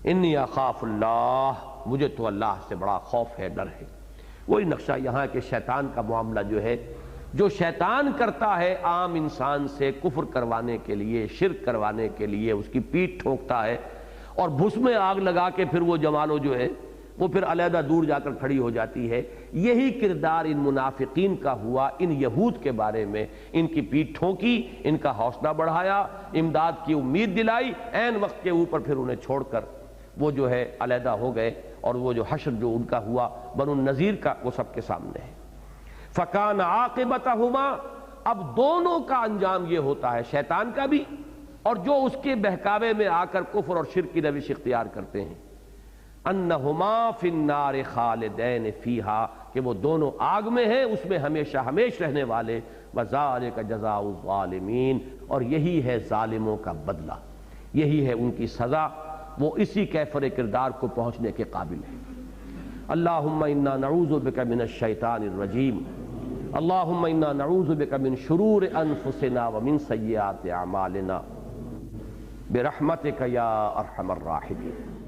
[SPEAKER 1] انی اخاف اللہ، مجھے تو اللہ سے بڑا خوف ہے، ڈر ہے۔ وہی نقشہ یہاں کہ شیطان کا معاملہ جو ہے، جو شیطان کرتا ہے عام انسان سے کفر کروانے کے لیے، شرک کروانے کے لیے، اس کی پیٹھ ٹھوکتا ہے اور بھس میں آگ لگا کے پھر وہ جمالو جو ہے وہ پھر علیحدہ دور جا کر کھڑی ہو جاتی ہے۔ یہی کردار ان منافقین کا ہوا ان یہود کے بارے میں، ان کی پیٹھ ٹھونکی، ان کا حوصلہ بڑھایا، امداد کی امید دلائی، عین وقت کے اوپر پھر انہیں چھوڑ کر وہ جو ہے علیحدہ ہو گئے، اور وہ جو حشر جو ان کا ہوا بنو النذیر کا، وہ سب کے سامنے ہے۔ فَكَانَ عَاقِبَتَهُمَا، اب دونوں کا انجام یہ ہوتا ہے، شیطان کا بھی اور جو اس کے بہکاوے میں آ کر کفر اور شرک کی روش اختیار کرتے ہیں، انہما فی النار خالدین فیہا، کہ وہ دونوں آگ میں ہیں، اس میں ہمیشہ ہمیش رہنے والے۔ وذالک جزاء الظالمین، اور یہی ہے ظالموں کا بدلہ، یہی ہے ان کی سزا، وہ اسی کیفر کردار کو پہنچنے کے قابل ہے۔ اللہم انا نعوذ بک من الشیطان الرجیم، اللہم انا نعوذ بک من شرور انفسنا ومن سیئات اعمالنا برحمتک یا ارحم الراحمین۔